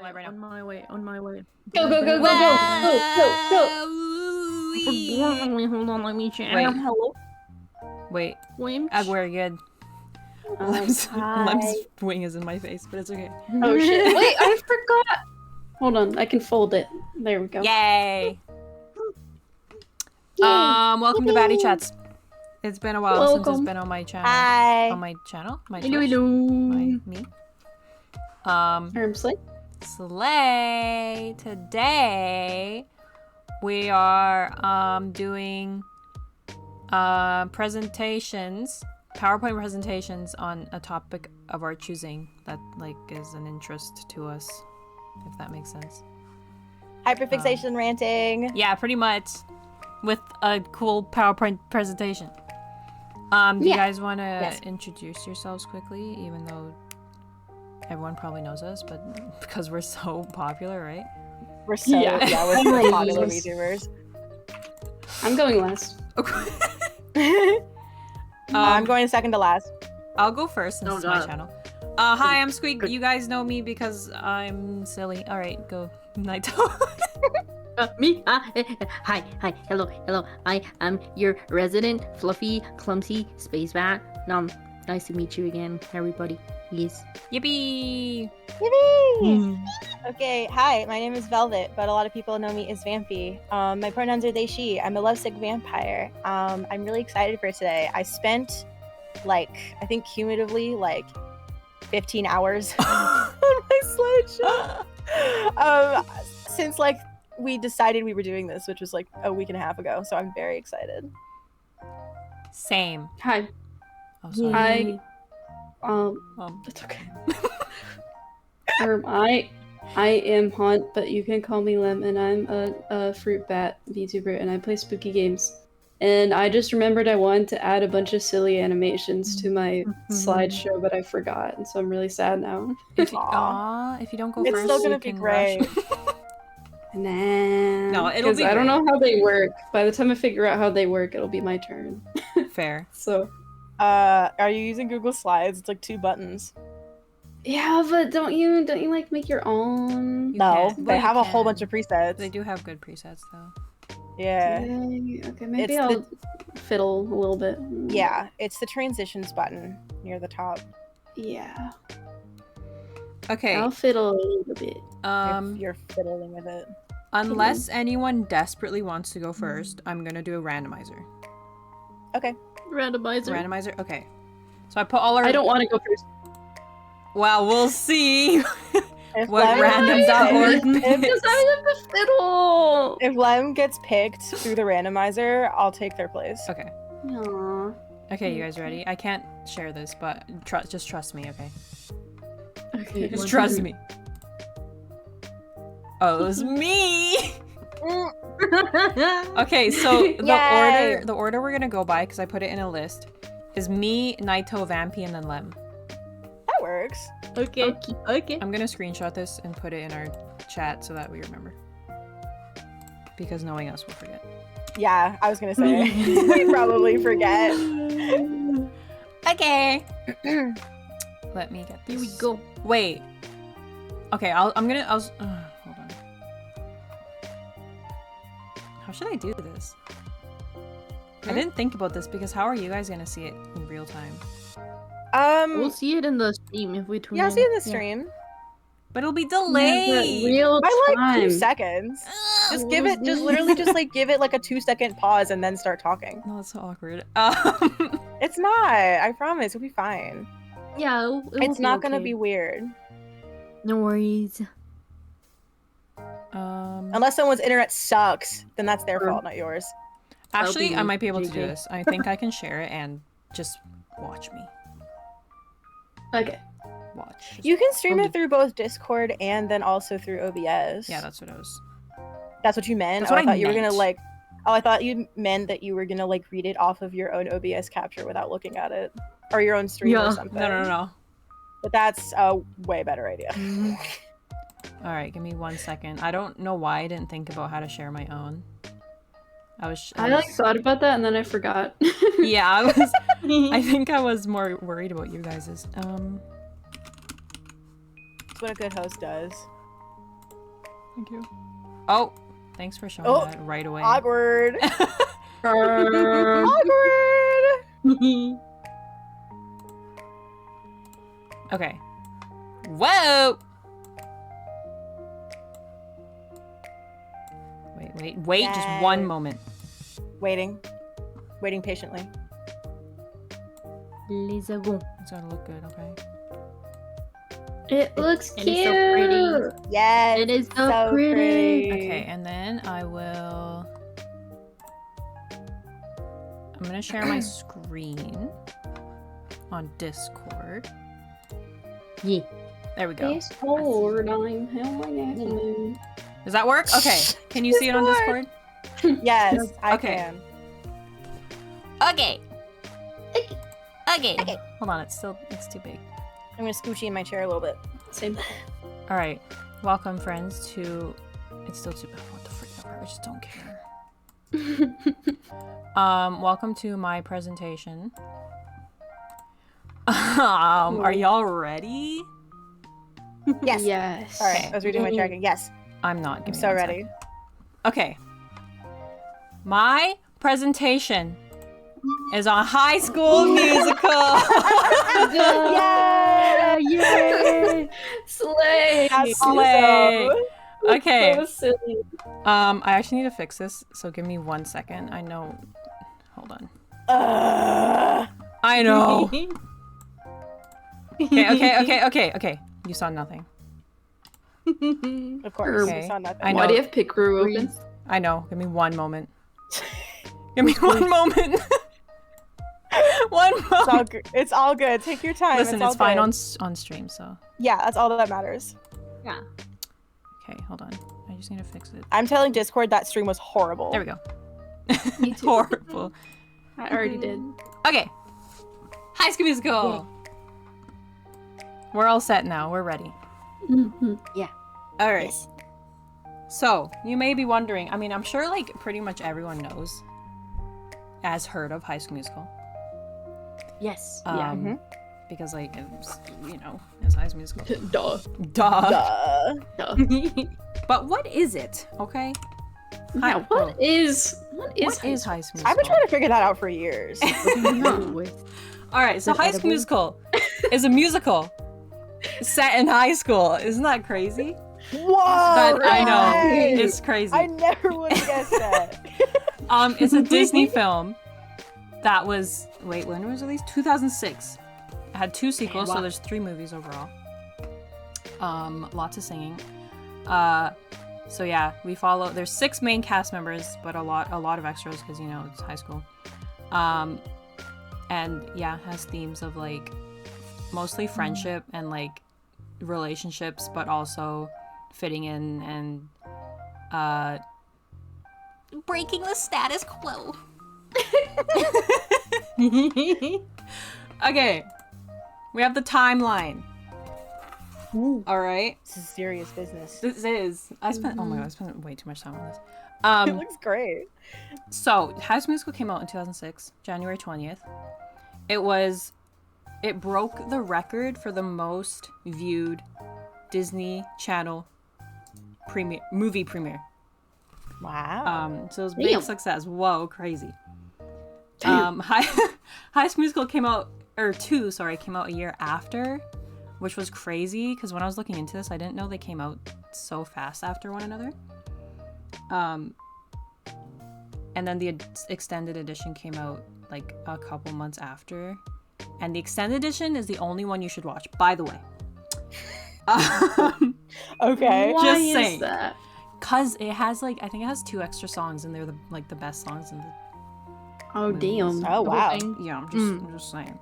live right now. On my way. On my way. Go, go, go, go, go, go, go, Wait, hold on. Let me check. Wait. Hello. Wait. Winch. We're good. Lem's wing is in my face, but it's okay. Oh shit! Wait, I forgot. Hold on, I can fold it. There we go. Yay! Welcome to Batty Chats. It's been a while since it's been on my channel. Hi. On my channel? My Hello, Twitch? hello. Me? Slay. Slay! Today, we are, doing, presentations, PowerPoint presentations on a topic of our choosing that, like, is an interest to us, if that makes sense. Hyperfixation ranting. Yeah, pretty much. With a cool PowerPoint presentation. Do you guys want to introduce yourselves quickly, even though everyone probably knows us, but because we're so popular, right? We're so we're so popular VTubers. I'm going last. I'm going second to last. I'll go first since it's my channel. Hi, I'm Squeak. You guys know me because I'm silly. Alright, go. Naito. Me? Hi, hello. I am your resident fluffy, clumsy space bat. Nice to meet you again, everybody. Yes. Yippee! Yippee! Okay, hi, my name is Velvet, but a lot of people know me as Vampy. My pronouns are they, she. I'm a lovesick vampire. I'm really excited for today. I spent, I think cumulatively, 15 hours on my slideshow. Since, we decided we were doing this, which was a week and a half ago, so I'm very excited. Same. Hi. Oh, sorry. That's okay. I am Haunt, but you can call me Lem, and I'm a fruit bat VTuber, and I play spooky games. And I just remembered I wanted to add a bunch of silly animations to my slideshow, but I forgot, and so I'm really sad now. If you don't go it's first, still gonna be great. Nah. No, it'll be I don't know how they work. By the time I figure out how they work, it'll be my turn. Fair. So. Are you using Google Slides? It's 2 buttons. Yeah, but don't you make your own? No, they have a whole bunch of presets. They do have good presets though. Yeah. Okay, maybe I'll fiddle a little bit. Yeah, it's the transitions button near the top. Yeah. Okay. I'll fiddle a little bit. If you're fiddling with it. Unless anyone desperately wants to go first, I'm gonna do a randomizer. Okay. Randomizer. Okay. So I put all our. I don't want to go first. Well, we'll see. What random.org means. Because I have to fiddle. If Lem gets picked through the randomizer, I'll take their place. Okay. Aww. Okay, you guys ready? I can't share this, but just trust me, okay? Okay. Just trust me. Oh, it was me. Okay, so the order we're gonna go by, because I put it in a list, is me, Naito, Vampy, and then Lem. That works. Okay. I'm gonna screenshot this and put it in our chat so that we remember. Because knowing us, we'll forget. Yeah, I was gonna say. We probably forget. Okay. Let me get this. Here we go. Wait. Okay, hold on. How should I do this? I didn't think about this because how are you guys gonna see it in real time? We'll see it in the stream if we tune in. Yeah, I'll see it in the stream. But it'll be delayed. Real By time. 2 seconds. Just give it, literally give it a 2-second pause and then start talking. No, that's so awkward. It's not. I promise. It'll be fine. Yeah, It's not gonna be weird. No worries. Unless someone's internet sucks, then that's their fault, not yours. Actually, I might be able to do GG. this. I think I can share it and just watch me. Okay. Watch. You can stream it through both Discord and then also through OBS. Yeah, that's what I was. That's what you meant? That's what I thought you were meant. gonna Oh, I thought you meant that you were gonna read it off of your own OBS capture without looking at it. Or your own stream or something. No. But that's a way better idea. Alright, give me 1 second. I don't know why I didn't think about how to share my own. I thought about that and then I forgot. Yeah, I think I was more worried about you guys'. That's what a good host does. Thank you. Oh, thanks for showing that right away. Awkward. Awkward. Okay. Whoa! Wait, just one moment. Waiting patiently. Les avons. It's gotta look good, okay? It looks It cute. is so pretty. Yes. It is so pretty. Okay, and then I'm gonna share my screen on Discord. Yeah. There we go. Discord, I'm hell. Does that work? Okay. Can you see it on Discord? Yes, I Okay. can. Okay. Hold on, it's too big. I'm gonna scooch you in my chair a little bit. Same. All right, welcome friends to. It's still too big. What the freak ever? I just don't care. Welcome to my presentation. Are y'all ready? Yes. Yes. All right. I was reading my tracking. Yes. I'm not. I'm Give me so one ready. second. Okay. My presentation is on High School Musical. Yeah! Yay! Slay. That's Slay. awesome. Okay. So silly. I actually need to fix this, so give me 1 second. I know. Hold on. I know. Okay. You saw nothing. Of course. Okay. I saw nothing. I know. Why do you have Pickaroo open? I know. Give me 1 moment. Give me 1 moment. 1 moment. It's all good. Take your time. Listen, all it's fine good. on stream, so. Yeah, that's all that matters. Yeah. Okay, hold on. I just need to fix it. I'm telling Discord that stream was horrible. There we go. Me It's too. horrible. I already did. Okay. High School Musical. We're all set now. We're ready. All right. Yes. So, you may be wondering, I mean, I'm sure like pretty much everyone knows has heard of High School Musical. Yes. Yeah. Because like it's, it's High School Musical. Duh. Duh. Duh. But what is it? Okay. Yeah, what is What is High School Musical? I've been trying to figure that out for years. All right, so Is it High School edible? Musical is a musical set in high school. Isn't that crazy? Whoa! I know. right. It's crazy. I never would have guessed that. It's a Disney film that was when was it released? 2006. It had 2 sequels, so there's 3 movies overall. Lots of singing. So yeah, we follow. There's 6 main cast members, but a lot of extras because it's high school. And yeah, has themes of like mostly friendship and like relationships, but also fitting in and breaking the status quo. Okay, we have the timeline. All right, This is serious business. this is. I spent. Oh my god, I spent way too much time on this. It looks great. So High School Musical came out in 2006, January 20th. It broke the record for the most viewed Disney Channel movie premiere. Wow. So it was a big Damn. success. Whoa, crazy. Damn. High School Musical came out a year after, which was crazy because when I was looking into this, I didn't know they came out so fast after one another. And then the extended edition came out like a couple months after. And the extended edition is the only one you should watch, by the way. Okay. Why Just is saying. that? Cause it has I think it has 2 extra songs and they're the best songs in the Oh damn. Oh, wow. Yeah, I'm just saying.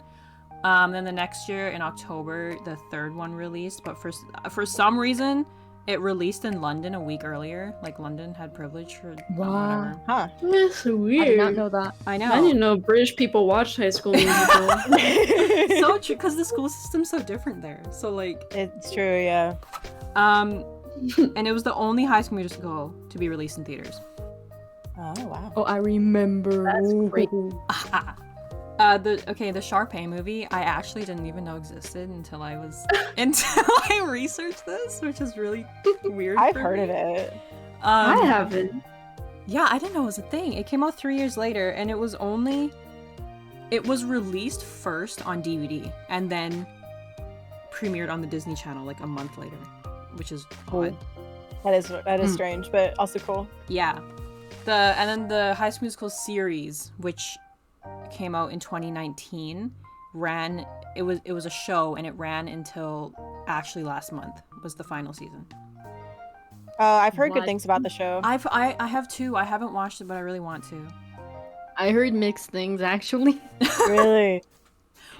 Then the next year in October, the 3rd one released, but for some reason, it released in London a week earlier. Like London had privilege for whatever. Huh. That's so weird. I did not know that. I I know. didn't know British people watched High School Musical. So true, because the school system's so different there. So like, It's true, yeah. and it was the only High School Musical to be released in theaters. Oh, wow. Oh, I remember. That's great. the Sharpay movie, I actually didn't even know existed until I researched this, which is really weird. I've heard of it. I haven't. Yeah, I didn't know it was a thing. It came out 3 years later, and it was released first on DVD, and then premiered on the Disney Channel like a month later, which is odd. That is strange, but also cool. Yeah. And then the High School Musical series, which came out in 2019, it was a show, and it ran until actually last month was the final season. I've heard good things about the show. I have too. I haven't watched it, but I really want to. I heard mixed things, actually. Really?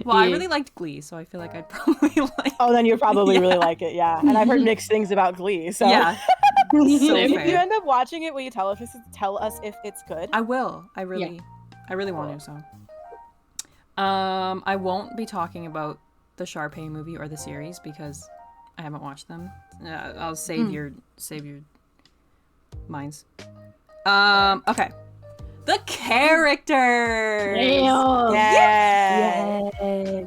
Well, I really liked Glee, so I feel like I'd probably like. Oh, then you probably really like it, yeah. And I've heard mixed things about Glee, so Yeah. So if fair. you end up watching it, will you tell us if it's good? I will. I really want to. So, I won't be talking about the Sharpay movie or the series because I haven't watched them. I'll save your minds. Okay. The characters. Yeah.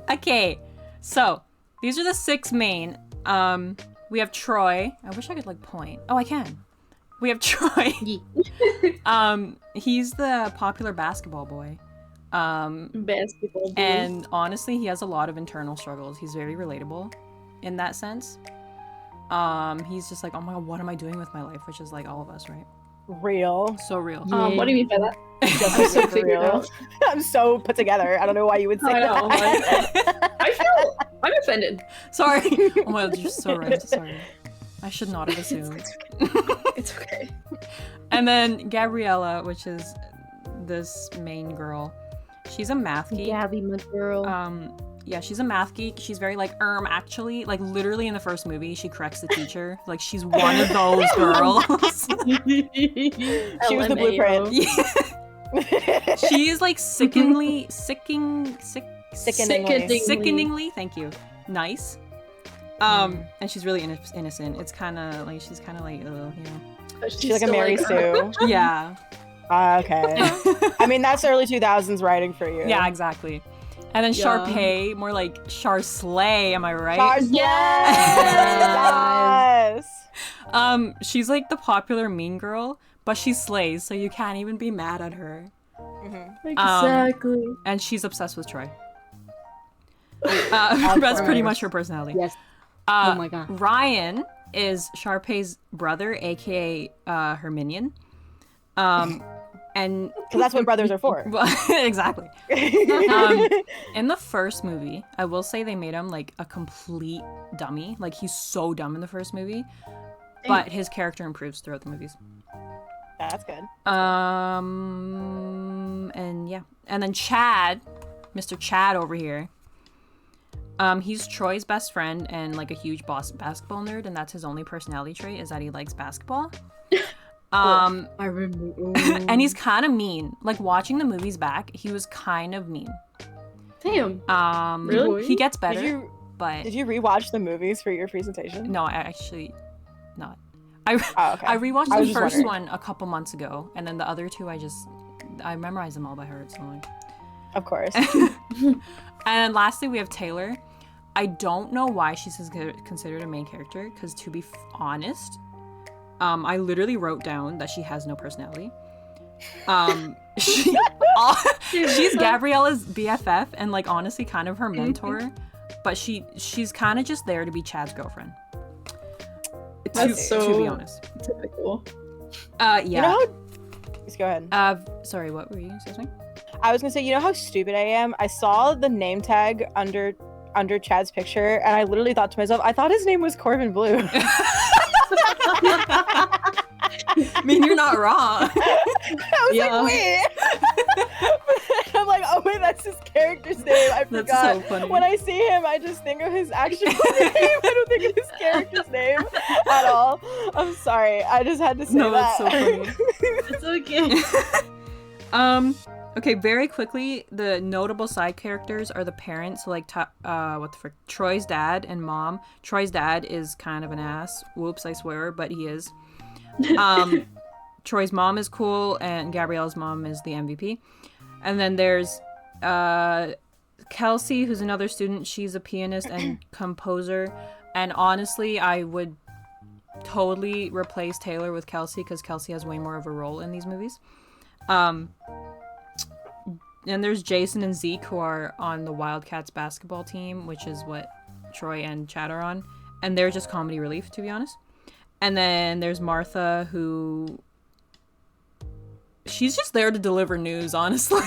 Okay. So these are the 6 main. We have Troy. I wish I could like point. Oh, I can. We have Troy. He's the popular basketball boy. Basketball boy. And honestly, he has a lot of internal struggles. He's very relatable in that sense. He's just like, oh my god, what am I doing with my life? Which is like all of us, right? Real. So real. What do you mean by that? Just I'm so for figured real. out. I'm so put together. I don't know why you would say I know, that. I'm offended. Sorry. Oh my god, you're so right. I'm so sorry. I should not have assumed. It's okay. And then Gabriella, which is this main girl. She's a math geek. Gabby, my girl. Yeah, she's a math geek. She's very like, actually, like literally in the first movie, she corrects the teacher. Like she's one of those girls. She was the blueprint. Yeah. She is like sickeningly, thank you, nice. And she's really innocent. It's kind of like she's kind of like, you know. She's like a Mary Sue. Yeah. Okay. I mean, that's early 2000s writing for you. Yeah, exactly. And then Sharpay, more like Charslay, am I right? Yes. She's like the popular mean girl, but she slays, so you can't even be mad at her. Mm-hmm. Exactly. And she's obsessed with Troy. That's pretty much her personality. Yes. Oh my god. Ryan is Sharpay's brother, aka her minion. And because that's what brothers are for. Well, exactly. In the first movie, I will say they made him like a complete dummy. Like he's so dumb in the first movie, but his character improves throughout the movies. That's good. And yeah, and then Chad, Mr. Chad over here. He's Troy's best friend and like a huge basketball nerd, and that's his only personality trait is that he likes basketball. I remember. And he's kind of mean. Like watching the movies back, he was kind of mean. Damn. Really? He gets better. Did you rewatch the movies for your presentation? No, I actually not. Okay. I rewatched the first one a couple months ago, and then the other two I memorized them all by heart. So like, of course. And lastly, we have Taylor. I don't know why she's considered a main character, because to be honest, I literally wrote down that she has no personality. She's Gabriella's BFF and like honestly kind of her mentor, but she's kind of just there to be Chad's girlfriend. To be honest. Typical. Yeah. You know how... Just go ahead. Sorry, what were you saying? Something? I was gonna say, you know how stupid I am? I saw the name tag under Chad's picture, and I literally thought to myself, I thought his name was Corbin Blue. I mean, you're not wrong. I was like, wait. I'm like, oh wait, that's his character's name. I forgot. That's so funny. When I see him, I just think of his actual name. I don't think of his character's name at all. I'm sorry. I just had to say that. That's so funny. It's okay. Okay, very quickly, the notable side characters are the parents. So, like, Troy's dad and mom. Troy's dad is kind of an ass. Whoops, I swear, but he is. Troy's mom is cool, and Gabriella's mom is the MVP. And then there's Kelsey, who's another student, she's a pianist and composer. And honestly, I would totally replace Taylor with Kelsey because Kelsey has way more of a role in these movies. And there's Jason and Zeke, who are on the Wildcats basketball team, which is what Troy and Chad are on. And they're just comedy relief, to be honest. And then there's Martha, who... she's just there to deliver news, honestly.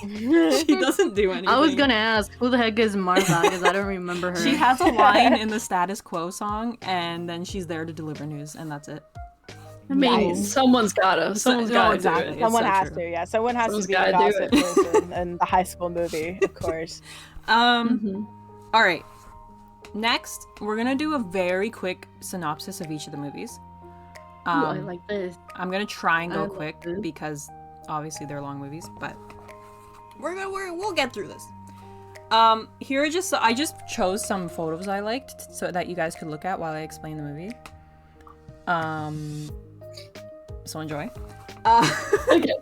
She doesn't do anything. I was gonna ask, who the heck is Martha? Because I don't remember her. She has a line in the Status Quo song, and then she's there to deliver news, and that's it. I mean, Nice. someone's gotta do Exactly. it. Someone so has true. to. Yeah, someone has Someone's to be the gotta do gossip it. person in the high school movie, of course. Mhm. All right. Next, we're gonna do a very quick synopsis of each of the movies. Ooh, I like this. I'm gonna try and I go love quick this. because obviously they're long movies, but we'll get through this. Here are just I just chose some photos I liked so that you guys could look at while I explain the movie. So enjoy. Okay.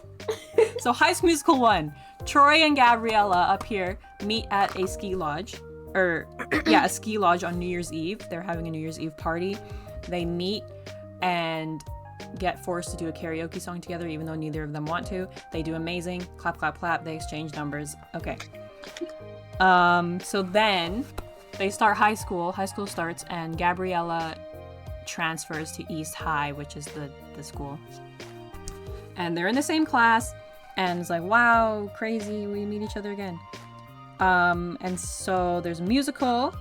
So High School Musical 1, Troy and Gabriella up here meet at a ski lodge, a ski lodge on New Year's Eve. They're having a New Year's Eve party. They meet and get forced to do a karaoke song together, even though neither of them want to. They do amazing. Clap, clap, clap. They exchange numbers. Okay. So then they start high school. High school starts, and Gabriella transfers to East High, which is the school. And they're in the same class, and it's like, wow, crazy, we meet each other again. And so there's a musical,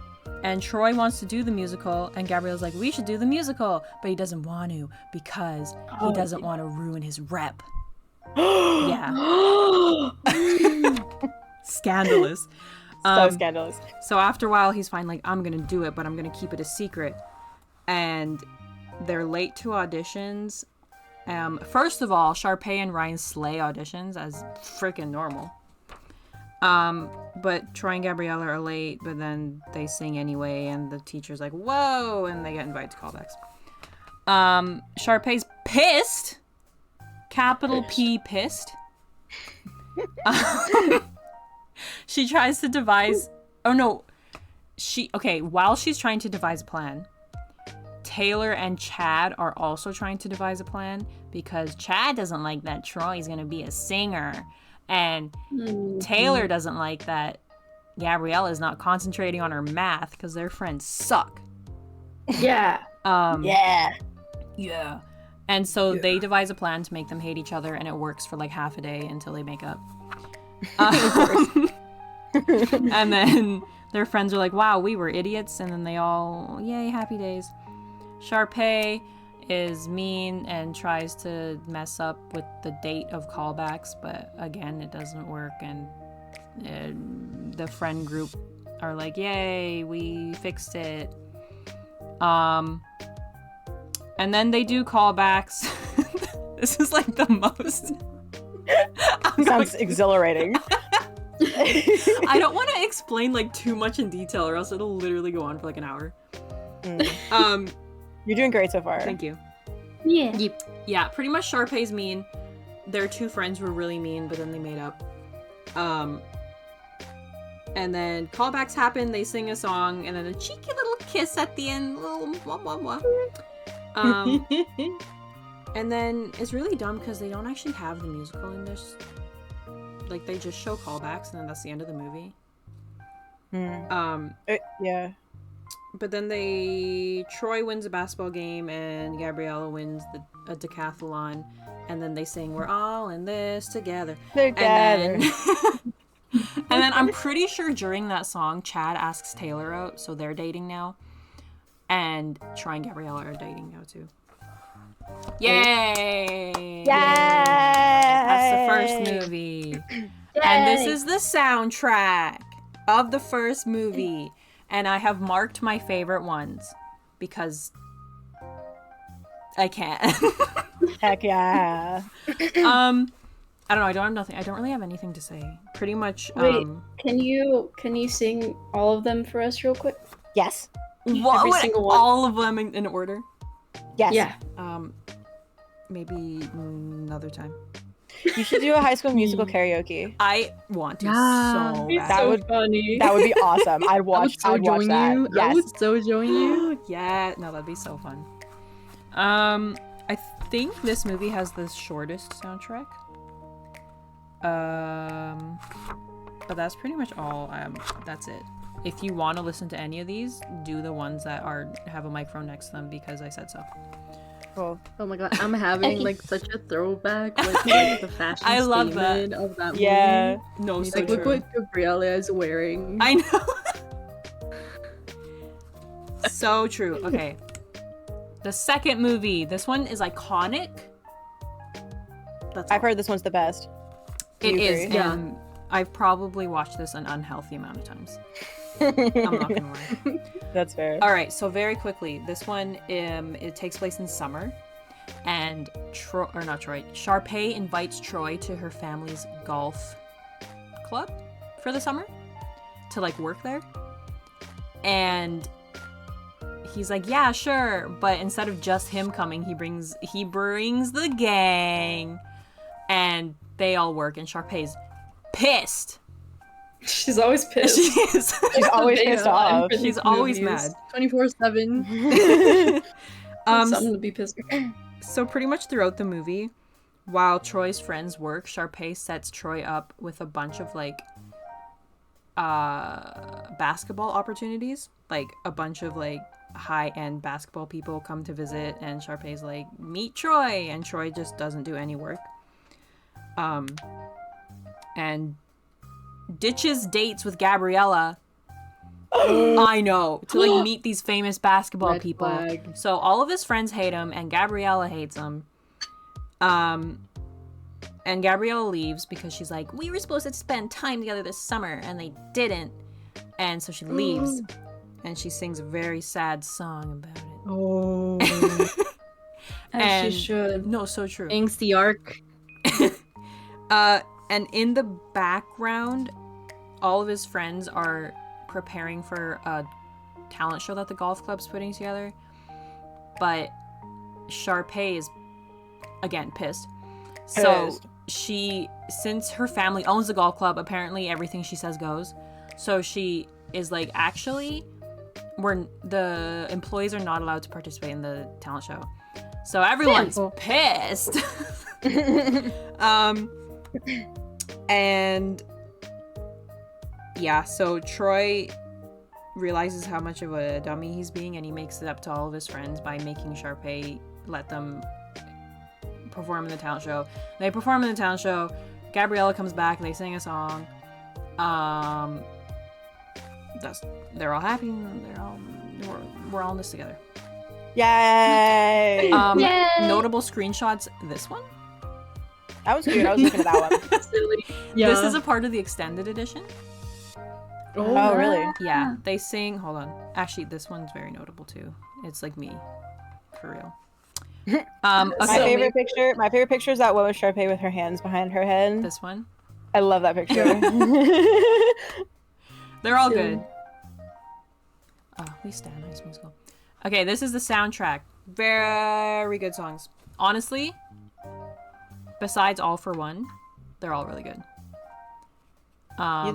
and Troy wants to do the musical, and Gabriella's like, we should do the musical, but he doesn't want to because he doesn't want to ruin his rep. Yeah. Scandalous. So scandalous. So after a while, he's fine, like, I'm gonna do it, but I'm gonna keep it a secret. And they're late to auditions. First of all, Sharpay and Ryan slay auditions as freaking normal. But Troy and Gabriella are late, but then they sing anyway, and the teacher's like, whoa, and they get invited to callbacks. Sharpay's pissed. Capital P pissed. She tries to devise... Oh, no. While she's trying to devise a plan, Taylor and Chad are also trying to devise a plan because Chad doesn't like that Troy's going to be a singer. And Taylor doesn't like that Gabriella is not concentrating on her math because their friends suck. Yeah. Yeah. And so they devise a plan to make them hate each other, and it works for like half a day until they make up. And then their friends are like, wow, we were idiots. And then they all, yay, happy days. Sharpay is mean and tries to mess up with the date of callbacks, but again, it doesn't work. And the friend group are like, yay, we fixed it. And then they do callbacks. This is like the most... Sounds exhilarating. I don't want to explain like too much in detail or else it'll literally go on for like an hour. You're doing great so far. Thank you. Yeah. Yeah, pretty much Sharpay's mean. Their two friends were really mean, but then they made up. And then callbacks happen, they sing a song, and then a cheeky little kiss at the end. Little blah, blah, blah. And then it's really dumb because they don't actually have the musical in this. Like, they just show callbacks, and then that's the end of the movie. Yeah. But then Troy wins a basketball game, and Gabriella wins a decathlon, and then they sing, we're all in this together. Together. And then I'm pretty sure during that song, Chad asks Taylor out, so they're dating now. And Troy and Gabriella are dating now, too. Yay! Yay! That's the first movie. And this is the soundtrack of the first movie. And I have marked my favorite ones because I can. Heck yeah. I don't know. I don't really have anything to say. Pretty much. Wait, can you sing all of them for us real quick? Yes. Every single one? All of them in order. Yes. Yeah. Maybe another time. You should do a High School Musical karaoke. I want to so It's bad. That so would- funny. That would be awesome. I'd I would watch. so I'd watch join that. you. I Yes. would so join you. Yeah, no, that'd be so fun. I think this movie has the shortest soundtrack. But that's pretty much all. That's it. If you want to listen to any of these, do the ones that have a microphone next to them because I said so. Cool. Oh my god, I'm having like such a throwback with like the fashion I love statement of that Yeah. movie. No, so Like look what Gabriella is wearing. I know. So true. Okay. The second movie. This one is iconic. That's I've all. heard this one's the best. Do It you is. agree? Yeah. And I've probably watched this an unhealthy amount of times. I'm not gonna lie. That's fair. All right, so very quickly, this one it takes place in summer, and Sharpay invites Troy to her family's golf club for the summer to like work there, and he's like, yeah, sure, but instead of just him coming, he brings the gang, and they all work, and Sharpay's pissed. She's always pissed. She is. She's always Big pissed line off. for She's these always movies. mad. 24/7. Something to be pissed about. So pretty much throughout the movie, while Troy's friends work, Sharpay sets Troy up with a bunch of like basketball opportunities. Like a bunch of like high-end basketball people come to visit, and Sharpay's like, meet Troy, and Troy just doesn't do any work. And ditches dates with Gabriella. I know, to like meet these famous basketball Red people. flag. So all of his friends hate him, and Gabriella hates him. And Gabriella leaves because she's like, we were supposed to spend time together this summer, and they didn't. And so she leaves, and she sings a very sad song about it. Oh. As And- she should. No, so true. Angsty arc. And in the background, all of his friends are preparing for a talent show that the golf club's putting together. But Sharpay is, again, pissed. So since her family owns the golf club, apparently everything she says goes. So she is like, actually, the employees are not allowed to participate in the talent show. So everyone's pissed. And yeah, so Troy realizes how much of a dummy he's being, and he makes it up to all of his friends by making Sharpay let them perform in the talent show. They perform in the talent show. Gabriella comes back. They sing a song. They're all happy. We're all in this together. Yay! Yay! Notable screenshots. This one. That was cute. I was looking at that one. Silly. Yeah. This is a part of the extended edition. Oh, really? Yeah, they sing. Hold on. Actually, this one's very notable too. It's like me, for real. My Okay, favorite picture is that one with Sharpay with her hands behind her head. this one. I love that picture. They're all Silly. good. Oh, we stand High School Musical. Okay, this is the soundtrack. Very good songs. Honestly, besides All for One, they're all really good.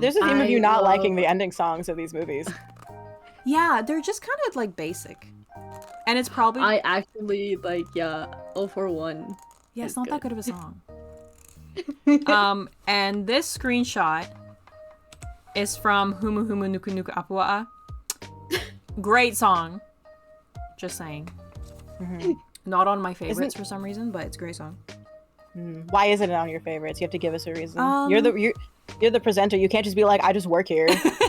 There's a theme of I you not love- liking the ending songs of these movies. Yeah, they're just kind of like basic. And it's probably I actually like, yeah, 041. yeah, it's is not that good. good of a song. And this screenshot is from Humu Humu Nuku Nuku Apua'a. Great song. Just saying. Not on my favorites for some reason, but it's a great song. Why isn't it on your favorites? You have to give us a reason. Um, You're the presenter. You can't just be like, I just work here.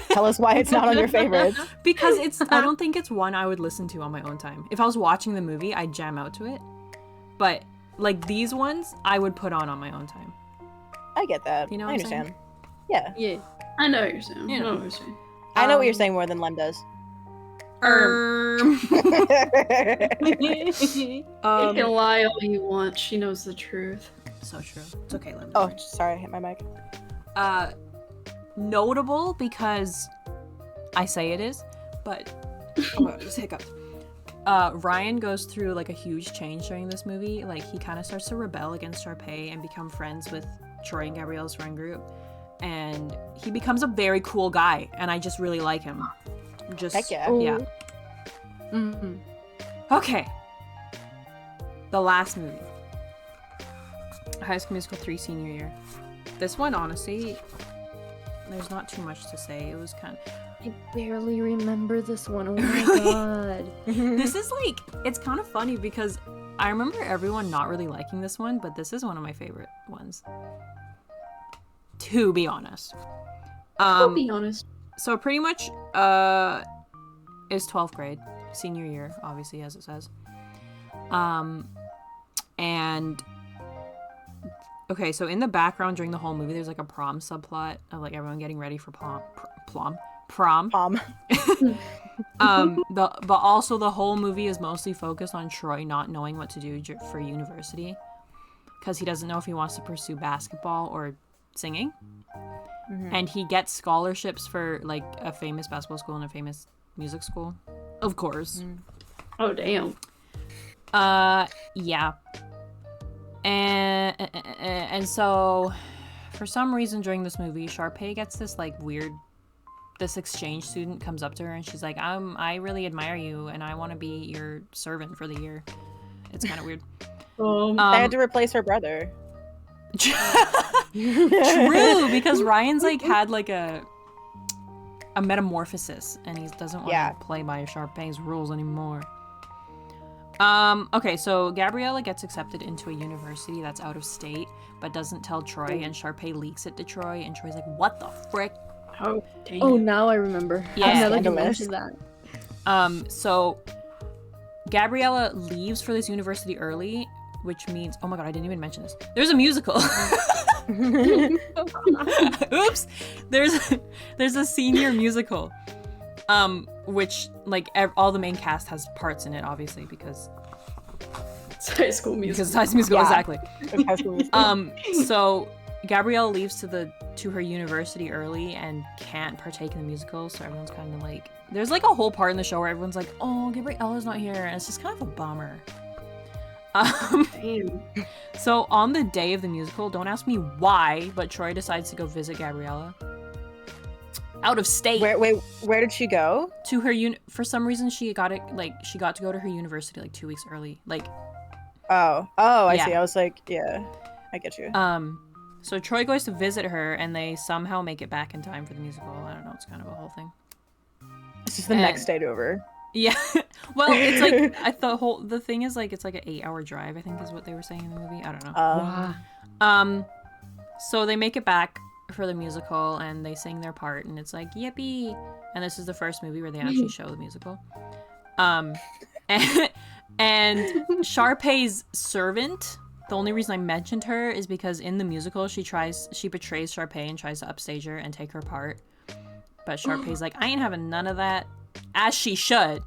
Tell us why it's not on your favorites. Because I don't think it's one I would listen to on my own time. If I was watching the movie, I'd jam out to it. But like these ones, I would put on my own time. I get that. You know I what I'm saying? understand. Yeah. Yeah. I know what you're saying. You I know. know what you're saying. I know what you're saying more than Lem does. You can lie all you want. She knows the truth. So true. It's okay, Lynn. Oh, sorry, I hit my mic. Notable because I say it is, but I'm gonna just hiccup. Ryan goes through like a huge change during this movie. Like he kind of starts to rebel against Sharpay and become friends with Troy and Gabrielle's friend group, and he becomes a very cool guy, and I just really like him. Just Heck yeah. yeah. Mm-hmm. Okay. The last movie. High School Musical 3 senior year. This one, honestly, there's not too much to say. It was kind of... I barely remember this one. Oh my god. This is like, it's kind of funny because I remember everyone not really liking this one, but this is one of my favorite ones. To be honest. I'll be honest. So pretty much, is 12th grade, senior year, obviously, as it says. And okay, so in the background during the whole movie, there's like a prom subplot of like everyone getting ready for prom. But also the whole movie is mostly focused on Troy not knowing what to do for university because he doesn't know if he wants to pursue basketball or singing. And he gets scholarships for like a famous basketball school and a famous music school, of course. Oh damn. Yeah. And so for some reason during this movie, Sharpay gets this like weird, this exchange student comes up to her and she's like, I really admire you and I want to be your servant for the year. It's kind of weird. They had to replace her brother. True, because Ryan's like had like a metamorphosis and he doesn't want to play by Sharpay's rules anymore. Okay, so Gabriella gets accepted into a university that's out of state, but doesn't tell Troy, and Sharpay leaks it to Troy, and Troy's like, what the frick? Oh, dang. Oh, now I remember. Yeah. Now that you mentioned that. So Gabriella leaves for this university early, which means, oh my god, I didn't even mention this. There's a musical. Oops. There's a senior musical. Which like all the main cast has parts in it, obviously, because It's High School Musical. Because it's High School Musical, exactly. It's High School Musical. So Gabrielle leaves to her university early and can't partake in the musical, so everyone's kind of like, there's like a whole part in the show where everyone's like, oh, Gabriella's not here, and it's just kind of a bummer. Damn. So on the day of the musical, don't ask me why, but Troy decides to go visit Gabriella. Out of state. Where did she go? To her for some reason she got to go to her university like 2 weeks early. Like I see. I was like, yeah, I get you. So Troy goes to visit her and they somehow make it back in time for the musical. I don't know, it's kind of a whole thing. It's just the next day over. Yeah. Well, it's like the thing is like it's like an 8-hour drive, I think is what they were saying in the movie. I don't know. Wow. So they make it back for the musical and they sing their part and it's like yippee, and this is the first movie where they actually show the musical. And Sharpay's servant, the only reason I mentioned her is because in the musical she betrays Sharpay and tries to upstage her and take her part, but Sharpay's like, I ain't having none of that, as she should.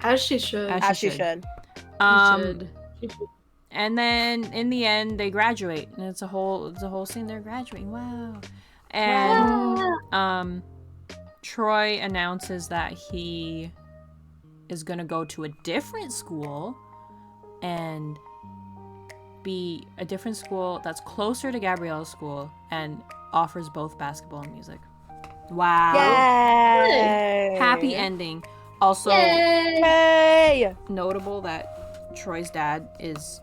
As she should. As she should. She should. And then in the end they graduate and it's a whole scene, they're graduating. Wow. And Troy announces that he is gonna go to a different school and be a different school that's closer to Gabrielle's school and offers both basketball and music. Wow. Yay! Happy ending. Also Yay! notable that Troy's dad is,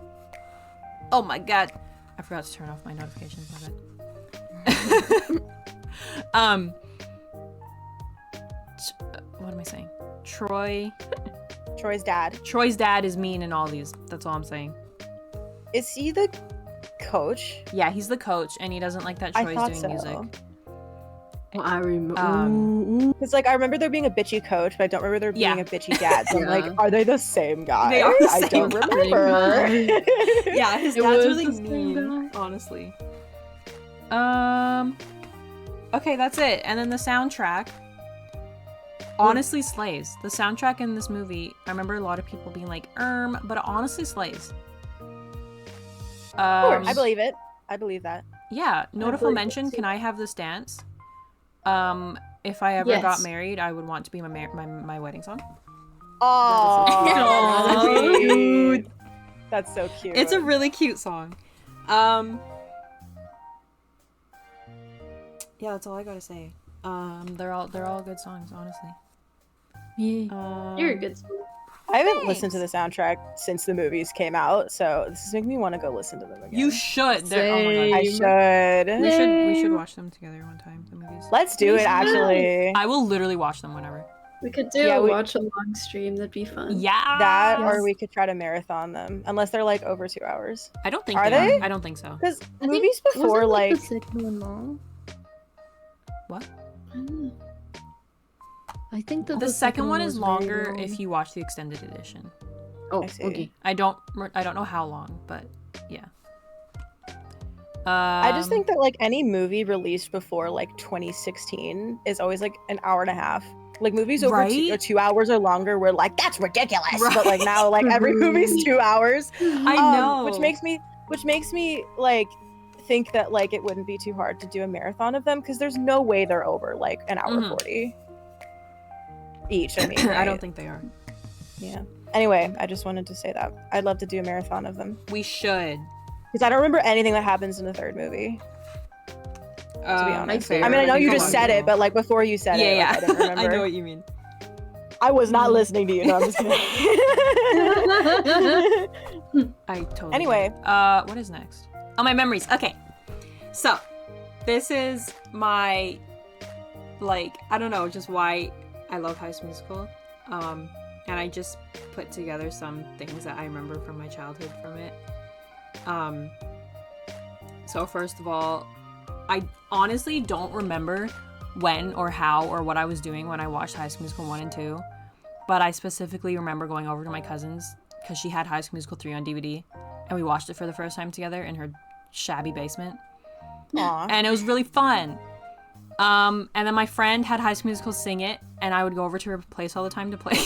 oh my god, I forgot to turn off my notifications, my bad. What am I saying? Troy's dad. Troy's dad is mean in all these. That's all I'm saying. Is he the coach? Yeah, he's the coach, and he doesn't like that I Troy's thought doing so. music. Well, I remember. Because like I remember there being a bitchy coach, but I don't remember there being a bitchy dad. So I'm Yeah. like, are they the same guy? They are the I same don't guy. remember. Yeah, his It dad's was really the same mean, honestly. Okay, that's it. And then the soundtrack honestly slays. The soundtrack in this movie, I remember a lot of people being like, but it honestly slays. I believe it. I believe that. Yeah, notable believe mention, it, too. can I have this dance? If I ever Yes. got married, I would want to be my wedding song. Oh, that's so cute. It's a really cute song. Yeah, that's all I gotta say. They're all good songs, honestly. Yeah. You're a good sport. I haven't listened to the soundtrack since the movies came out, so this is making me want to go listen to them again. You should. Oh my god. I should. We should watch them together one time. The movies. Let's do it. Actually, I will literally watch them whenever. We could do a watch along stream. That'd be fun. Yeah. that or we could try to marathon them, unless they're like over 2 hours. I don't think Are they they? are. I don't think so. Because movies before like the second one long? What? I don't know. I think that The second one is was very longer long. if you watch the extended edition. Oh, I see. okay. I don't know how long, but yeah. I just think that like any movie released before like 2016 is always like an hour and a half. Like movies over Right? 2 hours or longer, we're like, that's ridiculous. But like now, like every movie's 2 hours. I know. Which makes me like think that like it wouldn't be too hard to do a marathon of them because there's no way they're over like an hour 40 each. I mean, I right? don't think they are. Yeah. Anyway, I just wanted to say that I'd love to do a marathon of them We should. because I don't remember anything that happens in the third movie. To be honest, fair. I mean, I know you think just a lot said of it, but like before you said it, yeah, like, I didn't remember. I know what you mean. I was not listening to you. No, I'm just kidding. I totally. Anyway. get it. What is next? Oh, my memories. Okay, so this is my like I don't know, just why I love High School Musical. And I just put together some things that I remember from my childhood from it. So first of all, I honestly don't remember when or how or what I was doing when I watched High School Musical 1 and 2, but I specifically remember going over to my cousin's because she had High School Musical 3 on DVD, and we watched it for the first time together in her shabby basement. Aw. And it was really fun. And then my friend had High School Musical Sing It, and I would go over to her place all the time to play.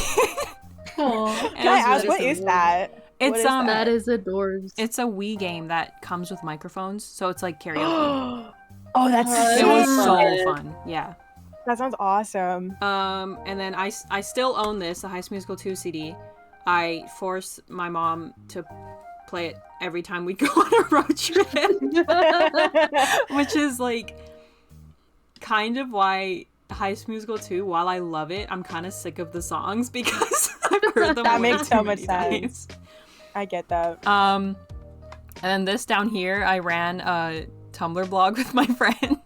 Aw. Can I ask what is that? It's What is That is adorbs. It's a Wii game that comes with microphones, so it's like karaoke. Oh, that's It was so Yeah. fun. Yeah. That sounds awesome. And then I still own this, the High School Musical 2 CD. I force my mom to play it every time we go on a road trip, which is like kind of why High School Musical 2, while I love it, I'm kind of sick of the songs because I've heard them That way makes too so much many sense. times. I get that. And then this down here, I ran a Tumblr blog with my friend.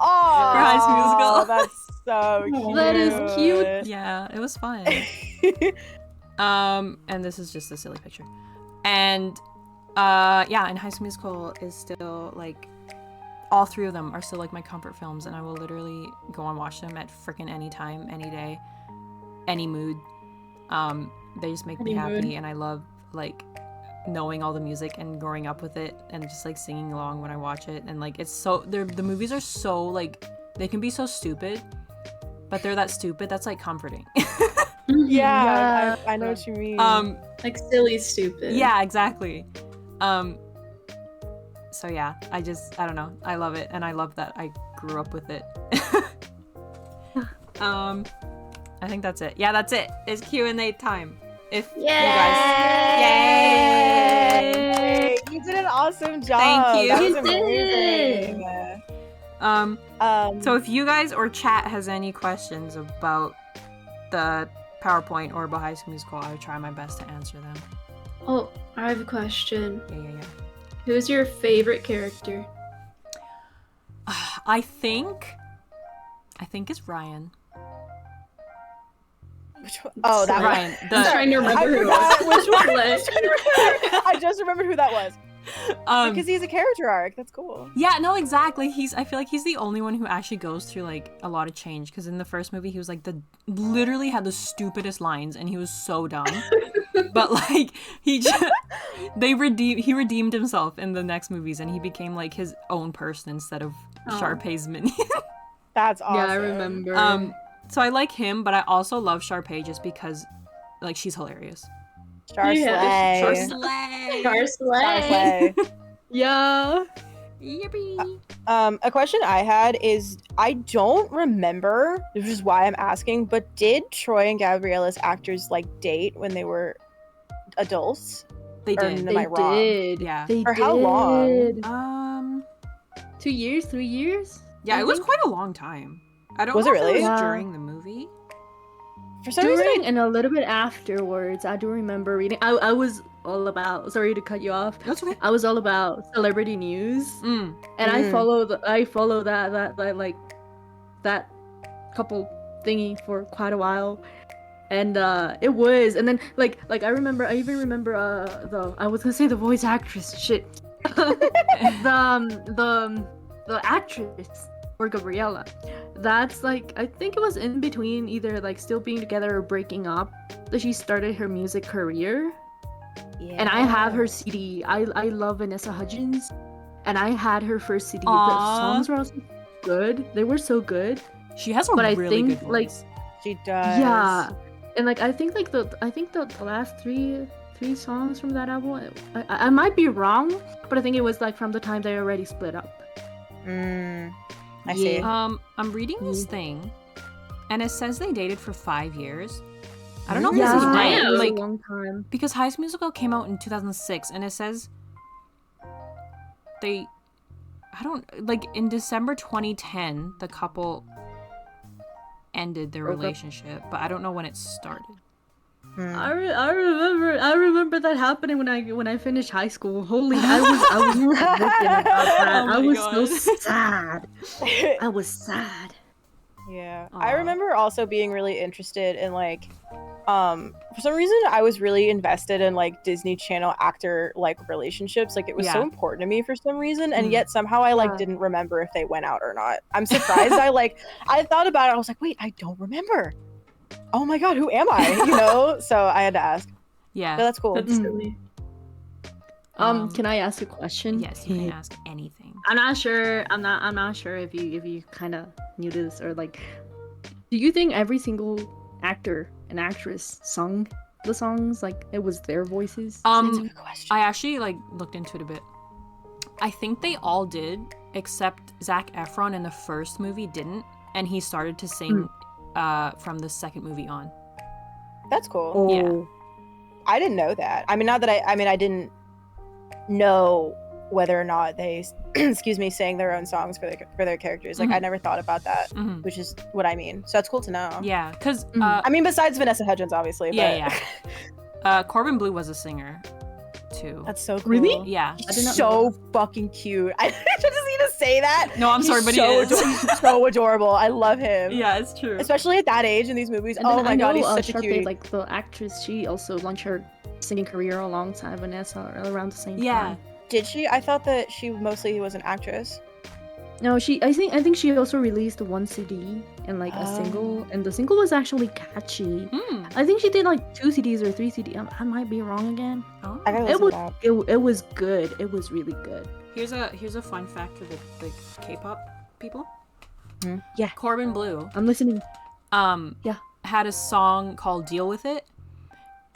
Oh, High School Musical. That's so cute. That is cute. Yeah, it was fun. And this is just a silly picture. And yeah, and High School Musical is still like all three of them are still like my comfort films, and I will literally go and watch them at freaking any time, any day, any mood. They just make me happy, and I love like knowing all the music and growing up with it and just like singing along when I watch it. And like it's so the movies are so like they can be so stupid, but they're that stupid that's like comforting. Yeah, I know what you mean. Like silly stupid. Yeah, exactly. So yeah, I don't know. I love it, and I love that I grew up with it. I think that's it. Yeah, that's it. It's Q&A time. If you guys, Yay! You did an awesome job. Thank you. That was You did. amazing. So if you guys or chat has any questions about the PowerPoint or about High School Musical, I will try my best to answer them. Oh, I have a question. Yeah. Who's your favorite character? I think it's Ryan. Which one? Oh, that Ryan. I was trying to I remember who it forgot was. which one. Like- I just remembered who that was. Because he's a character arc. That's cool. Yeah, no, exactly. I feel like he's the only one who actually goes through like a lot of change. Because in the first movie, he was like literally had the stupidest lines, and he was so dumb. But like he redeemed himself in the next movies, and he became like his own person instead of Sharpay's minion. That's awesome. Yeah, I remember. So I like him, but I also love Sharpay just because like she's hilarious. Star Yeah. Slay. Slay. Star Star Slay. Slay. Yeah. Yippee! A question I had is I don't remember, which is why I'm asking, but did Troy and Gabriella's actors like date when they were adults? They Or did. am I wrong? Yeah. They For how long? did. 2 years, 3 years. Yeah, I it was think? quite a long time. I don't Was know it if really? it was Yeah. during the movie. For some reason, During and a little bit afterwards, I do remember reading. I was all about. Sorry to cut you off. That's okay. I was all about celebrity news, and I follow that couple thingy for quite a while, and it was, and then like I even remember I was gonna say the voice actress shit, the actress for Gabriella. That's like, I think it was in between either like still being together or breaking up that she started her music career. yeah. And I have her CD. I love Vanessa Hudgens, and I had her first CD. The Aww. songs were also good. They were so good. She has a But I really think, good like, voice. She does. Yeah, and like I think the last three songs from that album. I might be wrong, but I think it was like from the time they already split up. I see. Yeah. I'm reading this Yeah. thing, and it says they dated for 5 years. I don't know if Yeah, this is right. it was Like, a long time. because High School Musical came out in 2006, and it says they, I don't, like, in December 2010, the couple ended their Broke up. relationship, but I don't know when it started. I remember that happening when I finished high school. Holy, I was broken about that. Oh I my was God. so sad. I was sad. Yeah. Aw. I remember also being really interested in like for some reason I was really invested in like Disney Channel actor like relationships. Like it was so Yeah. important to me for some reason, and Mm. yet somehow I like Yeah. didn't remember if they went out or not. I'm surprised. I thought about it. I was like, wait, I don't remember. Oh my god, who am I? You know? So I had to ask. Yeah. But that's cool. That's silly. Can I ask a question? Yes, you can ask anything. I'm not sure if you kind of knew this, or like, do you think every single actor and actress sung the songs, like it was their voices? That's a singing? good question. I actually like looked into it a bit. I think they all did, except Zac Efron in the first movie didn't, and he started to sing from the second movie on. That's cool. Oh. Yeah. I didn't know that. I mean, not that I didn't know whether or not they, excuse me, sang their own songs for their characters. Like, I never thought about that, Mhm. which is what I mean. So that's cool to know. Yeah, because Mhm. I mean, besides Vanessa Hudgens, obviously. Yeah, but Corbin Bleu was a singer too. that's so cool. Really? Yeah. I did not So fucking cute. I just need to say that. No, I'm He's sorry, but he so is. he's so adorable. I love him. Yeah, it's true. Especially at that age in these movies. And Oh then my I god, know, he's such a Sharpay, cutie. like the actress, she also launched her singing career alongside Vanessa around the same Yeah. time. Did she? I thought that she mostly was an actress. No, I think she also released one CD and like a single, and the single was actually catchy. Mm. I think she did like 2 CDs or 3 CDs. I might be wrong again. Oh. I gotta It listen was to that. it was good. It was really good. Here's a fun fact for the K-pop people. Yeah. Corbin Bleu I'm listening. Yeah. had a song called Deal With It,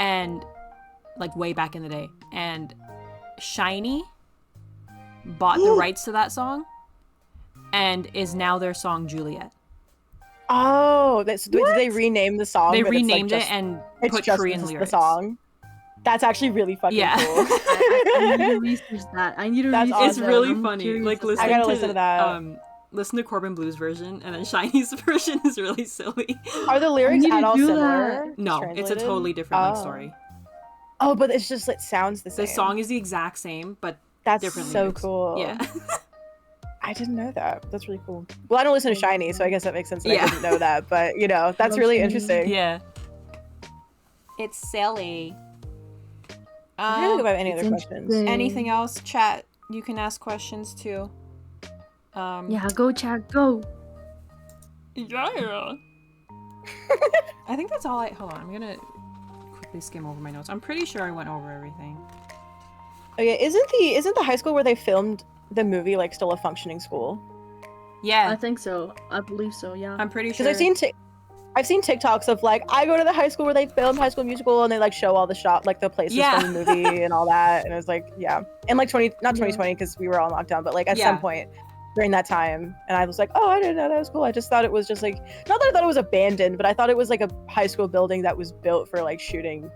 and like way back in the day, and Shiny bought the rights to that song and is now their song Juliet. Oh, did they rename the song? They but it's, like, renamed just- it and it's put just Korean the lyrics. song. That's actually really fucking Yeah. cool. I need to research that. I need to That's research It's awesome. really I'm funny. curious Like about listen I gotta to listen to that. Listen to Corbin Blue's version, and then Shiny's version is really silly. Are the lyrics need to at all do similar? No, it's a translated? totally different like Oh. story. Oh, but it's just it sounds the same. The song is the exact same, but That's different so lyrics. cool. Yeah. I didn't know that. That's really cool. Well, I don't listen to Shiny, so I guess that makes sense that Yeah. I didn't know that. But you know, that's Love really Shiny. interesting. Yeah. It's silly. I don't think about any It's other questions. interesting. Anything else, chat? You can ask questions too. Yeah, go chat, go. Yeah. I think that's all hold on, I'm gonna quickly skim over my notes. I'm pretty sure I went over everything. Okay, isn't the high school where they filmed the movie like still a functioning school? Yeah. I think so. I believe so. Yeah. I'm pretty Because sure. I've seen TikToks of like, I go to the high school where they filmed High School Musical and they like show all the like the places from the movie and all that. And it was like, yeah. And like 2020 because we were all locked down, but like at some point during that time. And I was like, oh, I didn't know that was cool. I just thought it was just like, not that I thought it was abandoned, but I thought it was like a high school building that was built for like shooting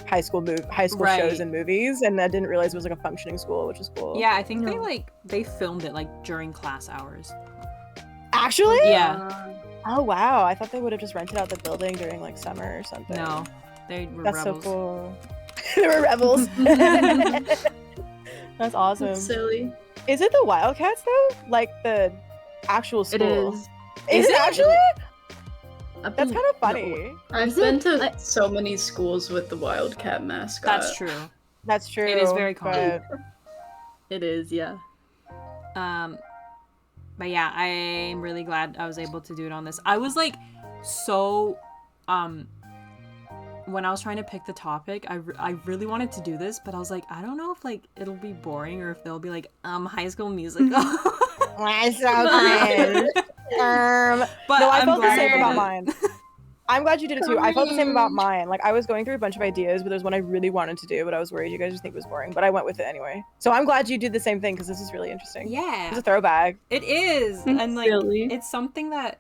high school shows and movies. And I didn't realize it was like a functioning school, which is cool. Yeah, I think they filmed it like during class hours. Actually? Yeah. Oh wow, I thought they would have just rented out the building during like summer or something. No, they were That's rebels. so cool. They were rebels. That's awesome. That's silly. Is it the Wildcats though? Like the actual school? It is. Is it actually? That's That's kind of funny. I've been to so many schools with the Wildcat mascot. That's true. That's true. It is very common. It is, yeah. But yeah, I'm really glad I was able to do it on this. I was like, so, when I was trying to pick the topic, I really wanted to do this, but I was like, I don't know if like it'll be boring or if they'll be like, High School Musical. That's so cringe. But no, I I'm felt the glad same I about did it. mine. I'm glad you did it too. I felt the same about mine. Like I was going through a bunch of ideas, but there's one I really wanted to do, but I was worried you guys just think it was boring. But I went with it anyway. So I'm glad you did the same thing because this is really interesting. Yeah. It's a throwback. It is. And like Silly. it's something that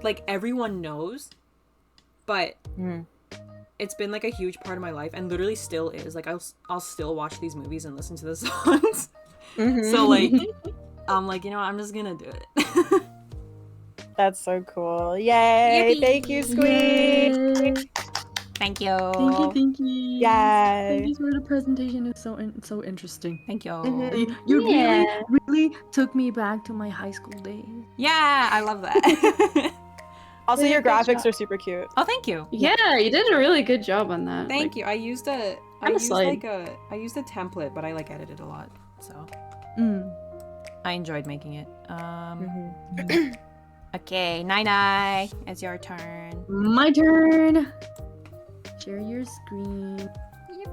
like everyone knows, but it's been like a huge part of my life and literally still is. Like I'll still watch these movies and listen to the songs. So like I'm like, you know what, I'm just gonna do it. That's so cool. Yay! Yippee. Thank you, Squeak. Thank you. Thank you. Yay! Thank you for the presentation. It's so interesting. Thank you. You really took me back to my high school days. Yeah, I love that. Also, Yeah, your good graphics job. are super cute. Oh, thank you. Yeah, you did a really good job on that. Thank you. I used a slide. template, but I like edited a lot. So Mm. I enjoyed making it. Okay, Nai, it's your turn. My turn. Share your screen.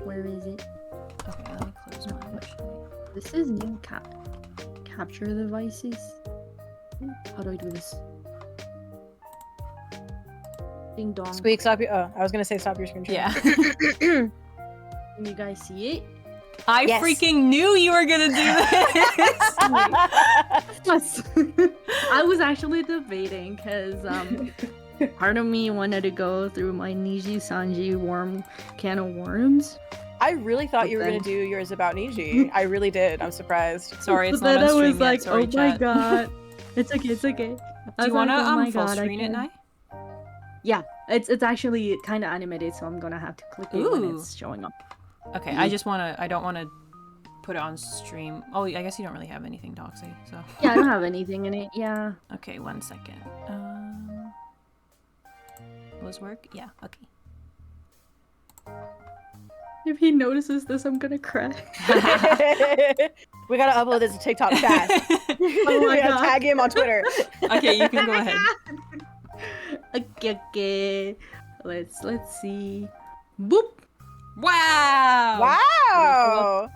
Where is it? Okay, let me close mine. This is new capture devices. How do I do this? Ding dong. Squeak, stop your. Oh, I was gonna say stop your screen share. Yeah. Can you guys see it? I Yes. freaking knew you were gonna do this. Yes. I was actually debating because part of me wanted to go through my Niji Sanji worm can of worms. I really thought But you were then- gonna do yours about Niji. I really did. I'm surprised. Sorry, it's But not then on I stream was like, yet. Sorry, oh chat. my god. It's okay. Do you wanna oh my full God, I screen it, can't- Nai? Yeah, it's actually kind of animated, so I'm gonna have to click it when Ooh. it's showing up. Okay, I don't wanna put it on stream. Oh, I guess you don't really have anything, Doxy, so. Yeah, I don't have anything in it. Yeah. Okay, 1 second. Will this work? Yeah, okay. If he notices this, I'm gonna cry. We gotta upload this to TikTok fast. We my gotta God. tag him on Twitter. Okay, you can go ahead. Okay. Let's see. Boop. Wow! Wow!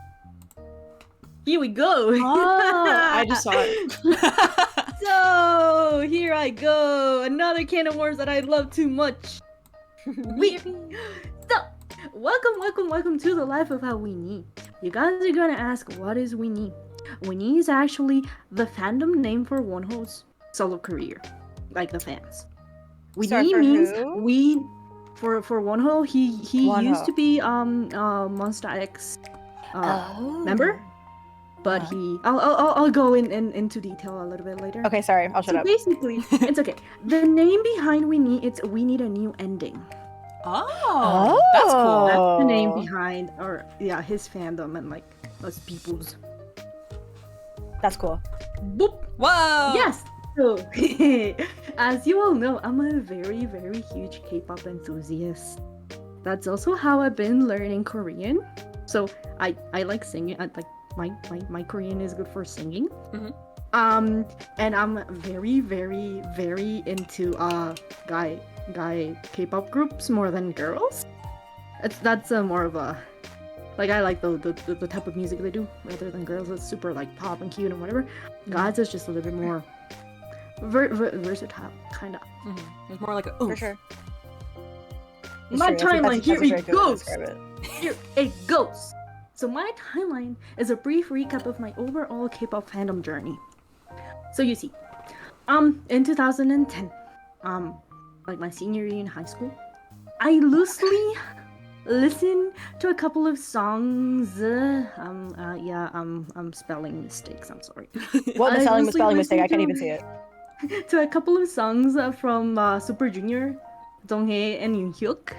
Here we go. I just saw it. So here I go. Another can of worms that I love too much. So, welcome to the life of how Weenie. You guys are gonna ask, what is Weenie? Weenie is actually the fandom name for Wonho's solo career, like the fans. Sorry, Weenie for means who? we. For Wonho, he Wonho. used to be Monster X member, but he. I'll go into detail a little bit later. Okay, sorry. I'll shut So up. basically, it's okay. The name behind we need a new ending. Oh, that's cool. That's the name Oh. behind, his fandom and like us peoples. That's cool. Boop. Whoa! Yes. So, as you all know, I'm a very, very huge K-pop enthusiast. That's also how I've been learning Korean. So I like singing. My Korean is good for singing. Mhm. And I'm very, very, very into guy K-pop groups more than girls. That's more of a like I like the type of music they do rather than girls. It's super like pop and cute and whatever. Guys is just a little bit more versatile, kind of. Mm-hmm. It's more like a For sure. My timeline, here that's a very it good way to goes. describe it. Here it goes. So my timeline is a brief recap of my overall K-pop fandom journey. So you see, in 2010, like my senior year in high school, I loosely listened to a couple of songs. Spelling mistakes. I'm sorry. What the I spelling loosely mistake? I can't even listened see it. to a couple of songs from Super Junior, Donghae and Yoonhyuk.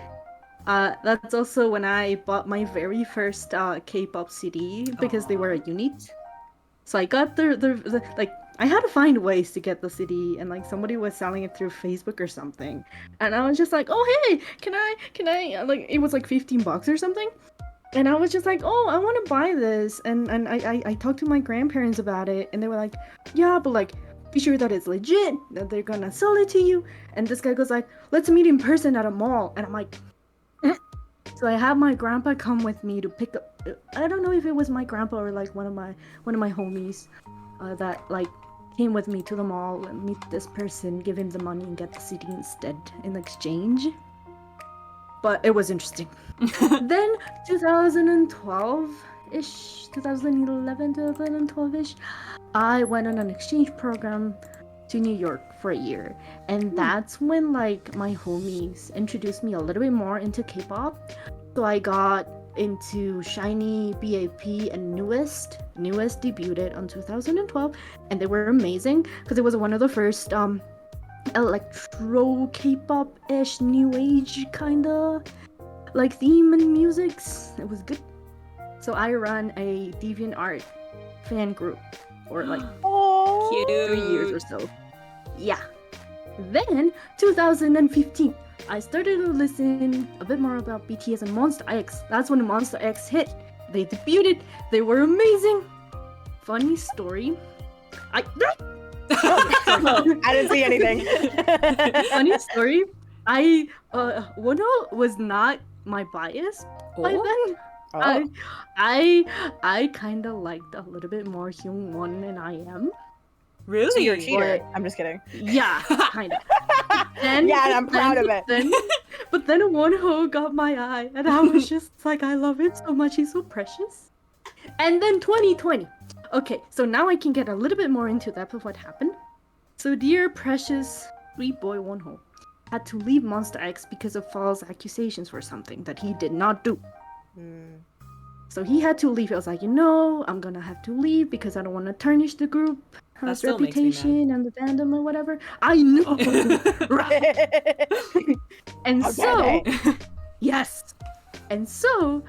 That's also when I bought my very first K-pop CD because they were a unit. So I got the like I had to find ways to get the CD, and like somebody was selling it through Facebook or something, and I was just like, oh hey, can I like it was like $15 or something, and I was just like, oh, I want to buy this, and I talked to my grandparents about it, and they were like, yeah, but like be sure that it's legit, that they're gonna sell it to you, and this guy goes like, let's meet in person at a mall, and I'm like. So I had my grandpa come with me to pick up. I don't know if it was my grandpa or like one of my homies that like came with me to the mall and meet this person, give him the money and get the CD instead in exchange. But it was interesting. Then 2012-ish, 2011, 2012-ish, I went on an exchange program to New York for a year, and that's when like my homies introduced me a little bit more into K-pop. So I got into Shiny, BAP, and Newest. Newest debuted on 2012, and they were amazing because it was one of the first electro K-pop-ish new age kinda like theme and musics. It was good. So I ran a DeviantArt fan group for like 3 years or so. Yeah. Then 2015, I started to listen a bit more about BTS and Monster X. That's when Monster X hit. They debuted. They were amazing. Funny story. I didn't see anything. Funny story. Wonho was not my bias by then. I kind of liked a little bit more Hyungwon than I am. Really? So you're a cheater. But, I'm just kidding. Yeah, kind of. And I'm proud of it. But then Wonho got my eye, and I was just like, I love him so much. He's so precious. And then 2020. Okay, so now I can get a little bit more into depth of what happened. So dear precious sweet boy Wonho had to leave Monster X because of false accusations for something that he did not do. So he had to leave. I was like, I'm gonna have to leave because I don't want to tarnish the group. Reputation and the fandom or whatever. I know. Right. And so yes. And so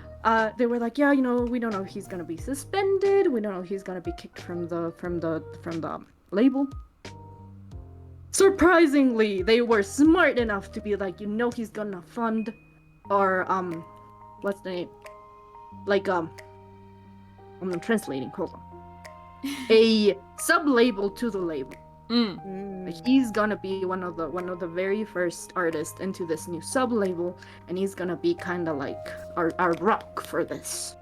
they were like, yeah, we don't know if he's gonna be suspended. We don't know if he's gonna be kicked from the label. Surprisingly, they were smart enough to be like, he's gonna fund or what's the name? Like I'm translating, hold on. A sub-label to the label. He's gonna be one of the very first artists into this new sub-label, and he's gonna be kind of like our rock for this.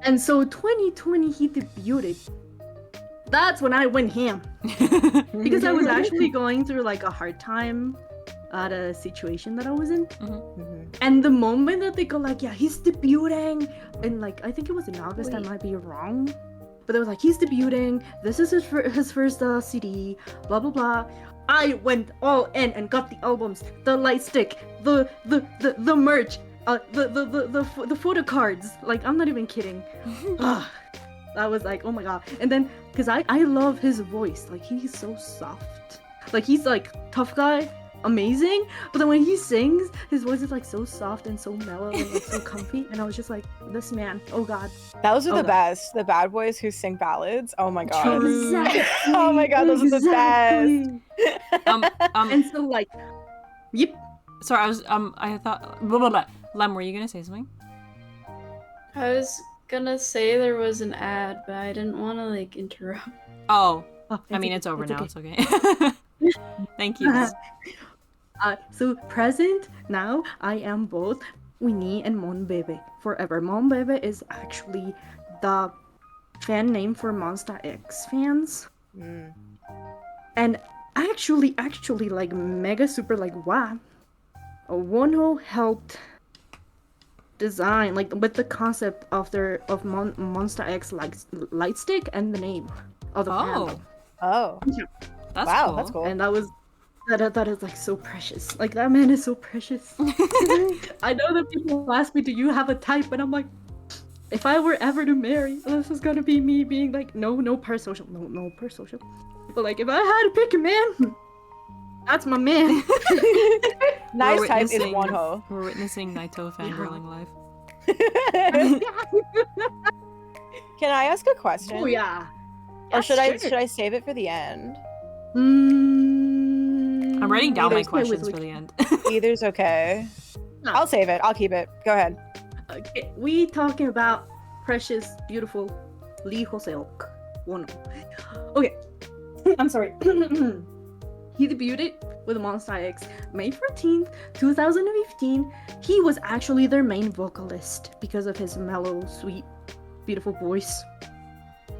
And so 2020 he debuted. That's when I went ham because I was actually going through like a hard time at a situation that I was in. And the moment that they go like, yeah, he's debuting, and like I think it was in August. I might be wrong. But they was like, he's debuting, this is his first CD, blah blah blah. I went all in and got the albums, the light stick, the merch, the photo cards. Like, I'm not even kidding. I was like, oh my god. And then, because I love his voice. Like, he's so soft. Like, he's like, tough guy, amazing, but then when he sings, his voice is like so soft and so mellow and like so comfy, and I was just like, this man, oh god. Those are the best. The bad boys who sing ballads. Oh my god. Exactly. Oh my god, those are the best. And so like, yep. Sorry, I thought, blah, blah, blah. Lem, were you gonna say something? I was gonna say there was an ad, but I didn't want to like interrupt. Oh, I mean, it's over now. Okay. It's okay. Thank you. So present now, I am both Winnie and Monbebe forever. Monbebe is actually the fan name for Monster X fans. And actually, like mega super like wow, Wonho helped design like with the concept of Monster X like light stick and the name of the fandom. Oh. That's wow, cool. that's cool. And that is like so precious. Like that man is so precious. I know that people ask me, "Do you have a type?" And I'm like, if I were ever to marry, this is gonna be me being like, no parasocial, no parasocial. But like, if I had to pick a man, that's my man. Nice type is Wonho. We're witnessing Naito fangirling live. Can I ask a question? Oh yeah. Or should I save it for the end? I'm writing down my questions for the end. Either's okay. No. I'll save it. I'll keep it. Go ahead. Okay, we talking about precious, beautiful Lee Hoseok. Wonho. Okay, I'm sorry. He debuted with Monster X May 14th, 2015. He was actually their main vocalist because of his mellow, sweet, beautiful voice.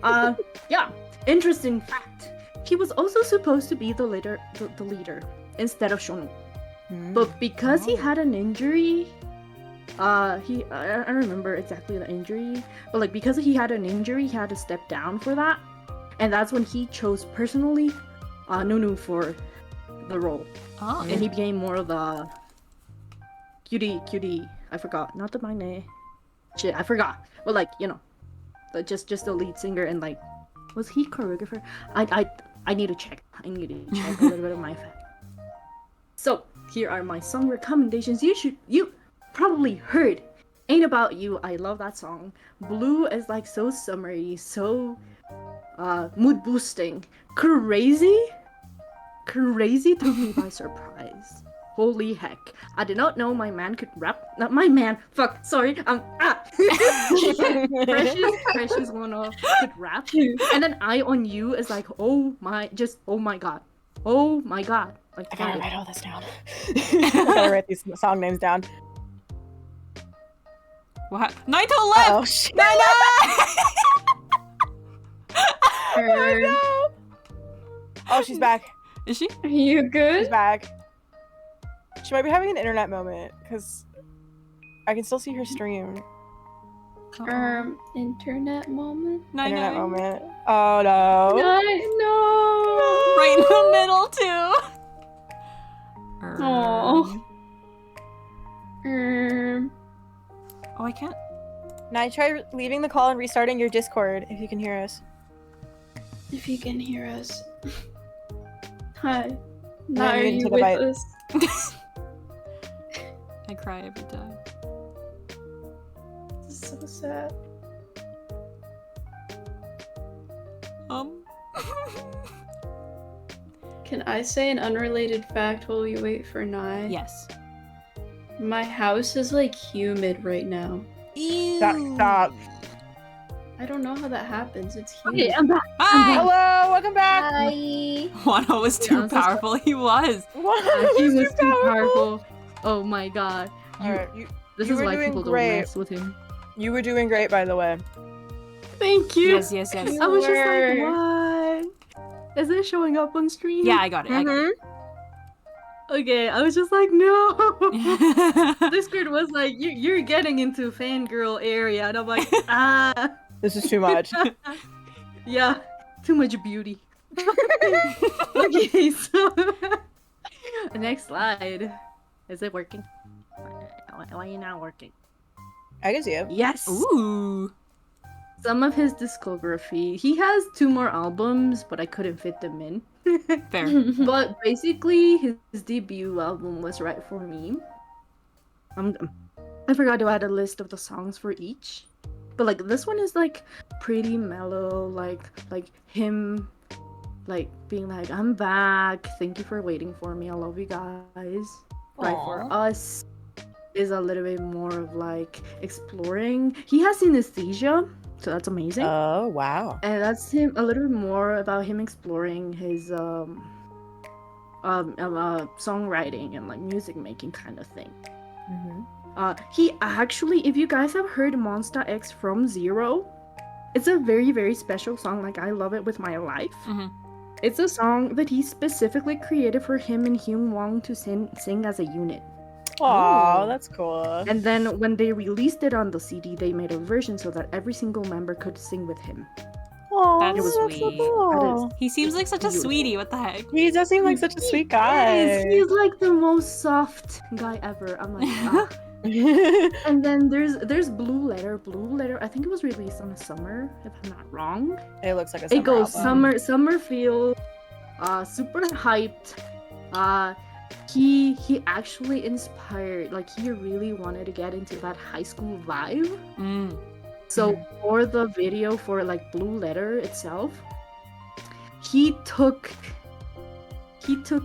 Yeah, interesting fact. He was also supposed to be the leader instead of Shono. But because he had an injury, I don't remember exactly the injury, but like because he had an injury, he had to step down for that. And that's when he chose personally Nunu for the role. Oh. And he became more of a cutie, I forgot, not the name. Shit, I forgot. But like, you know, just the lead singer. And like, was he choreographer? I need to check. I need to check a little bit of my fact. So here are my song recommendations. You probably heard Ain't About You. I love that song. Blue is like so summery, so mood boosting. Crazy took me by surprise. Holy heck. I did not know my man could rap. Not my man. Fuck. Sorry. Precious Wonho could rap. And then I on You is like, oh my god. Oh my god. Like, I gotta write all this down. I gotta write these song names down. What? Naito left! Oh shit. Oh, no. Oh, she's back. Is she? are you She's good? back. She might be having an internet moment, because I can still see her stream. Internet moment? Internet moment. Oh no. No. Right in the middle, too! Oh, I can't. Now try leaving the call and restarting your Discord if you can hear us. If you can hear us. Hi. Now Now are you're you into the with bite. us? I cry every time. This is so sad. Can I say an unrelated fact while we wait for Nye? Yes. My house is like humid right now. Ew. Stop. I don't know how that happens. It's humid. Okay, I'm back. Hi! Hello, welcome back. Hi. Wano was too Yeah, I'm so powerful. He was. He was too powerful. Oh my god. Alright, This you is were why doing people great. don't mess with him. you were doing great, by the way. Thank you. Yes, yes, yes. I was just like, Were. what? Is it showing up on screen? Yeah, I got it. I got it. Okay, I was just like, no. Mm-hmm. Discord was like, you're getting into fangirl area, and I'm like, This is too much. yeah, too much beauty. Okay, so the next slide. Is it working? Why are you not working? I can see you. Yes. Ooh. Some of his discography. He has 2 more albums, but I couldn't fit them in. Fair. But basically, his debut album was Right For Me. I forgot to add a list of the songs for each. But like this one is like pretty mellow, like him like being like, I'm back, thank you for waiting for me, I love you guys. Right For Us is a little bit more of like exploring. He has synesthesia, so that's amazing. Oh, wow. And that's him a little bit more about him exploring his songwriting and like music making kind of thing. He actually, if you guys have heard Monster X From Zero, it's a very, very special song. Like, I love it with my life. It's a song that he specifically created for him and Hyun Wong to sing as a unit. Aw, Ooh. that's cool. And then when they released it on the CD, they made a version so that every single member could sing with him. Aw, That's that's so sweet. cool. He seems like such a Beautiful. sweetie. What the heck? He does seem like such a sweet guy. Yes, he's like the most soft guy ever. I'm like, ah. And then there's Blue Letter. Blue Letter, I think it was released on the summer, if I'm not wrong. It looks like a It goes album. summer feel, super hyped. He actually inspired, like he really wanted to get into that high school vibe. Mm. So for the video for like Blue Letter itself, he took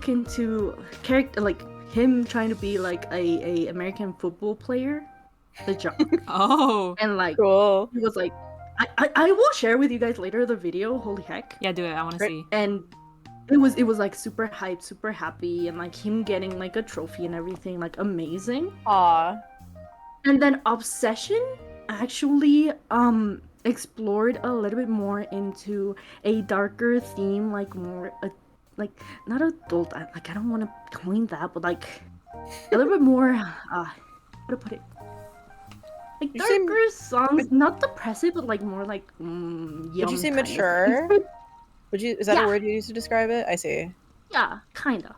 into character like him trying to be like a American football player, the jock. Oh. And like Cool. he was like, I will share with you guys later the video. Holy heck! Yeah, do it. I want to see. And it was like super hyped, super happy, and like him getting like a trophy and everything, like amazing. Aw. And then Obsession actually explored a little bit more into a darker theme, like more like not adult, like I don't want to coin that, but like a little bit more how to put it, like You say- darker songs, not depressive, but like more like young. Would you say kind of mature? things. Is that Yeah. a word you use to describe it? I see. Yeah, kinda.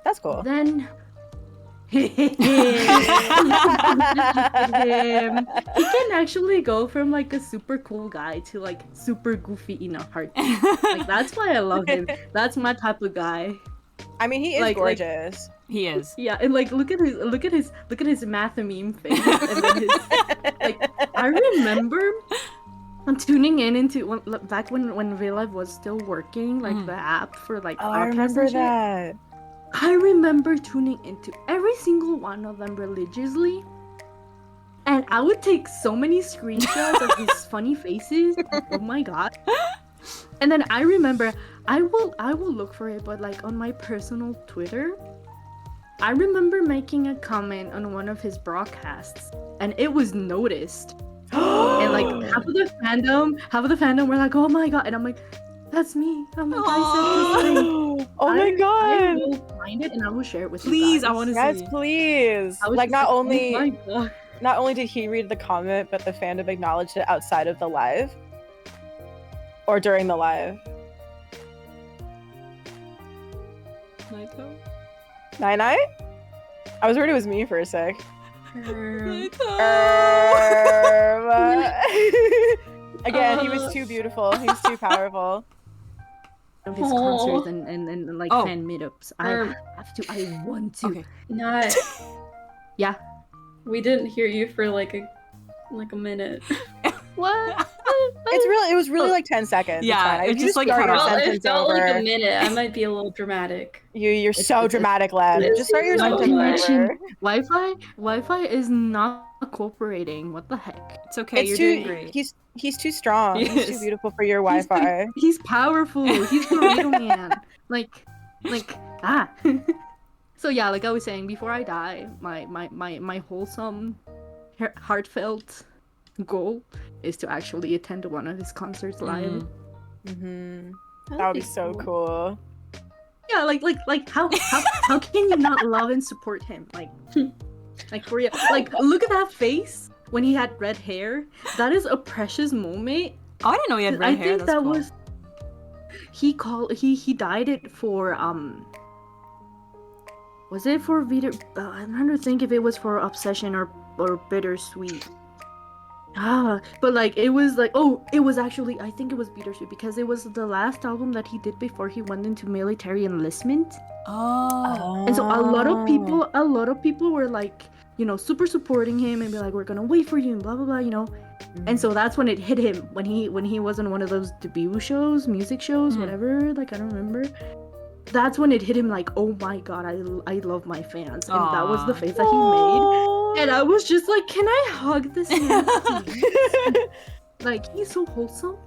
That's cool. Then he can actually go from like a super cool guy to like super goofy in a heartbeat. Like that's why I love him. That's my type of guy. I mean, he is like- gorgeous. He is. Yeah, and like look at his math meme face, and then his like. I remember I'm tuning into back when VLive was still working, like the app for like Oh, I podcasts remember and shit. that. I remember tuning into every single one of them religiously. And I would take so many screenshots of his funny faces. Oh my god. And then I remember I will look for it, but like on my personal Twitter, I remember making a comment on one of his broadcasts and it was noticed. And like half of the fandom were like, oh my god, and I'm like, that's me. I'm like, I said this thing. Oh my I god. will find it and I will share it with Please, you guys. I want to Yes, see. please. I was Like, just not oh my only God. did he read the comment, but the fandom acknowledged it outside of the live. Or during the live. Naito? Night? I was worried it was me for a sec. Again, he was too beautiful. He was too powerful. Of his concerts and like Oh. fan meetups. I have to. I want to. Okay. Not. Yeah. We didn't hear you for like a minute. What? It was really like 10 seconds. Yeah, it's fine. it If you just, like, start cut your off. Well, it sentence felt like over. a minute. I might be a little dramatic. You're so it's- dramatic, Lem. it's- Just start your it's- sentence Wi-Fi. over. Wi-Fi is not cooperating. What the heck? It's okay. It's You're too. doing great. He's too strong. He's too Yes. beautiful for your He's Wi-Fi. He's powerful. He's the real man. Like ah. So yeah, like I was saying, before I die, my wholesome, heartfelt goal is to actually attend one of his concerts live. Mm-hmm. That would be so cool. Yeah, like how can you not love and support him? Like for real. Like look at that face when he had red hair. That is a precious moment. Oh, I didn't know he had red I hair. think That's that cool. was he dyed it for was it for Vita? I'm trying to think if it was for Obsession or Bittersweet. But like it was like it was actually I think it was Bittersweet because it was the last album that he did before he went into military enlistment. Oh. And so a lot of people were like, you know, super supporting him and be like, we're gonna wait for you and blah blah blah, you know. And so that's when it hit him when he was on one of those debut shows, music shows, whatever. Like I don't remember. That's when it hit him like, oh my god, I love my fans, and that was the Aw. face that he made. And I was just like, can I hug this man, please? Like he's so wholesome.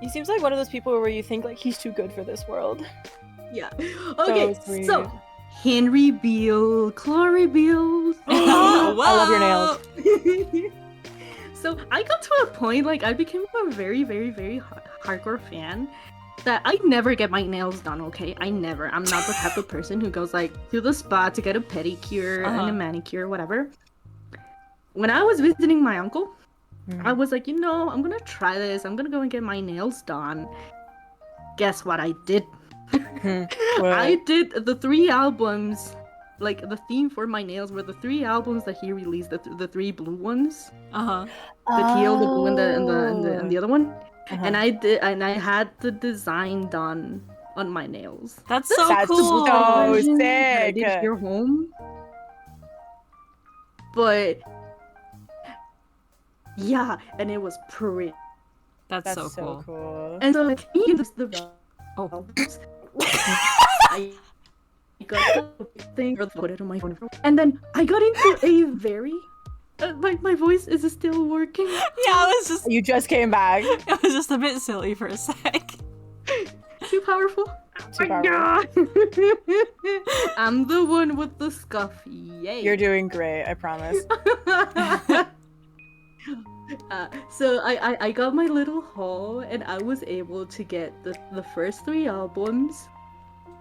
He seems like one of those people where you think like he's too good for this world. Yeah. Okay. sweet. So Henry Beale, Chloe Beale. Oh, I love your nails. So I got to a point like I became a very, very, very hardcore fan, that I never get my nails done, okay? I never. I'm not the type of person who goes like to the spa to get a pedicure and a manicure, whatever. When I was visiting my uncle, I was like, you know, I'm gonna try this. I'm gonna go and get my nails done. Guess what I did? I did the 3 albums. Like, the theme for my nails were the 3 albums that he released, the 3 blue ones. The teal, the blue, and the other one. And I had the design done on my nails. That's so cool. So Version that I sick. did here home. But yeah, and it was pretty. That's so cool. And so like the I got the thing, put it on my phone, and then I got into a very my voice is still working. Yeah, it was just You just came back. it was just a bit silly for a sec. Too powerful. Too Oh my God. I'm the one with the scuff. Yay. You're doing great, I promise. So I got my little haul, and I was able to get the first 3 albums.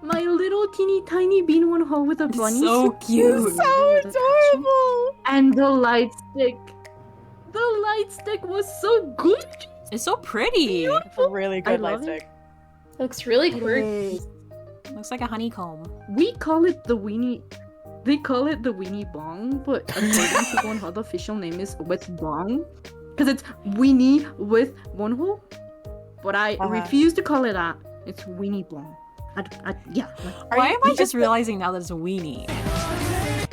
My little teeny tiny bean one haul with a bunny. So cute. So adorable. And the light stick. The light stick was so good. It's so pretty. It's a really good love light stick. Looks really quirky. Looks like a honeycomb. We call it the weenie. They call it the weenie bong, but according to Bonho, the official name is with bong, because it's weenie with one hole. But I refuse to call it that. It's weenie bong. Yeah. Why am I just realizing now that it's a weenie?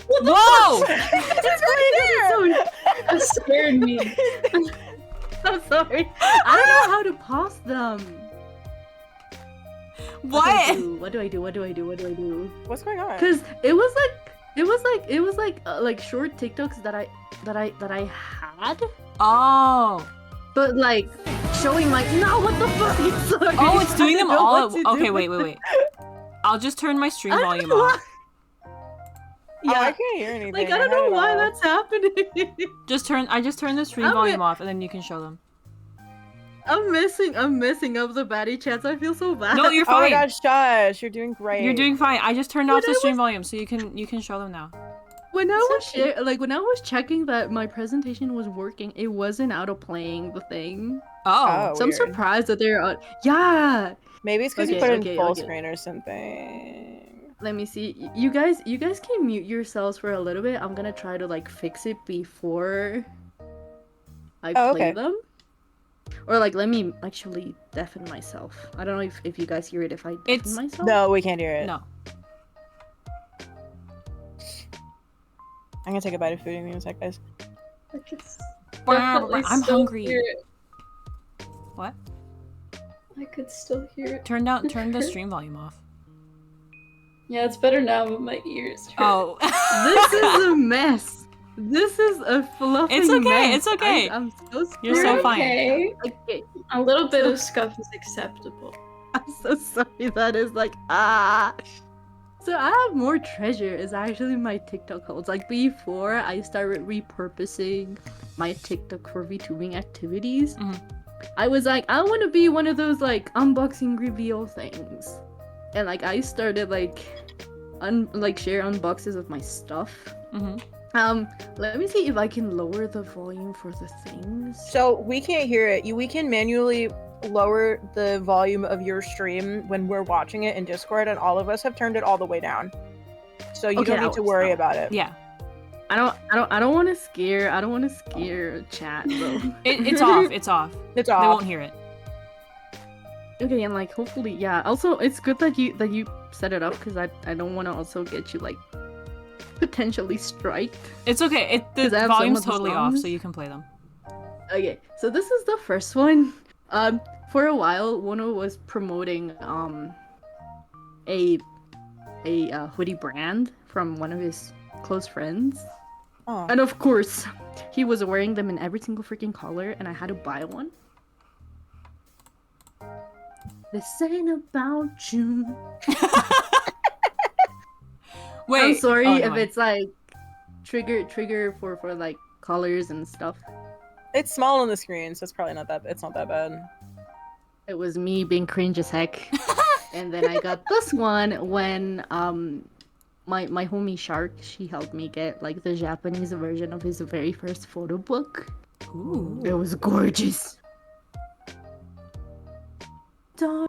Whoa! It's right there. That scared me. I'm sorry. I don't know how to pause them. What? What do I do? What's going on? Because it was like short TikToks that I had, Oh. but like showing like no, what the fuck? Sorry. Oh, it's doing I them don't know all. what to do Okay, with wait. I'll just turn my stream I volume don't know off. Yeah, I Yeah, can't hear anything. like I don't know why that's happening. I just turn the stream I'm volume off, and then you can show them. I'm messing up the Batty chats. I feel so bad. No, you're Oh my fine. gosh, Shush, you're doing great. You're doing fine. I just turned off When the I stream volume, so you can show them now. When I was checking that my presentation was working, it wasn't out of playing the thing. Oh. So I'm weird. surprised that they're yeah. Maybe it's because you Okay, put it okay, in full okay. screen or something. Let me see. You guys can mute yourselves for a little bit. I'm gonna try to like fix it before I play okay. them. Or like let me actually deafen myself. I don't know if you guys hear it if I deafen myself. No, we can't hear it. No. I'm gonna take a bite of food in a sec, guys. I'm hungry. What? I could still hear it. Turn the stream volume off. Yeah, it's better now, but my ears hurt. Oh. This is a mess. This is a fluffy It's okay, mess. it's okay. I'm so scared. You're so fine. Okay. Okay. A little bit of scuff is acceptable. I'm so sorry. That is like ah. So I have more treasure. Is actually my TikTok holds. Like before, I started repurposing my TikTok for VTubing activities. Mhm. I was like, I want to be one of those like unboxing reveal things, and like I started like share unboxes of my stuff. Mm-hmm. Let me see if I can lower the volume for the things. So we can't hear it. We can manually lower the volume of your stream when we're watching it in Discord, and all of us have turned it all the way down. So you Okay, don't need to worry about it. Yeah. I don't want to scare chat though. It's off. It's off. It's They off. won't hear it. Okay, and like hopefully, yeah. Also, it's good that you set it up because I don't want to also get you like potentially striked. It's okay. The 'Cause I have some volume's of the totally off, songs. so you can play them. Okay, so this is the first one. For a while, Wono was promoting a hoodie brand from one of his close friends, Oh. and of course, he was wearing them in every single freaking color, and I had to buy one. This ain't about you. Wait. I'm sorry oh, if never mind. it's like trigger for like colors and stuff. It's small on the screen, so it's probably not that. It's not that bad. It was me being cringe as heck. And then I got this one when my homie Shark, she helped me get like the Japanese version of his very first photo book. Ooh. It was gorgeous. Damn,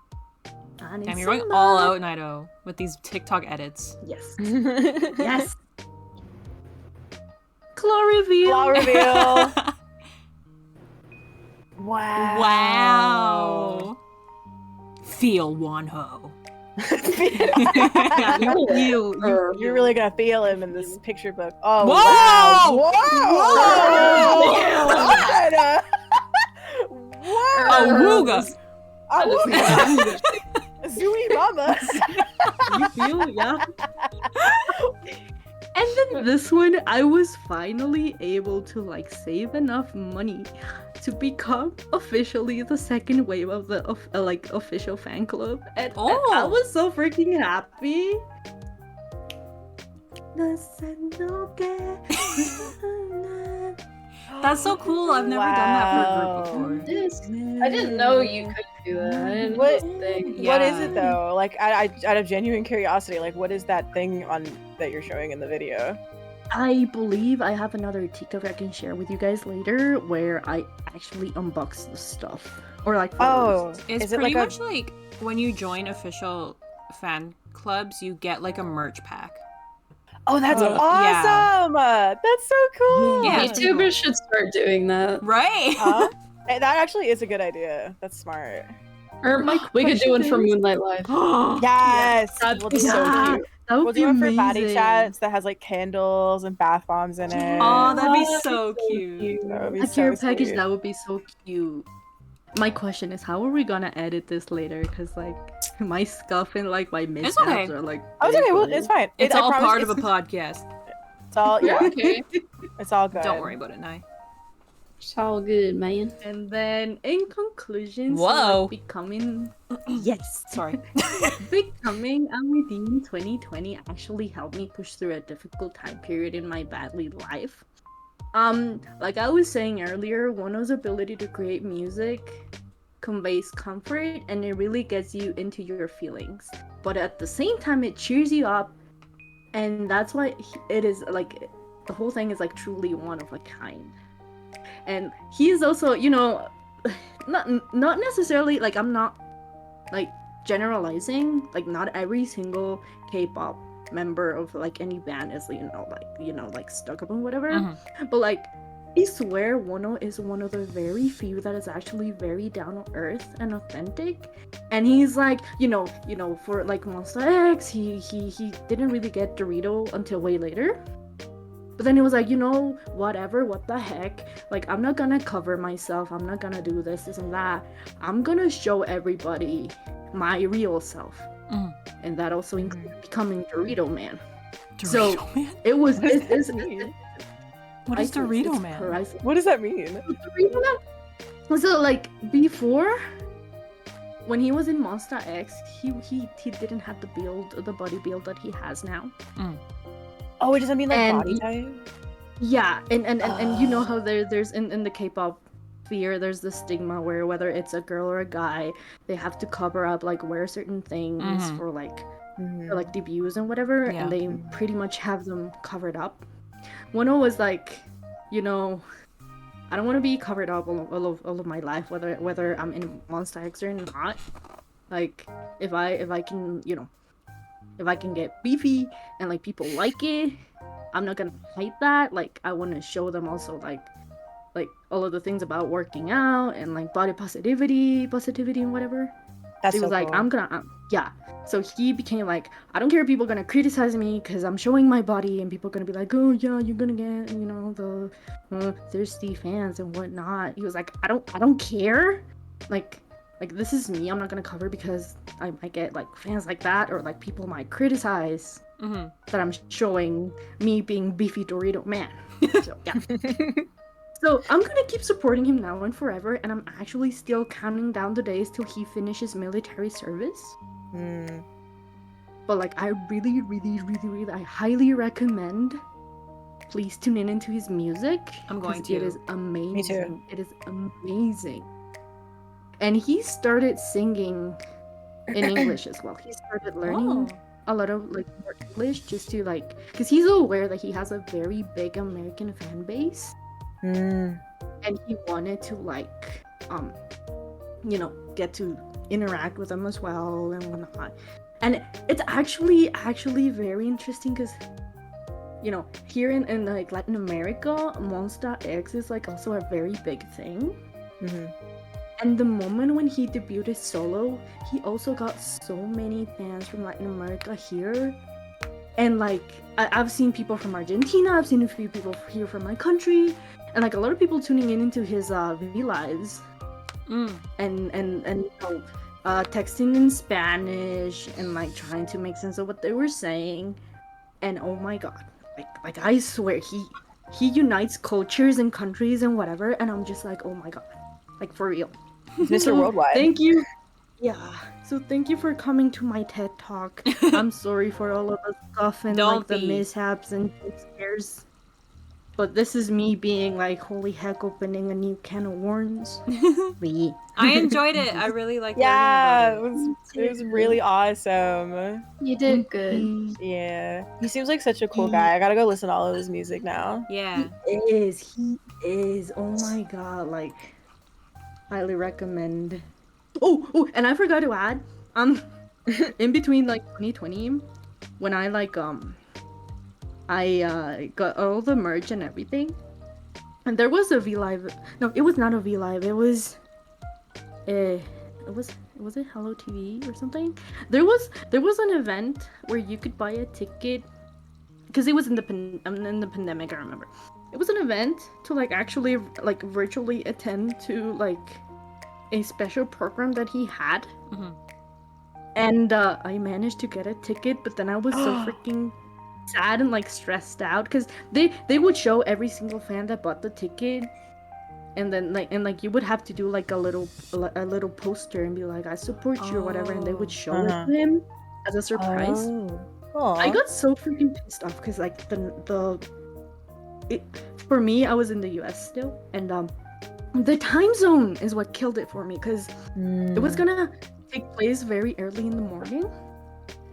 you're going all out, Naito, with these TikTok edits. Yes. Yes. Claw reveal. Claw reveal. Wow. Wow. Feel Wonho. You're really gonna feel him in this picture book. Oh, Whoa! wow! Whoa! Whoa! Awooga! Awooga! Zooey mama! You feel, yeah. And then this one, I was finally able to like save enough money to become officially the second wave of the official fan club, and I was so freaking happy. That's so cool. I've never done that for a group before. I didn't know you could do that. I didn't What is it though? Like, out of genuine curiosity, like, what is that thing on that you're showing in the video? I believe I have another TikTok I can share with you guys later where I actually unbox the stuff. Or like photos. It's is it pretty like much like when you join official fan clubs, you get like a merch pack. Oh, that's awesome! Yeah. That's so cool! Yeah, YouTubers should start doing that. Right? That actually is a good idea. That's smart. Or we could do one for MoonlightLIVE. Yes! That'd be so cute. We'll do one for Batty chats that has like candles and bath bombs in it. Oh, that'd be so cute. That would be A so care package, sweet. that would be so cute. My question is, how are we gonna edit this later? Because like my scuff and like my mishaps are like. Oh, it's okay. Well, it's fine. It's all part of a podcast. It's all okay. It's all good. Don't worry about it, Nai. It's all good, man. And then in conclusion, whoa, becoming becoming a Redeem 2020 actually helped me push through a difficult time period in my Batty life. Like I was saying earlier, Wono's ability to create music conveys comfort and it really gets you into your feelings. But at the same time, it cheers you up, and that's why it is like the whole thing is like truly one of a kind. And he is also, you know, not necessarily like I'm not like generalizing, like not every single K-pop member of like any band is like stuck up and whatever, but like I swear Wono is one of the very few that is actually very down to earth and authentic. And he's like, you know for like Monsta X, he didn't really get Dorito until way later. But then he was like, whatever, what the heck? Like, I'm not gonna cover myself. I'm not gonna do this and that. I'm gonna show everybody my real self. And that also includes becoming Dorito Man. Dorito Man? It was... What is Dorito Man? What does that mean? Dorito Man? So, like, before... When he was in Monsta X, he didn't have the body build that he has now. Oh, it doesn't mean like body type? Yeah, and you know how there's in the K-pop sphere, there's the stigma where whether it's a girl or a guy, they have to cover up, like wear certain things for like debuts and whatever, and they pretty much have them covered up. Wono was like, I don't want to be covered up all of my life, whether I'm in Monsta X or not. Like if I can, if I can get beefy and like people like it, I'm not gonna hide that. Like I want to show them also like all of the things about working out and like body positivity and whatever. That's he was so like, cool. I'm gonna So he became like, I don't care if people are gonna criticize me because I'm showing my body, and people are gonna be like, oh yeah, you're gonna get the thirsty fans and whatnot. He was like, I don't care. Like this is me. I'm not gonna cover because I might get like fans like that, or like people might criticize that I'm showing me being beefy Dorito Man. So yeah. So I'm gonna keep supporting him now and forever, and I'm actually still counting down the days till he finishes military service. But like I really, I highly recommend. Please tune into his music. I'm going to. It is amazing. Me too. It is amazing. and he started singing in English as well. He started learning a lot of like more English just to like, because he's aware that he has a very big American fan base, and he wanted to like, you know, get to interact with them as well and whatnot. And it's actually very interesting because, you know, here in like Latin America, Monster X is like also a very big thing. And the moment when he debuted solo, he also got so many fans from Latin America here. And like, I've seen people from Argentina, I've seen a few people here from my country, and like a lot of people tuning in into his V lives. And you know, texting in Spanish and like trying to make sense of what they were saying. And oh my god, like I swear he unites cultures and countries and whatever, and I'm just like, oh my god, like for real. Mr. Worldwide. Thank you. Yeah. So thank you for coming to my TED Talk. I'm sorry for all of the stuff and like the mishaps and scares. But this is me being like, holy heck, opening a new can of worms. Me. I enjoyed it. I really liked Yeah, learning it was really awesome. You did good. Yeah. He seems like such a cool guy. I gotta go listen to all of his music now. Yeah. He is. Oh my god, like, highly recommend. Oh, and I forgot to add, in between like 2020, when I like I got all the merch and everything, and there was a V Live. No, it was not a V Live. It was it was Hello TV or something. There was an event where you could buy a ticket because it was in the pandemic. I remember it was an event to like actually like virtually attend to like a special program that he had, and I managed to get a ticket, but then I was so freaking sad and like stressed out because they would show every single fan that bought the ticket, and then like you would have to do like a little poster and be like, I support you or whatever, and they would show it to him as a surprise. I got so freaking pissed off because like for me, I was in the US still, and the time zone is what killed it for me because it was gonna take place very early in the morning.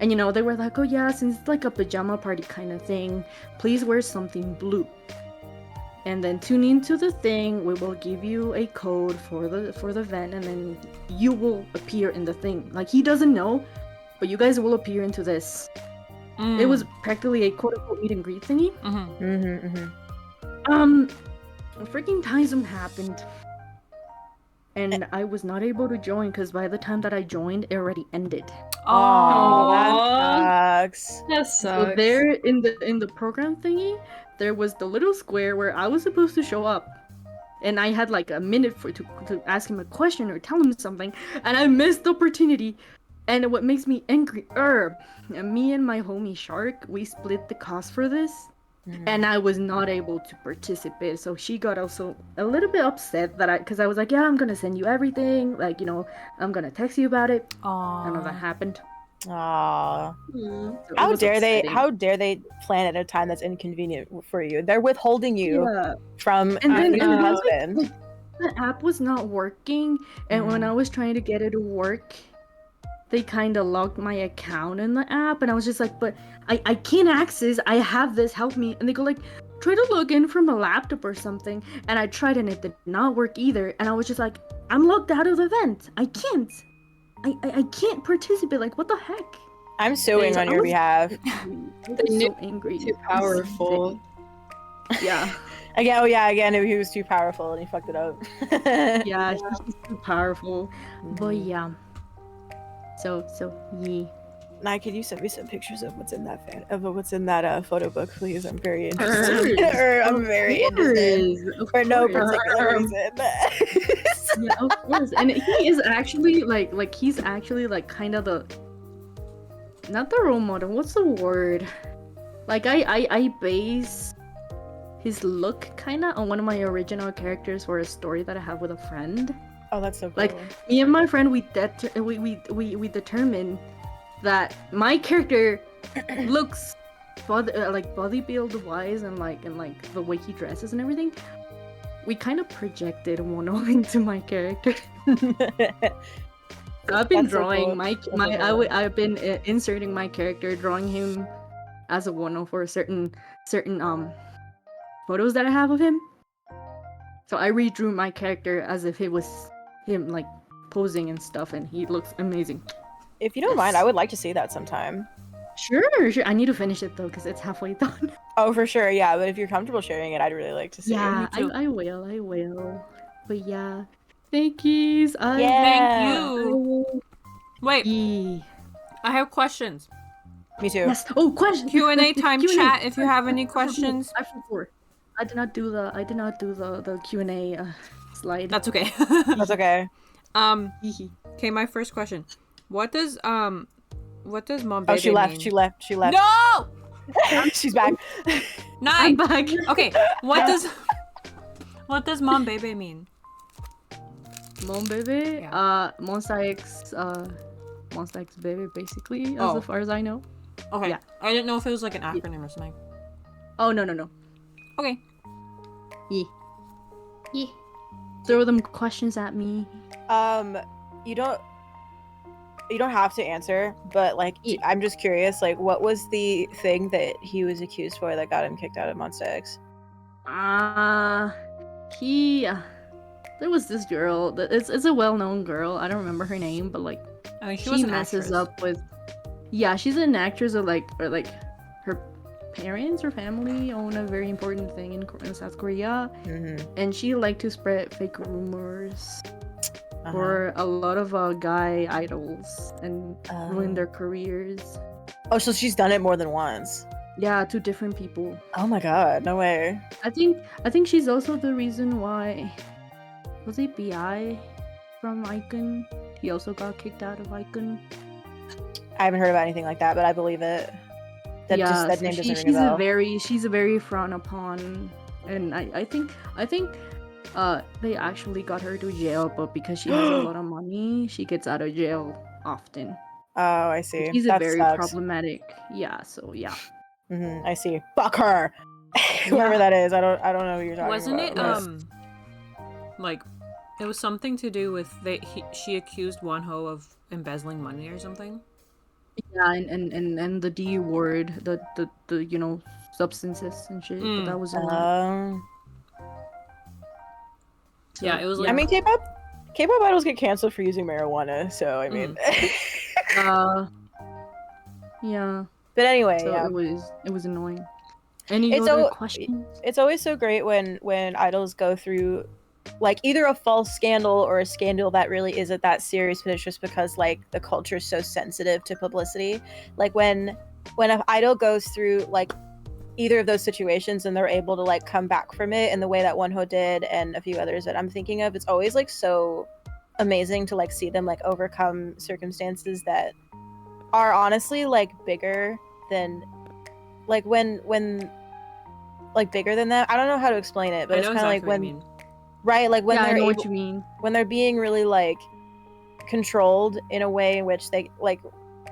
And you know, they were like, oh yeah, since it's like a pajama party kind of thing, please wear something blue. And then tune into the thing, we will give you a code for the event, and then you will appear in the thing. Like, he doesn't know, but you guys will appear into this. It was practically a quote-unquote meet and greet thingy. A freaking time zone happened. And I was not able to join because by the time that I joined, it already ended. Oh, that sucks. That sucks. So there in the program thingy, there was the little square where I was supposed to show up, and I had like a minute to ask him a question or tell him something, and I missed the opportunity. And what makes me angry, me and my homie Shark, we split the cost for this. And I was not able to participate, so she got also a little bit upset that because I was like, yeah, I'm gonna send you everything, like, you know, I'm gonna text you about it. None of that happened. Aww. So How dare they plan at a time that's inconvenient for you? They're withholding you from your husband. The app was not working, and when I was trying to get it to work, they kind of locked my account in the app, and I was just like, but I can't access, I have this, help me. And they go like, try to log in from a laptop or something. And I tried and it did not work either. And I was just like, I'm locked out of the event. I can't. I can't participate. Like, what the heck? I'm suing on your behalf. They're so angry. Too powerful. Yeah. Again, he was too powerful and he fucked it up. Yeah, he's too powerful. But yeah. So yeah. Nah, could you send me some pictures of what's in that photo book, please? I'm very interested. I'm very interested for no particular reason. Yeah, of course. And he is actually like he's actually like kind of not the role model. What's the word? Like I base his look kind of on one of my original characters for a story that I have with a friend. Oh, that's so cool. Like, me and my friend, we determined that my character looks like bodybuild wise and like the way he dresses and everything. We kind of projected Mono into my character. So I've been That's so drawing cool. I've been inserting my character, drawing him as a one for certain photos that I have of him. So I redrew my character as if it was him like posing and stuff, and he looks amazing. If you don't mind, I would like to see that sometime. Sure. I need to finish it though because it's halfway done. Oh, for sure, yeah. But if you're comfortable sharing it, I'd really like to see Yeah, it. too. I will. But yeah, thank yous. Thank you. Wait, Yeah. I have questions. Me too. Yes. Oh, question. Q&A time, Q&A. chat. If you have any questions. I forgot. I did not do the Q&A slide. That's okay. That's okay. Okay, my first question. What does mom Oh, baby she left. mean? She left. She left. No! She's back. I'm 9. back. Okay, what does mom baby mean? Mom baby. Yeah. Monster X baby, basically, as far as I know. Okay. Yeah. I didn't know if it was like an acronym or something. Oh no. Okay. Yeah. Throw them questions at me. You don't have to answer, but like I'm just curious, like what was the thing that he was accused for that got him kicked out of Monster X? There was this girl. It's a well-known girl. I don't remember her name, but like I mean, she was an messes actress. up with. Yeah, she's an actress, or like her parents or family own a very important thing in South Korea, and she liked to spread fake rumors for a lot of guy idols and ruin their careers. Oh, so she's done it more than once. Yeah, to different people. Oh my god, no way. I think she's also the reason why. Was it BI from Icon? He also got kicked out of Icon. I haven't heard about anything like that, but I believe it. That name doesn't ring a bell. She's a very frowned upon, and I think they actually got her to jail, but because she has a lot of money, she gets out of jail often. Oh, I see. She's that a very sucks. problematic. Yeah, so yeah. I see. Fuck her. Whoever that is, I don't know who you're talking Wasn't about. it like it was something to do with she accused Wonho of embezzling money or something? Yeah, and the D word, the substances and shit. But that was yeah, it was like I mean, K-pop idols get canceled for using marijuana, so I mean yeah. But anyway, so yeah. it was annoying. Any other questions? It's always so great when idols go through like either a false scandal or a scandal that really isn't that serious, but it's just because like the culture is so sensitive to publicity. Like when an idol goes through like either of those situations and they're able to like come back from it in the way that Wonho did and a few others that I'm thinking of, it's always like so amazing to like see them like overcome circumstances that are honestly like bigger than like when like bigger than that. I don't know how to explain it, but it's kind of like when right, like when yeah, they're I know what you mean. When they're being really like controlled in a way in which they like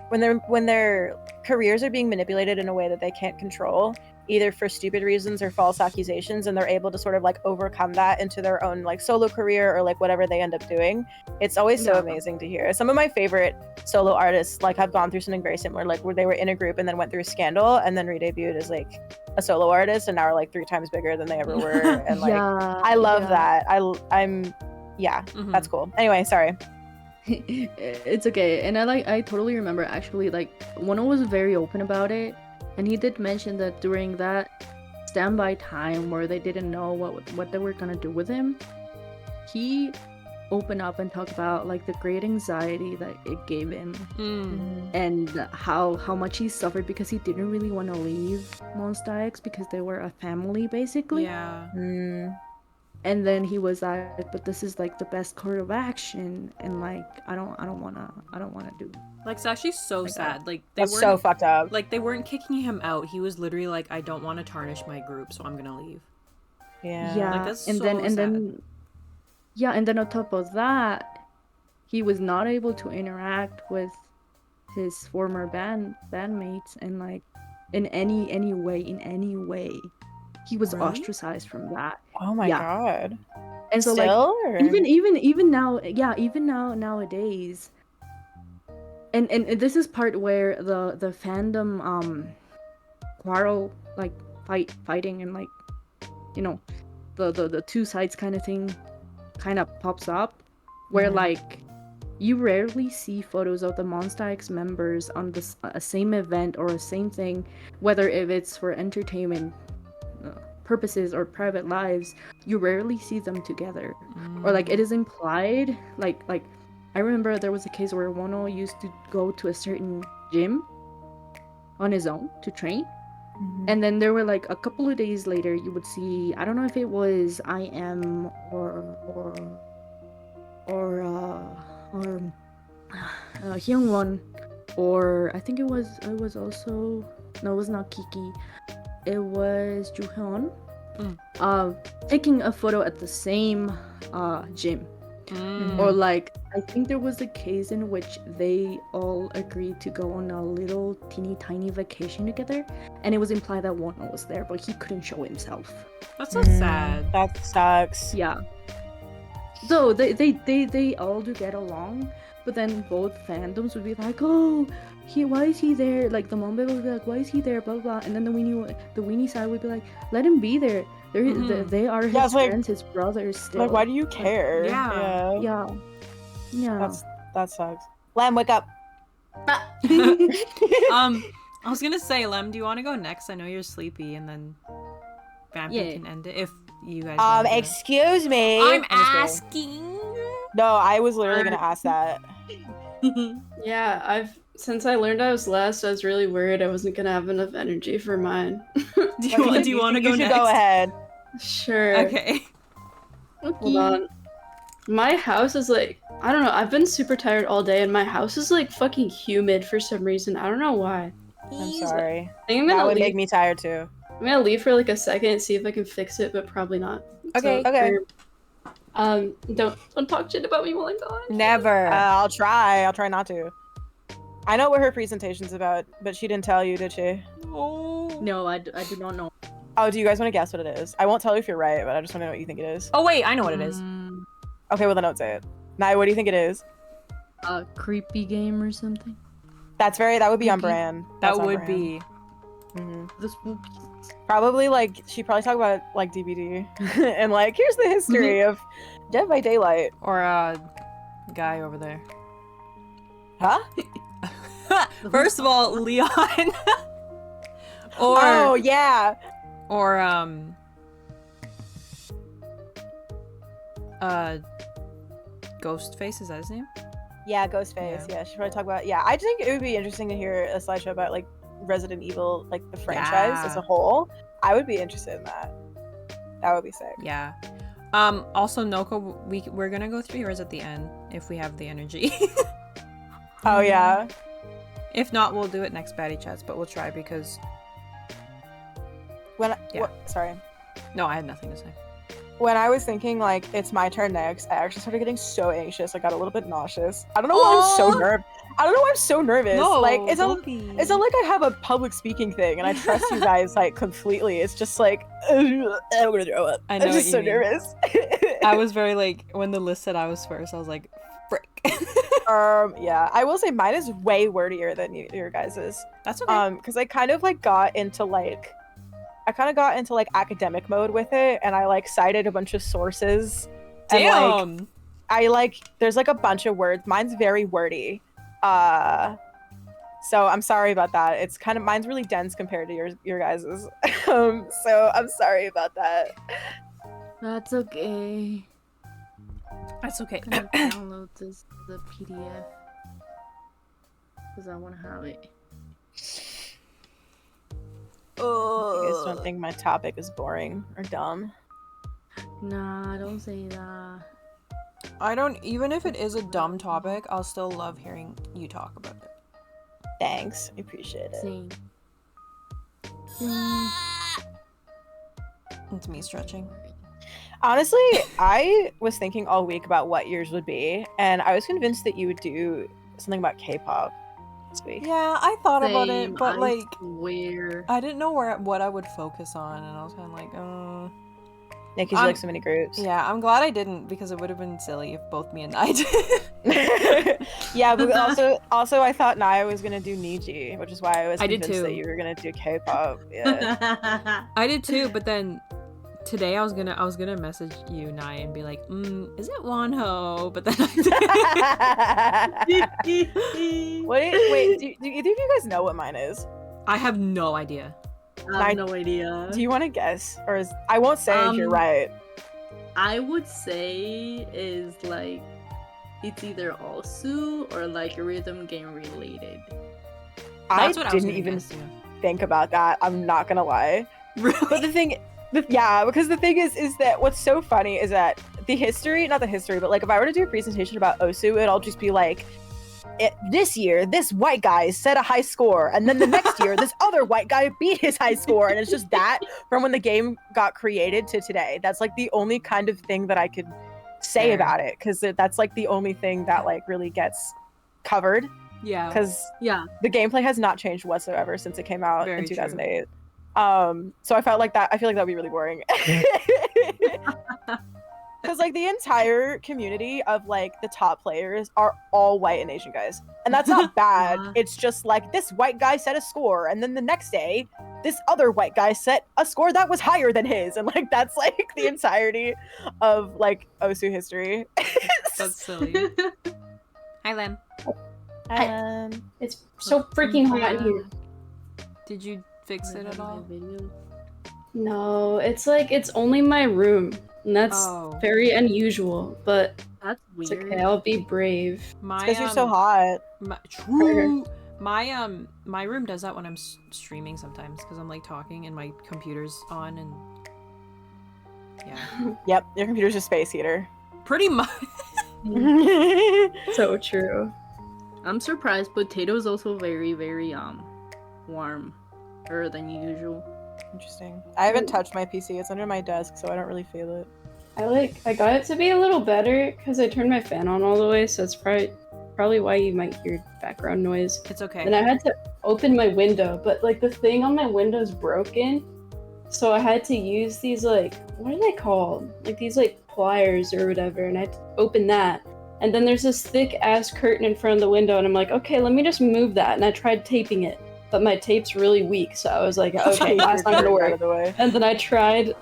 when their careers are being manipulated in a way that they can't control, either for stupid reasons or false accusations, and they're able to sort of like overcome that into their own like solo career or like whatever they end up doing. It's always so amazing to hear. Some of my favorite solo artists like have gone through something very similar, like where they were in a group and then went through a scandal and then re-debuted as like a solo artist and now are like 3 times bigger than they ever were. And like I love that. I'm that's cool. Anyway, sorry. It's okay. And I totally remember actually like Wonho was very open about it, and he did mention that during that standby time where they didn't know what they were gonna do with him, he opened up and talked about like the great anxiety that it gave him and how much he suffered because he didn't really want to leave Monsta X because they were a family basically. Yeah. And then he was like, but this is like the best course of action, and like I don't wanna do. Like it's actually so sad. Like they That's weren't so fucked up. Like they weren't kicking him out. He was literally like, I don't want to tarnish my group, so I'm gonna leave. Yeah. Like that's and so then sad. and then on top of that, he was not able to interact with his former bandmates and like in any way. He was ostracized from that. Oh my god. And so Still, like even now, yeah, even nowadays. And this is part where the fandom quarrel, like fighting and like, you know, the two sides kind of thing kind of pops up, where like you rarely see photos of the Monster X members on the same event or a same thing, whether if it's for entertainment purposes or private lives. You rarely see them together, or like it is implied. Like I remember there was a case where Wono used to go to a certain gym on his own to train. And then there were like a couple of days later, you would see, I don't know if it was IM or Hyungwon, or I think it was also, no, it was not Kiki, it was Juhyun, taking a photo at the same gym. Or like I think there was a case in which they all agreed to go on a little teeny tiny vacation together, and it was implied that Wono was there, but he couldn't show himself. That's so sad. That sucks. Yeah. So they all do get along, but then both fandoms would be like, oh, why is he there? Like the Mombe would be like, why is he there? Blah blah. And then the weenie side would be like, let him be there. They are his friends, his brothers still. Like, why do you care? Yeah. That sucks. Lamb, wake up. I was gonna say, Lem, do you want to go next? I know you're sleepy, and then Vampy can end it if you guys. Want to. Excuse me. I'm asking. No, I was literally gonna ask that. Yeah, since I learned I was last, I was really worried I wasn't gonna have enough energy for mine. Do you want to go You should next? go ahead. Sure. Okay. Hold on. My house is like, I don't know, I've been super tired all day and my house is like fucking humid for some reason. I don't know why. I'm sorry. I think That would make me tired too. I'm gonna leave for like a second and see if I can fix it, but probably not. Okay. Don't talk shit about me while I'm gone. Never. I'll try not to. I know what her presentation's about, but she didn't tell you, did she? Oh. No, I do not know. Oh, do you guys want to guess what it is? I won't tell you if you're right, but I just want to know what you think it is. Oh wait, I know what it is. Okay, well then don't say it. Nai, what do you think it is? A creepy game or something. That would be on brand. That would be. The spooky. Probably like she probably talked about like DVD and like here's the history of Dead by Daylight Or guy over there. Huh? First of all, Leon. Or oh yeah. Or Ghostface, is that his name? Yeah, Ghostface. Yeah, she probably talk about. Yeah, I think it would be interesting to hear a slideshow about like Resident Evil, like the franchise as a whole. I would be interested in that. That would be sick. Yeah. Also, Noko, we're gonna go through yours at the end if we have the energy. Oh yeah. If not, we'll do it next Batty Chats, but we'll try because. Sorry. No, I had nothing to say. When I was thinking like it's my turn next, I actually started getting so anxious. I got a little bit nauseous. I don't know why I'm so nervous. I don't know why I'm so nervous. No, like it's not like I have a public speaking thing and I trust you guys like completely. It's just like I'm gonna throw up. I know I'm just so nervous. I was very like when the list said I was first, I was like, frick. Yeah, I will say mine is way wordier than your guys's. That's okay. Because I kind of like got into like academic mode with it, and I like cited a bunch of sources. Damn. And, there's like a bunch of words. Mine's very wordy. So I'm sorry about that. It's kind of mine's really dense compared to your guys's. So I'm sorry about that. That's okay. That's okay. I'm gonna download the PDF because I want to have it. You guys don't think my topic is boring or dumb? Nah, don't say that. I don't, even if it is a dumb topic, I'll still love hearing you talk about it. Thanks, I appreciate it. Same. It's me stretching. Honestly, I was thinking all week about what yours would be, and I was convinced that you would do something about K-pop this week. Yeah, I thought about it, but swear. I didn't know what I would focus on, and I was kind of like, Yeah, because you like so many groups. Yeah, I'm glad I didn't because it would have been silly if both me and I did. Yeah, but also I thought Naya was gonna do Niji, which is why I was convinced that you were gonna do K-pop. Yeah. I did too, but then today I was gonna message you, Naya, and be like, is it Wonho? But then Wait, do either of you guys know what mine is? I have no idea. I have no idea. Do you want to guess, or I won't say if you're right. I would say is like it's either Alsu or like rhythm game related. I didn't even think about that. I'm not gonna lie. Really? But because the thing is that what's so funny is that not the history, but like if I were to do a presentation about Osu, it'll just be like, this year, this white guy set a high score, and then the next year, this other white guy beat his high score, and it's just that from when the game got created to today. That's like the only kind of thing that I could say about it, because that's like the only thing that like really gets covered. Yeah. Because the gameplay has not changed whatsoever since it came out in 2008. So I feel like that'd be really boring. Because like the entire community of like the top players are all white and Asian guys, and that's not bad. It's just like this white guy set a score, and then the next day this other white guy set a score that was higher than his, and like that's like the entirety of like Osu history. That's silly. Hi, Lem. It's so freaking hot in here. Did you fix it at all? No, it's like it's only my room. And that's very unusual, but that's weird. It's okay, I'll be brave. Because you're so hot. My room does that when I'm streaming sometimes, because I'm like talking and my computer's on, and yeah. Yep, your computer's a space heater. Pretty much. So true. I'm surprised. Potato's also very, very warmer than usual. Interesting. I haven't touched my PC. It's under my desk, so I don't really feel it. I got it to be a little better because I turned my fan on all the way, so it's probably why you might hear background noise. It's okay. And I had to open my window, but like the thing on my window is broken, so I had to use these like, what are they called? Like these like pliers or whatever, and I had to open that. And then there's this thick ass curtain in front of the window, and I'm like, okay, let me just move that. And I tried taping it, but my tape's really weak, so I was like, okay, that's not gonna work. And then I tried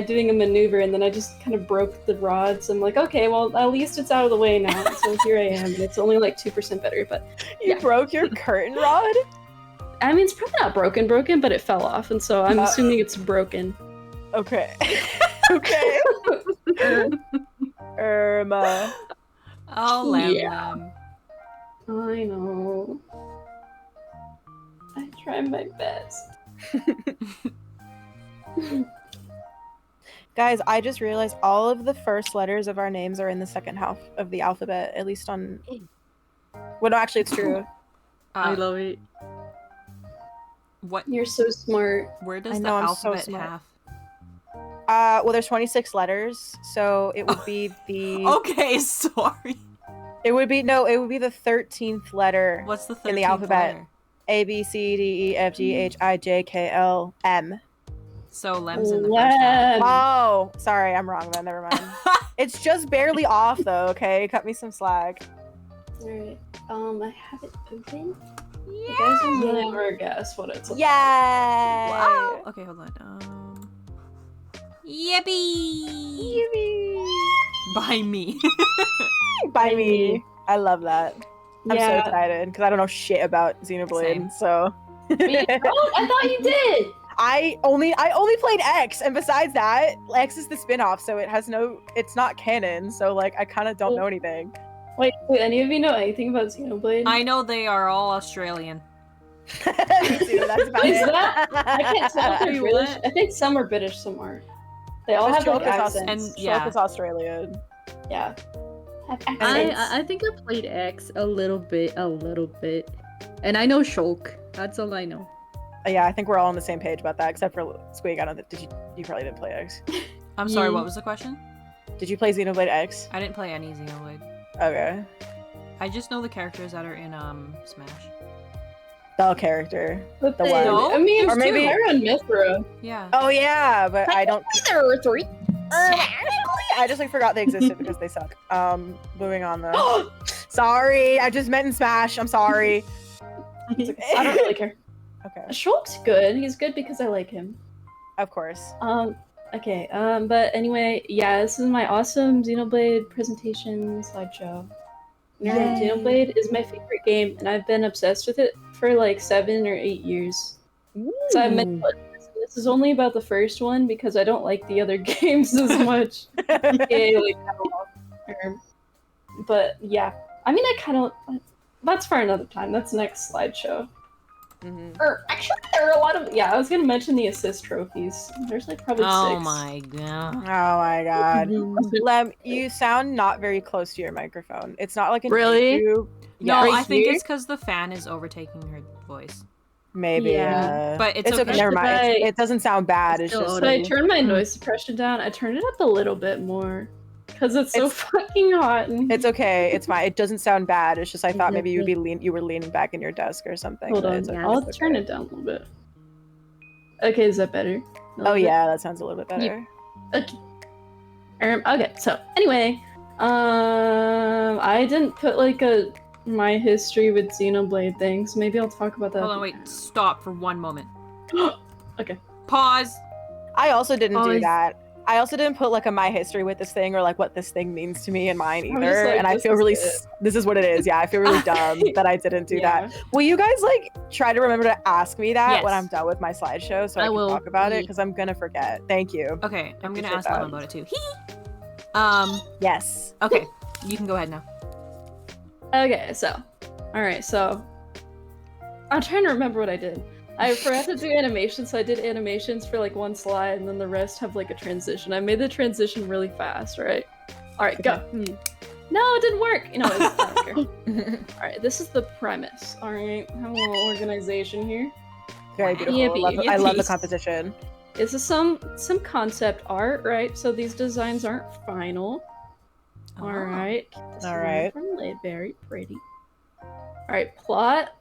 doing a maneuver, and then I just kind of broke the rods. I'm like, okay, well, at least it's out of the way now. So here I am, and it's only like 2% better, but you broke your curtain rod? I mean, it's probably not broken, but it fell off, and so I'm assuming it's broken. Okay. Okay. Oh, Lam. I know. I try my best. Guys, I just realized all of the first letters of our names are in the second half of the alphabet, at least on... Well, no, actually, it's true. I love it. What? You're so smart. Where does the alphabet half? Well, there's 26 letters, so it would be the... Okay, sorry. It would be the 13th letter. What's the 13th in the alphabet? letter? A, B, C, D, E, F, G, H, I, J, K, L, M. So Lem's in the first half. Oh, sorry, I'm wrong then, never mind. It's just barely off though, okay? Cut me some slack. Alright, I have it open. Yeah. You guys will never guess what it's like. Yay! Wow! Okay, hold on. Yippee! Yippee! By me. By me. I love that. I'm so excited because I don't know shit about Xenoblade, so. I thought you did. I only played X, and besides that, X is the spin-off, so it's not canon, so like I kind of don't know anything. Wait, any of you know anything about Xenoblade? I know they are all Australian. Me too, that's about it. I can't tell if they're British. I think some are British, some aren't. They all have like accents. And Shulk is Australian. Yeah. I think I played X a little bit, and I know Shulk. That's all I know. Yeah, I think we're all on the same page about that, except for Squeak. I don't think you probably didn't play X. I'm sorry. What was the question? Did you play Xenoblade X? I didn't play any Xenoblade. Okay. I just know the characters that are in Smash. The character. But the one. I mean, or maybe they're on Mithra. Yeah. Oh yeah, but I don't. There were 3. I just like forgot they existed because they suck. Moving on though. Sorry, I just meant in Smash. I'm sorry. It's okay. I don't really care. Okay. Shulk's good. He's good because I like him. Of course. Okay. But anyway, yeah, this is my awesome Xenoblade presentation slideshow. Yeah, Xenoblade is my favorite game, and I've been obsessed with it for like 7 or 8 years. Ooh. So I meant this is only about the first one because I don't like the other games as much. But yeah, I mean, that's for another time. That's next slideshow. Or actually, there are a lot of I was gonna mention the assist trophies. There's like probably 6. Oh my god. Oh my god. Lem, you sound not very close to your microphone. It's not like an Really? issue. No, Yes. I think it's because the fan is overtaking her voice. Maybe. Yeah. But it's okay. okay. Never mind. I- It doesn't sound bad. It's Still just. So I turned my noise suppression down. I turned it up a little bit more because it's so fucking hot. It's okay. It's fine. It doesn't sound bad. It's just I thought maybe you were leaning back in your desk or something. Hold but on, it's okay. I'll It's turn okay. it down a little bit. Okay, is that better? Oh yeah, that sounds a little bit better. Okay, so anyway, I didn't put like my history with Xenoblade things. Maybe I'll talk about that. Hold on, wait. Stop for one moment. Okay. Pause. I also didn't do Pause. that. I also didn't put like a my history with this thing or like what this thing means to me in mine I was either. like, And I this feel is really it. this is what it is. Yeah, I feel really dumb that I didn't do that. Will you guys like try to remember to ask me that when Yes. I'm done with my slideshow so I I can will. talk about it because I'm gonna forget. Thank you. Okay, I'm gonna appreciate ask Lemma that. about it too. Yes. Okay, you can go ahead now. Okay, so, alright, so, I'm trying to remember what I did. I forgot to do animations, so I did animations for like one slide, and then the rest have like a transition. I made the transition really fast, right? Alright, go. No, it didn't work! You know, I don't care. Alright, this is the premise, alright? Have a little organization here. Very beautiful. Yippee, I love the yippee. composition. This is some concept art, right? So these designs aren't final. Alright. Alright. Very pretty. Alright, plot.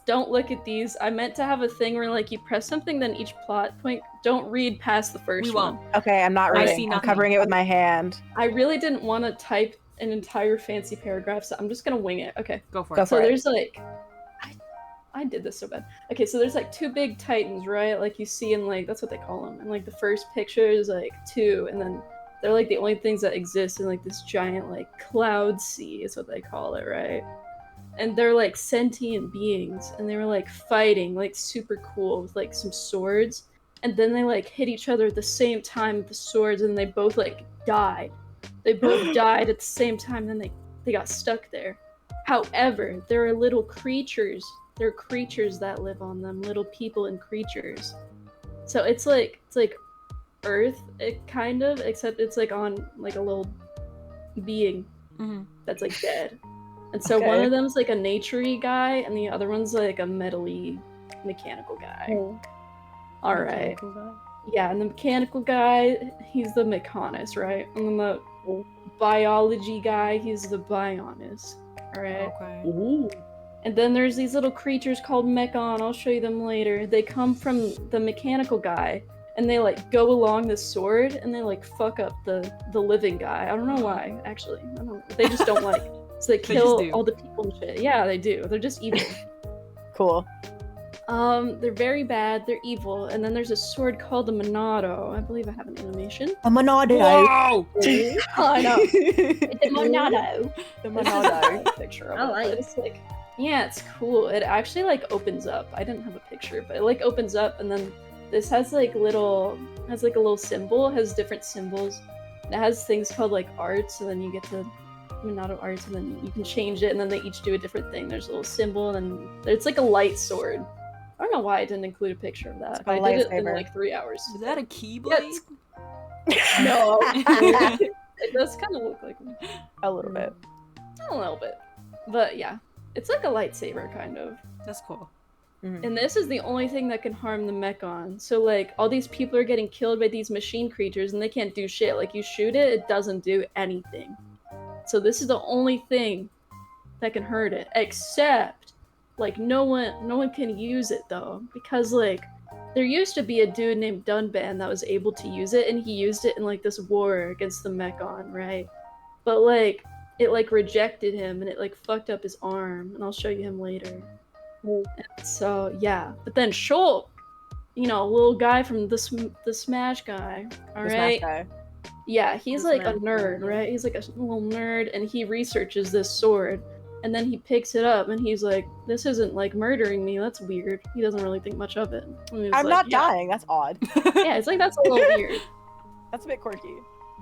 Don't look at these. I meant to have a thing where like you press something, then each plot point. Don't read past the first We one. won't. Okay, I'm not I reading. see I'm nothing. covering it with my hand. I really didn't want to type an entire fancy paragraph, so I'm just gonna wing it. Okay. Go for Go it. So for it. there's like I did this so bad. Okay, so there's like 2 big titans, right? Like you see in like that's what they call them. And like the first picture is like 2, and then they're like the only things that exist in like this giant like cloud sea is what they call it, right? And they're like sentient beings, and they were like fighting like super cool with like some swords, and then they like hit each other at the same time with the swords, and they both like died. They both died at the same time, then they got stuck there. However, there are little creatures. There are creatures that live on them, little people and creatures. So it's like Earth, it kind of, except it's like on like a little being that's like dead. And so one Okay. of them's like a naturey guy, and the other one's like a metally mechanical guy. All right. Yeah, and the mechanical guy, he's the mechanist, right? And then the biology guy, he's the bionist. All right. Okay. Ooh. And then there's these little creatures called Mechon. I'll show you them later. They come from the mechanical guy, and they like go along the sword, and they like fuck up the living guy. I don't know why, actually. I don't know. They just don't like. So they They just kill do. all the people and shit. Yeah, they do. They're just evil. Cool. They're very bad. They're evil. And then there's a sword called the Monado. I believe I have an animation. A Monado. Whoa! I know. The The Monado. Monado. Picture of I it, like but it's like, yeah, it's cool. It actually like opens up. I didn't have a picture, but it like opens up, and then this has like a little symbol. It has different symbols. It has things called like arts, and then you get to Monado arts, and then you can change it, and then they each do a different thing. There's a little symbol, and then it's like a light sword. I don't know why I didn't include a picture of that. It's But a I did it in lightsaber. like 3 hours. Is that a keyblade? No. It does kind of look like one. A little bit. A little bit. But yeah. It's like a lightsaber, kind of. That's cool. And this is the only thing that can harm the Mechon. So, like, all these people are getting killed by these machine creatures, and they can't do shit. Like, you shoot it, it doesn't do anything. So this is the only thing that can hurt it. Except, like, no one can use it, though. Because, like, there used to be a dude named Dunban that was able to use it, and he used it in like this war against the Mechon, right? But like it like rejected him, and it like fucked up his arm, and I'll show you him later. And so yeah, but then Shulk, you know, little guy from the Smash guy, all right? Smash guy. Yeah, he's The like a Smash nerd, guy. right? He's like a little nerd, and he researches this sword, and then he picks it up, and he's like, "This isn't like murdering me. That's weird." He doesn't really think much of it. And he's I'm like, not yeah. dying. That's odd. Yeah, it's like that's a little weird. That's a bit quirky.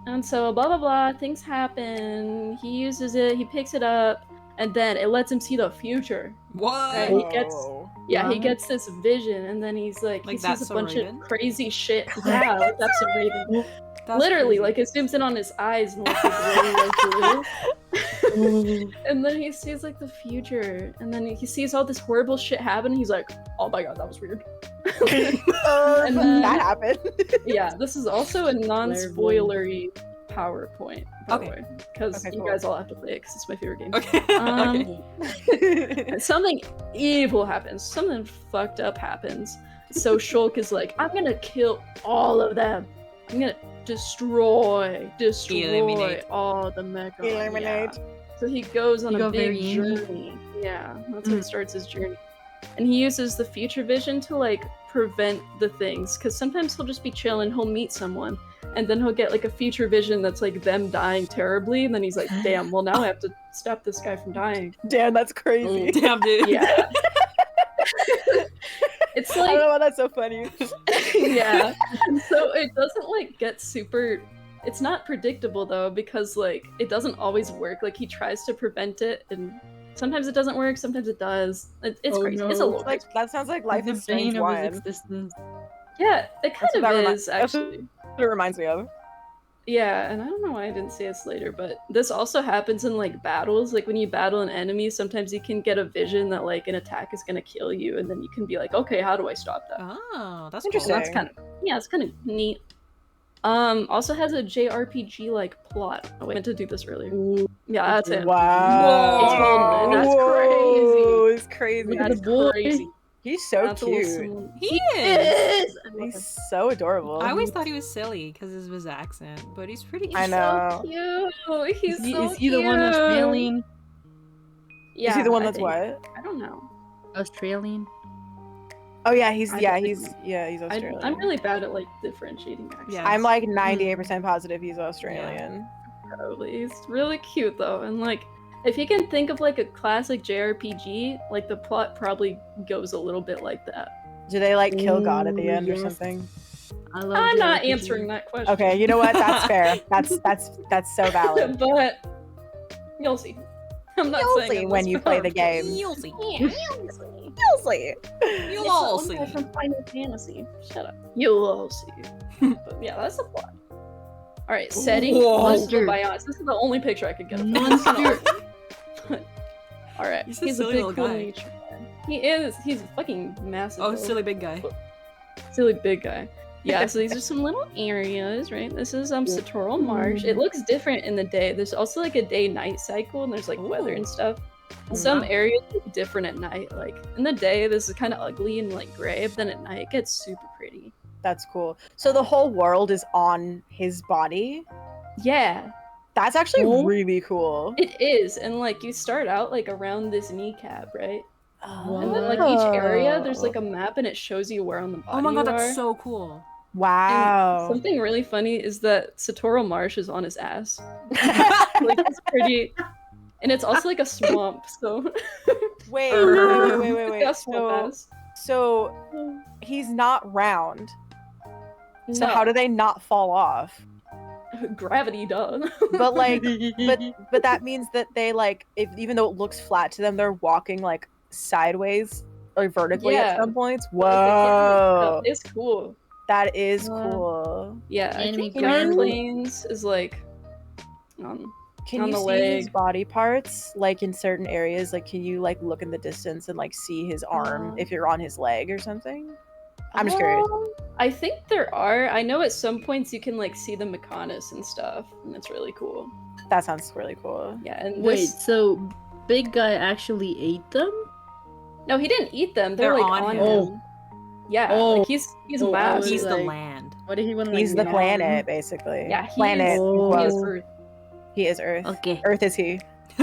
And so blah blah blah, things happen. He uses it, he picks it up, and then it lets him see the future. What? Right, he gets Oh. he gets this vision, and then he's like he That's sees a so bunch Raven? of crazy shit. Yeah, like that's a Raven. That's Literally, crazy. like it zooms in on his eyes and like it's really like blue. And then he sees like the future, and then he sees all this horrible shit happen. He's like, "Oh my god, that was weird." And then- that happened. Yeah, this is also a non-spoilery PowerPoint, by the Okay. way, because Okay, you cool. guys all have to play it because it's my favorite game. Okay. Okay. Something evil happens. Something fucked up happens. So Shulk is like, I'm gonna kill all of them. I'm gonna destroy Eliminate. all the Mechon. Eliminate. Yeah. So he goes on You a go big very indie. journey. Yeah, that's how he starts his journey. And he uses the future vision to like prevent the things, because sometimes he'll just be chilling, he'll meet someone, and then he'll get like a future vision that's like them dying terribly, and then he's like, damn, well now I have to stop this guy from dying. Damn, that's crazy. Damn, dude. Yeah. It's I don't like, know why that's so funny. yeah. So it doesn't like get super. It's not predictable though, because like it doesn't always work. Like he tries to prevent it, and sometimes it doesn't work. Sometimes it does. It's Oh, crazy. It's a no. little Like crazy. that sounds like Life The is Strange bane of his one. existence. Yeah, it kind That's what of that is that's actually. what it reminds me of. Yeah, and I don't know why I didn't say this later, but this also happens in like battles. Like when you battle an enemy, sometimes you can get a vision that like an attack is gonna kill you, and then you can be like, okay, how do I stop that? Oh, that's So Interesting. cool. that's kind of it's kind of neat. Also has a JRPG like plot. Oh, I meant to do this earlier. Ooh, Yeah, that's it. Wow. That's Whoa, it's crazy. That's the boy. crazy. He's so That's a little cute. small- He is. He's so adorable. I always thought he was silly because of his accent, but he's pretty cute. I know. So cute. He's so is he the one cute. Australian? Yeah, Is he the one I that's think. what? I don't know. Australian? Oh yeah, he's I yeah, don't he's think- he's Australian. I'm really bad at like differentiating accents. Yeah. I'm like 98% positive he's Australian. Probably. He's really cute though, and like if you can think of like a classic JRPG, like the plot probably goes a little bit like that. Do they like kill God at the Ooh, end or yes. something? I love I'm not JRPG. answering that question. Okay, you know what? That's fair. That's so valid. But you'll see. I'm not You'll saying see I'm when this you play the powerful. game. You'll see. Yeah, you'll see. You'll see. You'll It's all the see. one guy from Final Fantasy. Shut up. You'll all see. But yeah, that's the plot. All right, setting. Whoa. Let's go Bionis. This is the only picture I could get. Of him. Monster. All right, He's a he's a silly big little cool guy. nature guy. He is. He's fucking massive. Oh, though. silly big guy. Silly big guy. Yeah, so these are some little areas, right? This is Satoral Marsh. It looks different in the day. There's also like a day-night cycle, and there's like weather and stuff. Some Wow. areas look different at night. Like in the day, this is kind of ugly and like gray, but then at night it gets super pretty. That's cool. So the whole world is on his body. Yeah, That's actually Oh. really cool. it is. And like you start out like around this kneecap, right? And And then like each area, there's like a map, and it shows you where on the body Oh my god, you that's are. so cool. wow. And something really funny is that Satoral Marsh is on his ass. Like it's pretty, and it's also like a swamp. So wait, It's wait. got a swamp ass. So he's not round. So No. how do they not fall off? Gravity, duh. But like, but that means that they like, if even though it looks flat to them, they're walking like sideways or vertically at Yeah. some points. They can't really Whoa, tell. It's cool. that is Yeah. cool. Yeah, I Enemy think Grand ground. Plains is like, Can On you the see his leg. body parts like in certain areas? Like, can you like look in the distance and like see his arm if you're on his leg or something? I'm just curious. I think there are. I know at some points you can like see the Mechonis and stuff, and it's really cool. That sounds really cool. Yeah, and Wait, this. so Big Guy actually ate them? No, he didn't eat them. They're They're like on on him. him. Oh. Yeah, Oh. like he's Oh, I massive. was He's the like- land. What did he want to He's the planet, basically. Yeah, he planet. is, Oh. he is Earth. He is Earth. Okay. Earth is he.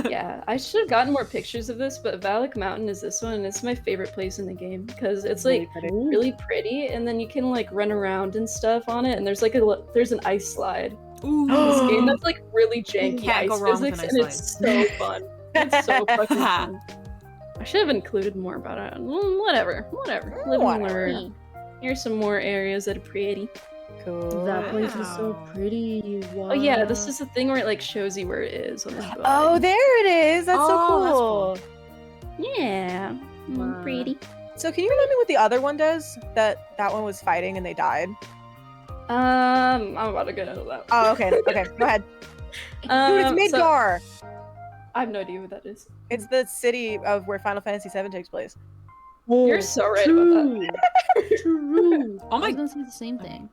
Yeah, I should have gotten more pictures of this, but Valak Mountain is this one, and it's my favorite place in the game because it's like really pretty, and then you can like run around and stuff on it, and there's like there's an ice slide. Ooh. This game that's like really janky Can't go ice wrong with physics, an and ice it's so fun. It's so fucking fun. I should have included more about it. Whatever. Live and learn. Here's some more areas that are pretty. Cool. That place is so Wow. pretty. Wow. Oh yeah, this is the thing where it like shows you where it is on the side. Oh, there it is. That's so Oh, that's cool. Yeah. Wow. Pretty. So can you remind me what the other one does? That one was fighting and they died. I'm about to get into that. Oh, okay. Okay, go ahead. Dude, it's So- Midgar. I have no idea what that is. It's the city of where Final Fantasy VII takes place. You're so right about that. True. Oh my- I was gonna say the same thing.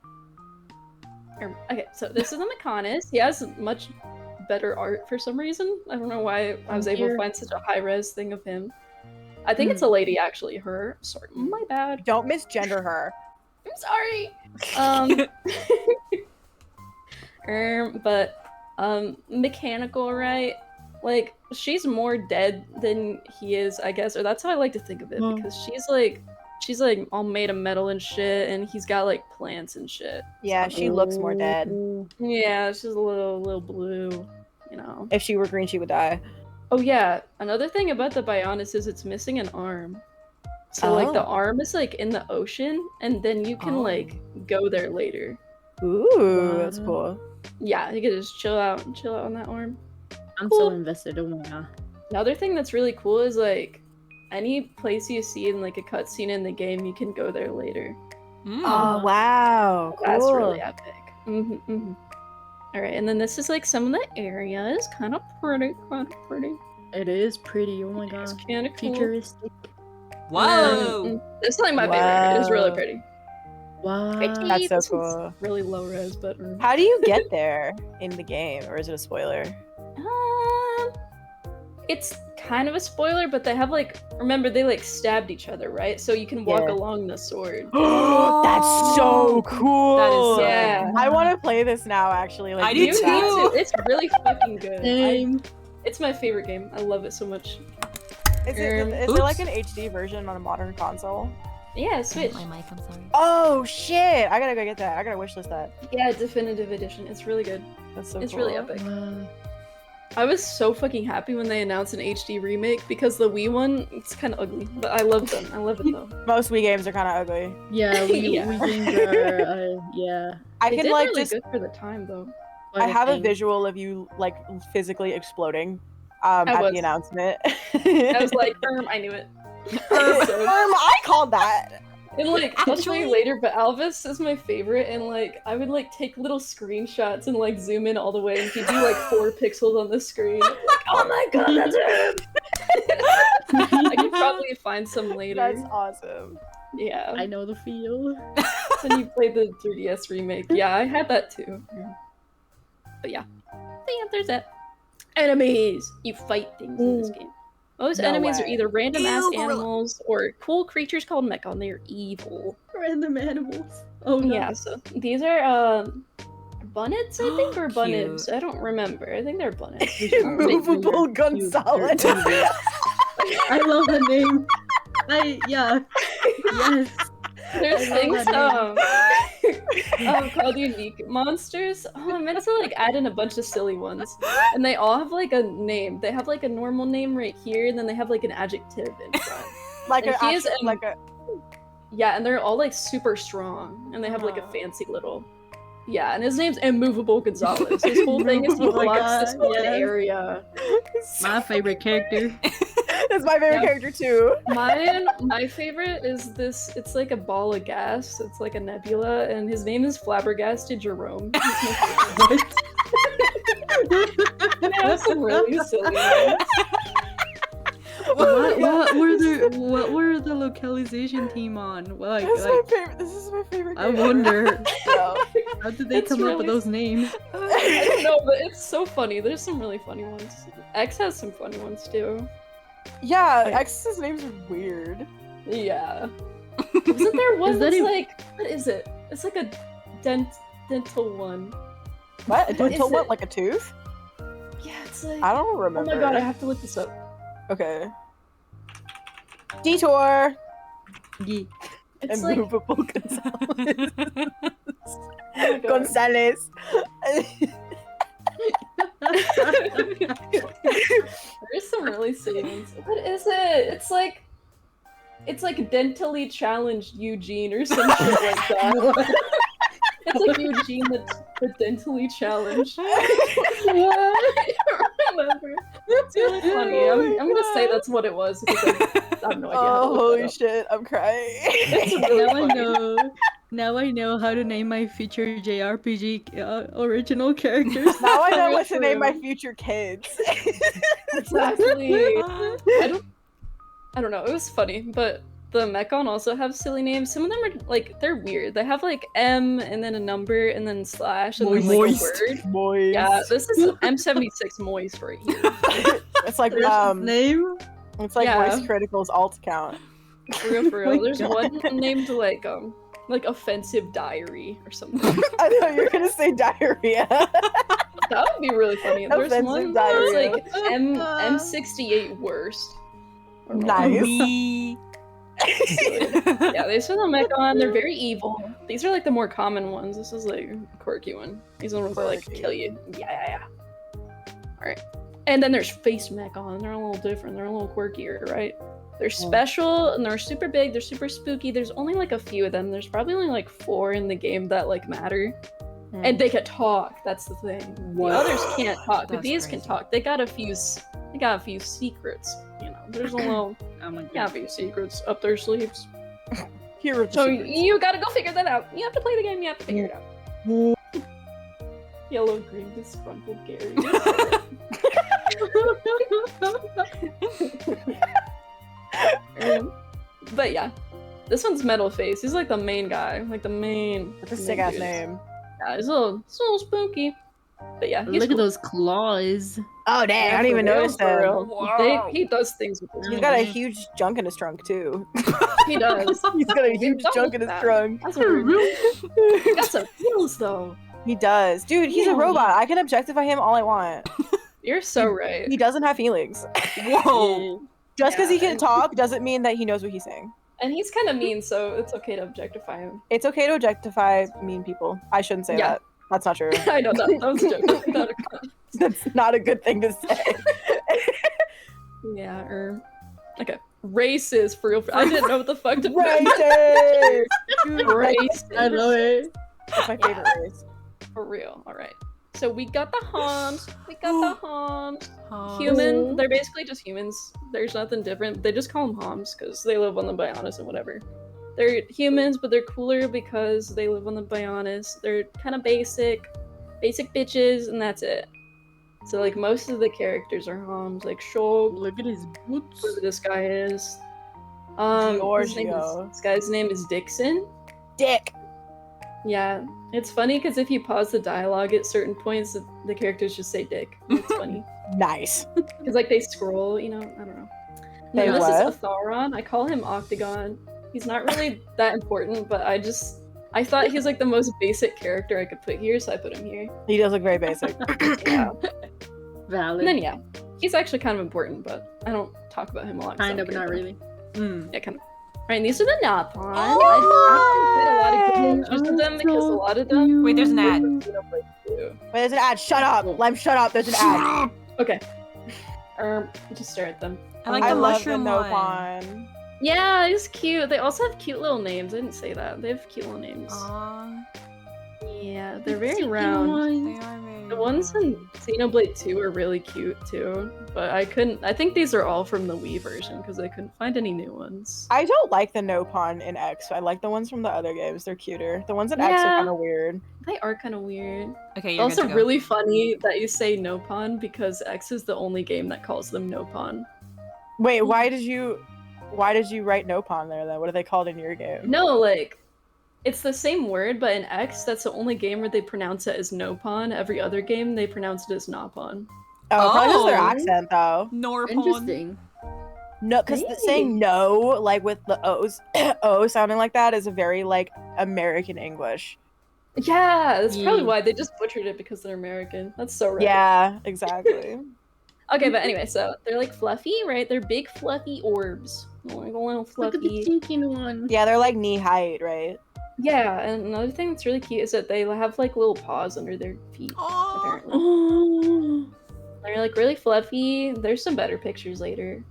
Okay, so this is on the Canis. He has much better art for some reason. I don't know why I was able to find such a high res thing of him. I think it's a lady, actually. Her. Sorry, my bad. Don't misgender her. I'm sorry. Mechanical, right? Like, she's more dead than he is, I guess, or that's how I like to think of it, because she's like all made of metal and shit, and he's got like plants and shit. Yeah, she looks more dead. Yeah, she's a little blue, you know. If she were green, she would die. Oh yeah, another thing about the Bionis is it's missing an arm. So like the Oh. arm is like in the ocean, and then you can like go there later. Ooh, that's cool. Yeah, you can just chill out on that arm. I'm Cool. so invested. Oh my god. Another thing that's really cool is like any place you see in like a cutscene in the game, you can go there later. Mm. Oh, wow. Cool. That's really epic. All right, and then this is like some of the areas, kind of pretty. It is pretty. Oh my It's god. kind of cool. Futuristic. Whoa! This is like my favorite. It's really Wow. pretty. Wow. That's so This one's cool. Really low res, but How do you get there in the game, or is it a spoiler? It's kind of a spoiler, but they have like remember they like stabbed each other, right? So you can walk Yeah. along the sword. That's so cool. That is so Yeah. I want to play this now. Actually, like I do You too. need to. It's really fucking good. Same. It's my favorite game. I love it so much. Is it Oops. like an HD version on a modern console? Yeah, Switch. My mic, I'm sorry. Oh shit! I gotta go get that. I gotta wishlist that. Yeah, definitive edition. It's really good. That's so It's cool. really epic. Wow. I was so fucking happy when they announced an HD remake because the Wii one, it's kind of ugly, but I love them. I love it though. Most Wii games are kind of ugly. Yeah, we Yeah. games are yeah. I They can did like really just. good for the time though. quite I have a thing. visual of you like physically exploding I at was. the announcement. I was like, I knew it. So- I called that. And like, I'll show Actually- you later, but Alvis is my favorite, and like, I would like take little screenshots and like zoom in all the way, and he'd do like 4 pixels on the screen. Like, oh my god, that's him! I could probably find some later. That's awesome. Yeah. I know the feel. When you played the 3DS remake, yeah, I had that too. But yeah. So yeah, there's that. Enemies! You fight things in this game. Most No enemies are way. either random ass Ew, gorilla. animals or cool creatures called mecha, and they're evil. Random animals. Oh no. Yeah, so these are bunnets, I think, or Cute. bunnets. I don't remember. I think they're bunnets. Movable Gonzalez. I love the name. Yes. There's I love things called unique monsters. Oh, I meant to like add in a bunch of silly ones, and they all have like a name. They have like a normal name right here, and then they have like an adjective in front. Like And a he is actual- in- like a. Yeah, and they're all like super strong, and they have like a fancy little. Yeah, and his name's Immovable Gonzalez. His whole thing is he Oh my blocks this God, whole yes. area. My favorite character. That's my favorite Yeah. character too. My favorite is this. It's like a ball of gas. It's like a nebula, and his name is Flabbergasted Jerome. He's my favorite. What? They have some really silly names. What were the localization team on? Like, This is my favorite. This is my favorite. I game. wonder No. how did they It's come up with really- those names? I don't know, but it's so funny. There's some really funny ones. X has some funny ones too. Yeah, Okay. X's names are weird. Yeah. Isn't there one Is that that's even- like, what is it? It's like a dental one. What? A What dental is what? it? Like a tooth? Yeah, it's like. I don't Oh remember. my god, I have to look this up. Okay. Detour. Ye- It's like. Immovable Gonzalez. Oh my god. Gonzalez. There's some really silly ones. What is it? It's like dentally challenged Eugene or some shit like that. It's like Eugene the dentally challenged. I don't remember. It's really funny. I'm gonna say that's what it was because I have no idea. How to Oh, look holy that up. shit, I'm crying. It's really Now I funny. know. Now I know how to name my future JRPG original characters. Now I know Real what to name my true. future kids. Exactly. I don't know. It was funny, but the Mechon also have silly names. Some of them are like they're weird. They have like M and then a number and then slash and then like Moist. a word. Boys. Yeah, this is M76 moist right here. It's like Name? it's like Yeah. Voice Critical's alt account. For real, for real. my There's God. one named like offensive diary or something. I know you were gonna say diarrhea. That would be really funny. There's Offensive one diarrhea. that's like M68 worst. I don't know. Nice. Me. Yeah, they send the Mechon. They're very evil. These are like the more common ones. This is like a quirky one. These are the ones that like Quirky. kill you. Yeah. Alright. And then there's Face Mechon. They're a little different. They're a little quirkier, right? They're special and they're super big. They're super spooky. There's only like a few of them. There's probably only like 4 in the game that like matter. And they can talk. That's the thing. What? The others can't talk. But That's these can crazy. talk. They got a few secrets. You know, there's a little Oh my a few secrets up their sleeves. Here are the So secrets. you gotta go figure that out. You have to play the game. You have to figure it out. Yellow, green, disgruntled Gary. But yeah, this one's Metal Face. He's like the main guy, like the main. That's a main sick ass dude. name. Yeah, it's a little spooky. But yeah, he's Look cool. at those claws. Oh dang, I didn't even for real, notice for that. real. Wow. He does things with his He's got a hands. huge junk in his trunk too. He does. He's got a Dude, huge don't junk look in his that. trunk. That's weird. He got some heels though. He does. Dude, he's a Yeah. robot. I can objectify him all I want. You're so right. He doesn't have feelings. Whoa. Just because he Yeah. can talk doesn't mean that he knows what he's saying. And he's kind of mean, so it's okay to objectify him. It's okay to objectify mean people. I shouldn't say Yeah. that. That's not true. I know that was a joke. Not a- That's not a good thing to say. yeah, okay. Racist for real. I didn't know what the fuck to Racist! Dude, Racist. I love it. That's my favorite race. For real. All right. So we got the Homs. We got the Homs. Oh. Human. They're basically just humans. There's nothing different. They just call them Homs because they live on the Bionis and whatever. They're humans, but they're cooler because they live on the Bionis. They're kind of basic bitches, and that's it. So like most of the characters are Homs, like Shog, Look at his boots. whoever this guy is. Giorgio. This guy's name is Dixon. Dick! Yeah, it's funny because if you pause the dialogue at certain points, the characters just say "dick." It's funny Nice. because like they scroll, you know. I don't know. And They then this what? is Atharon. I call him Octagon. He's not really that important, but I thought he's like the most basic character I could put here, so I put him here. He does look very basic. Yeah. Valid. And then yeah, he's actually kind of important, but I don't talk about him a lot. 'cause I Kind don't of, but care not about him. really. Yeah, kind of. Alright, and these are the Napon. Oh, I did a lot of good pictures of them Oh, because a so lot of them. Wait, there's an ad. Wait, there's an ad. Shut up! Lem, shut up. There's an ad. Okay. Just stare at them. I like I the love mushroom the one. Nopon. Yeah, it's cute. They also have cute little names. I didn't say that. They have cute little names. Aw, Yeah, they're very round. they are very. The ones in Xenoblade 2 are really cute too, but I think these are all from the Wii version because I couldn't find any new ones. I don't like the Nopon in X. I like the ones from the other games. They're cuter. The ones in X Yeah. are kind of weird. They are kind of weird. Okay, you're Also good to go. really funny that you say Nopon because X is the only game that calls them Nopon. Wait, why did you write Nopon there then? What are they called in your game? No, like it's the same word, but in X, that's the only game where they pronounce it as Nopon. Every other game, they pronounce it as Nopon. Oh, probably just their Oh. accent though. Norpon. Interesting. No, because saying no, like with the O's, O sounding like that is a very like American English. Yeah, that's probably why they just butchered it because they're American. That's so right. Yeah, exactly. Okay, but anyway, so they're like fluffy, right? They're big fluffy orbs. Like a little fluffy. Look at the stinking one. Yeah, they're like knee height, right? Yeah, and another thing that's really cute is that they have like little paws under their feet. Apparently. Oh. They're like really fluffy. There's some better pictures later.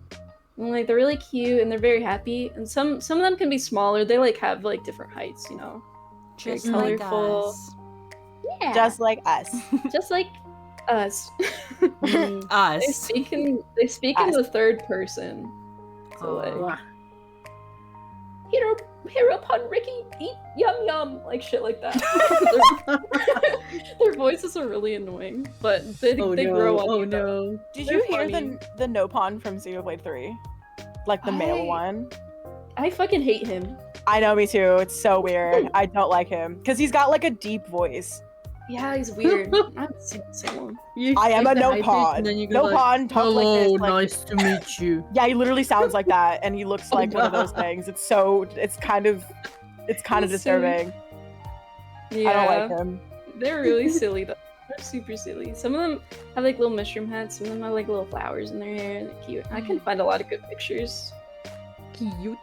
And, like they're really cute and they're very happy. And some of them can be smaller. They like have like different heights, you know. Just Very like colorful. us. Yeah. Just like us. Just like us. Us. They speak in the third person. So like Hero upon Ricky, eat yum yum, like shit like that. Their voices are really annoying, but they grow on you. No. Did They're you hear funny. the Nopon from Xenoblade 3? Like the male one? I fucking hate him. I know, me too. It's so weird. I don't like him. Because he's got like a deep voice. Yeah, he's weird. I haven't seen someone. I am a Nopon. Nopon talks like this. Like, nice to meet you. yeah, he literally sounds like that, and he looks like one of those things. It's kind of disturbing. Yeah, I don't like him. They're really silly though. They're super silly. Some of them have like little mushroom hats. Some of them have like little flowers in their hair. They're cute. I can find a lot of good pictures. Cute.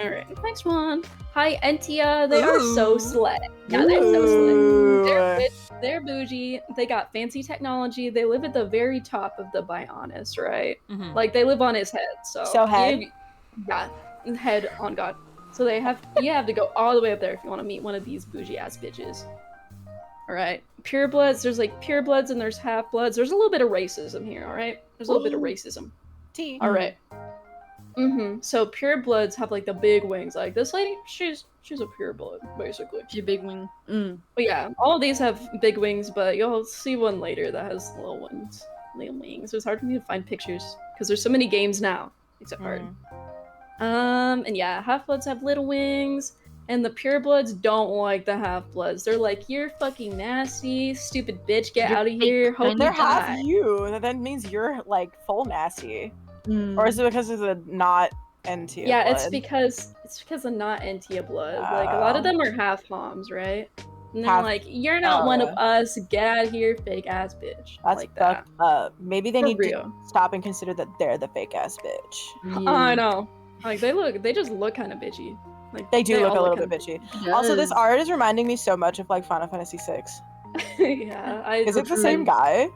Alright, next one. Hi, Entia. They are so slay. Yeah, they're so slay. They're rich, they're bougie. They got fancy technology. They live at the very top of the Bionis, right? Mhm. Like they live on his head. So head? Yeah, head on God. So you have to go all the way up there if you want to meet one of these bougie ass bitches. Alright. Purebloods, there's like purebloods and there's half-bloods. There's a little bit of racism here, alright? There's a little bit of racism. Alright. So purebloods have like the big wings. Like this lady, she's a pureblood, basically. She's a big wing. But yeah, all of these have big wings, but you'll see one later that has little ones. Little wings. It's hard for me to find pictures because there's so many games now. Makes it hard. And yeah, half-bloods have little wings, and the purebloods don't like the half-bloods. They're like, you're fucking nasty, stupid bitch, get out of here. Hope you They're die. half you. That means you're like full nasty. Or is it because of the not Entia Yeah, blood? it's because of not Entia blood. Like a lot of them are half homs, right? And they're like, you're not one of us. Get out of here, fake ass bitch. That's like fucked up. Maybe they For need real. to stop and consider that they're the fake ass bitch. Oh, I know. Like they just look kind of bitchy. Like They do look all a little bit bitchy. Also, this art is reminding me so much of like Final Fantasy VI. Yeah, Is it the same guy?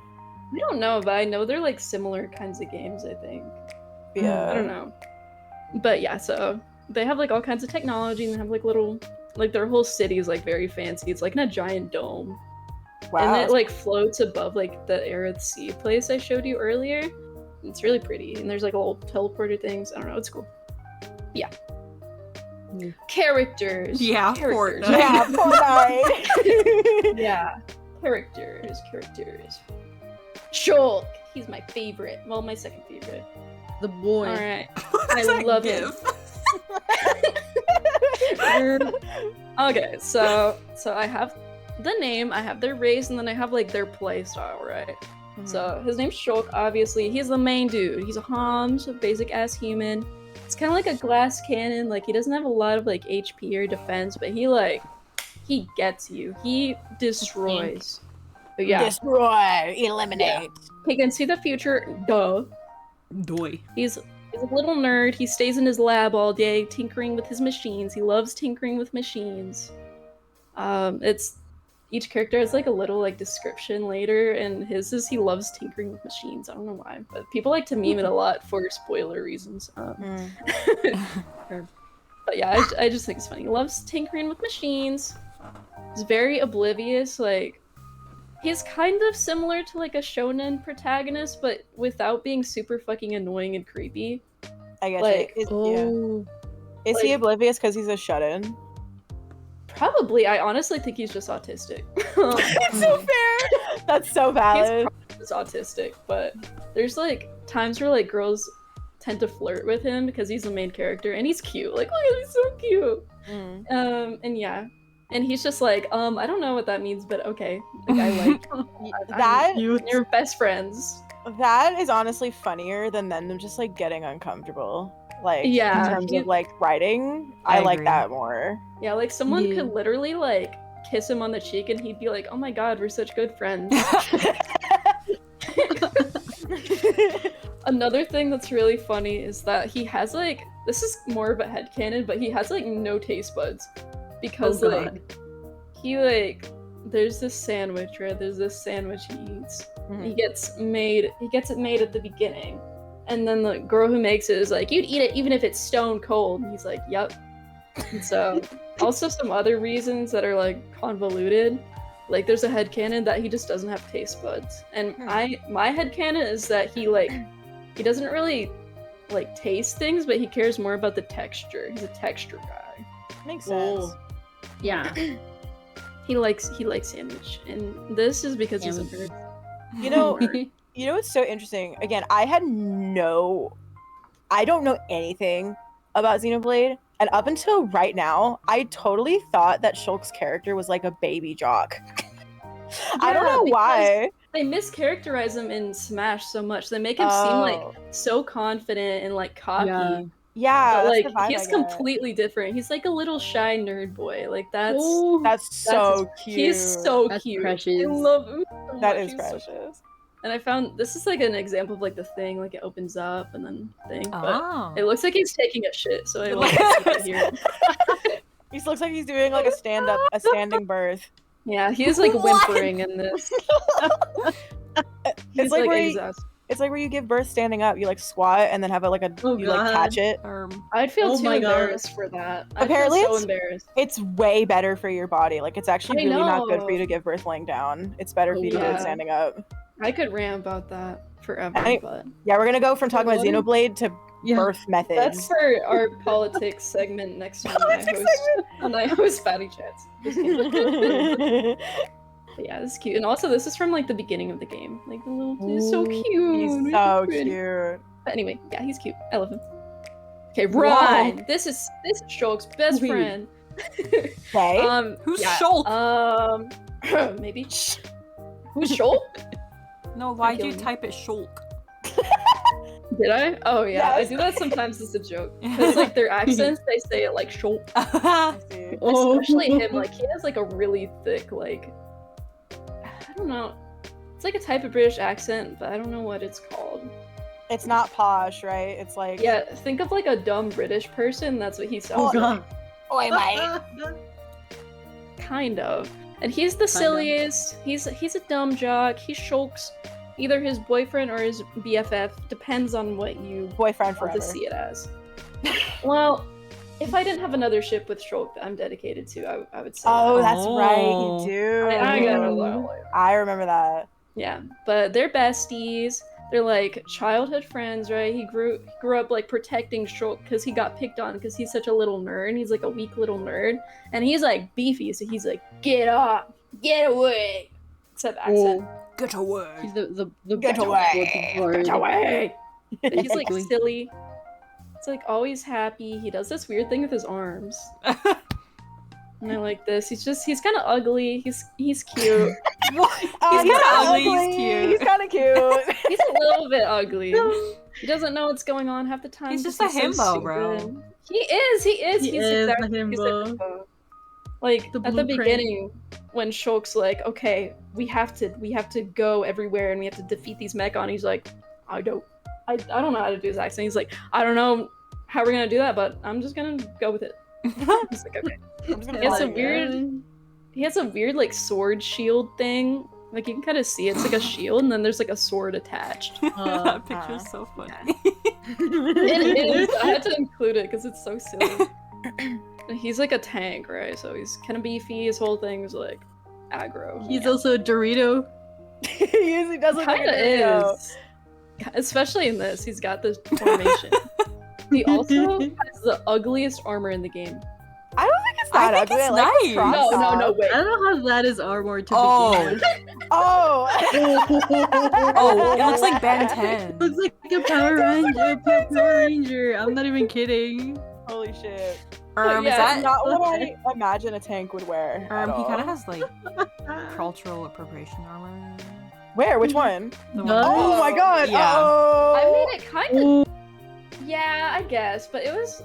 I don't know, but I know they're like similar kinds of games, I think. Yeah. I don't know. But yeah, so they have like all kinds of technology and they have like little, like their whole city is like very fancy. It's like in a giant dome. Wow. And it like floats above like the Aerith Sea place I showed you earlier. It's really pretty. And there's like little teleporter things. I don't know, it's cool. Yeah. Characters. Yeah, Characters. Fortnite. Yeah, Fortnite. Yeah. Characters. Shulk. He's my favorite. Well, my second favorite. The boy. All right. What's I that love gif? him. Okay, so I have the name, I have their race, and then I have like their play style, right? So his name's Shulk. Obviously, he's the main dude. He's a Homs, a basic ass human. It's kind of like a glass cannon. Like he doesn't have a lot of like HP or defense, but he gets you. He destroys. But yeah, Destroy, eliminate. he can see the future. Duh. Doy. He's a little nerd. He stays in his lab all day, tinkering with his machines. He loves tinkering with machines. It's each character has like a little like description later, and his is he loves tinkering with machines. I don't know why, but people like to meme it a lot for spoiler reasons. But yeah, I just think it's funny. He loves tinkering with machines. He's very oblivious. Like he's kind of similar to like a shonen protagonist, but without being super fucking annoying and creepy. I guess. Like, Is he oblivious because he's a shut-in? Probably. I honestly think he's just autistic. It's so fair. That's so valid. He's autistic, but there's like times where like girls tend to flirt with him because he's the main character and he's cute. Like, look, he's so cute. And yeah. And he's just like, I don't know what that means, but okay. Like I like that you're best friends. That is honestly funnier than them just like getting uncomfortable. Like in terms of like writing, I like agree. that more. Yeah, like someone could literally like kiss him on the cheek and he'd be like, "Oh my god, we're such good friends." Another thing that's really funny is that he has like, this is more of a headcanon, but he has like no taste buds because like he like there's this sandwich, right? There's this sandwich he eats. Mm-hmm. He gets it made at the beginning. And then the girl who makes it is like, "You'd eat it even if it's stone cold." And he's like, "Yep." And so, also some other reasons that are like convoluted. Like there's a headcanon that he just doesn't have taste buds. And my headcanon is that he doesn't really like taste things, but he cares more about the texture. He's a texture guy. Makes sense. Yeah. He likes sandwich. And this is because he's a nerd. You know what's so interesting? Again, I don't know anything about Xenoblade, and up until right now, I totally thought that Shulk's character was like a baby jock. I don't know why. They mischaracterize him in Smash so much. They make him seem like so confident and like cocky. Yeah, but like he's completely different. He's like a little shy nerd boy. Like that's so cute. He's so cute. Precious. I love him so that much. Is precious. And I found this is like an example of like the thing, like it opens up and then thing. But it looks like he's taking a shit, so I won't hear him. He looks like he's doing like a standing birth. Yeah, he is like whimpering in this. It's like where you give birth standing up. You like squat and then have like catch it. I'd feel too embarrassed for that. Apparently, I'd feel so embarrassed. It's way better for your body. Like it's actually really not good for you to give birth laying down. It's better for you to do it standing up. I could rant about that forever, but yeah, we're gonna go from talking about Xenoblade to birth methods. That's for our politics segment next time when I host Batty Chats. But yeah, this is cute. And also this is from like the beginning of the game. Like the little he's so cute. He's so cute. But anyway, yeah, he's cute. I love him. Okay, Ryan. Whoa. This is Shulk's best friend. Okay. Who's Shulk? Maybe. Who's Shulk? No, why'd you type it Shulk? Did I? Oh yeah, I do that sometimes as a joke. Because like their accents, they say it like Shulk. Especially him, like he has like a really thick, like I don't know. It's like a type of British accent, but I don't know what it's called. It's not posh, right? It's like think of like a dumb British person. That's what he sounds like. Oi, mate. Kind of. And he's the silliest. He's a dumb jock. He Shulk's either his boyfriend or his BFF. Depends on what you boyfriend want to see it as. Well, if I didn't have another ship with Shulk that I'm dedicated to, I would say. Oh, that's right. You do. I got a lot later. I remember that. Yeah, but they're besties. They're like childhood friends, right? He grew up like protecting Shulk because he got picked on because he's such a little nerd. And he's like a weak little nerd, and he's like beefy, so he's like, "Get up, get away." Except accent. Get away. He's the get away. Get away. And he's like silly. It's like always happy. He does this weird thing with his arms. And I like this. He's kind of ugly. He's cute. He's kind of ugly. He's cute. He's kind of cute. He's a little bit ugly. He doesn't know what's going on half the time. He's just a himbo, bro. He is. He's exactly a himbo. Like at the beginning, when Shulk's like, "Okay, we have to go everywhere and we have to defeat these mecha," and he's like, I don't know how to do his accent. He's like, "I don't know how we're gonna do that, but I'm just gonna go with it." He's like, "Okay." He has a weird like sword shield thing. Like you can kind of see it's like a shield, and then there's like a sword attached. That picture's so funny. It is. I had to include it because it's so silly. He's like a tank, right? So he's kind of beefy. His whole thing is like aggro. He's also a Dorito. He usually does look like a Dorito. Is. Especially in this, he's got this formation. He also has the ugliest armor in the game. I don't think it's that ugly. It's nice. No, wait. I don't know how that is armor to begin with. Oh, it looks like Ben 10. Looks like a Power Ranger. I'm not even kidding. Holy shit. Is that not what I imagine a tank would wear? He kind of has like cultural appropriation armor. Where? Which one? The No. Oh my god! Yeah. Oh. I mean, it kind of. Yeah, I guess, but it was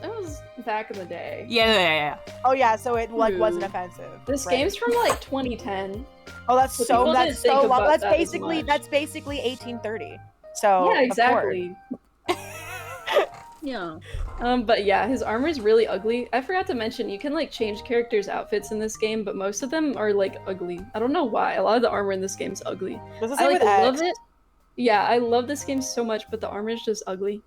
back in the day. Yeah. Oh yeah, so it like True. wasn't offensive. This right? game's from like 2010. Oh, that's But so people didn't think long. about That's that as basically much. 1830. So Yeah, exactly. Yeah. But yeah, his armor is really ugly. I forgot to mention you can like change characters' outfits in this game, but most of them are like ugly. I don't know why. A lot of the armor in this game is ugly. This is I with like love X. it. Yeah, I love this game so much, but the armor is just ugly.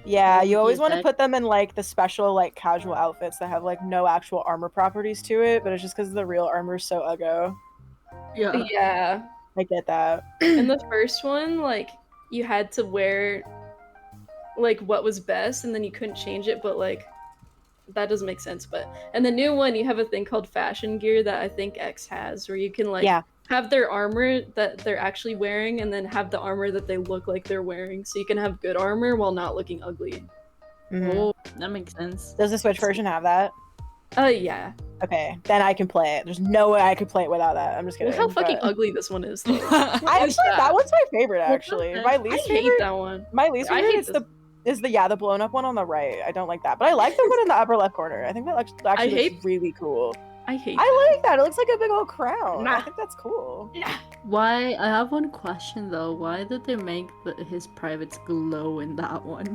Yeah, you always Yes, want to X. put them in like the special like casual outfits that have like no actual armor properties to it, but it's just because the real armor is so uggo. Yeah. Yeah. I get that. In the first one, like you had to wear like what was best, and then you couldn't change it, but like that doesn't make sense. But in the new one, you have a thing called fashion gear that I think X has, where you can like Yeah. have their armor that they're actually wearing, and then have the armor that they look like they're wearing, so you can have good armor while not looking ugly. Mhm. Oh, that makes sense. Does the Switch version have that? Yeah. Okay, then I can play it. There's no way I could play it without that. I'm just kidding. Look how fucking but- ugly this one is, though. I actually, that one's my favorite. Actually, my I least hate favorite. that one. My least I favorite hate is the blown up one on the right. I don't like that, but I like the one in the upper left corner. I think that actually hate- looks really cool. I hate I like that. It looks like a big old crown. I Nah. think that's cool. Why? I have one question though. Why did they make his privates glow in that one?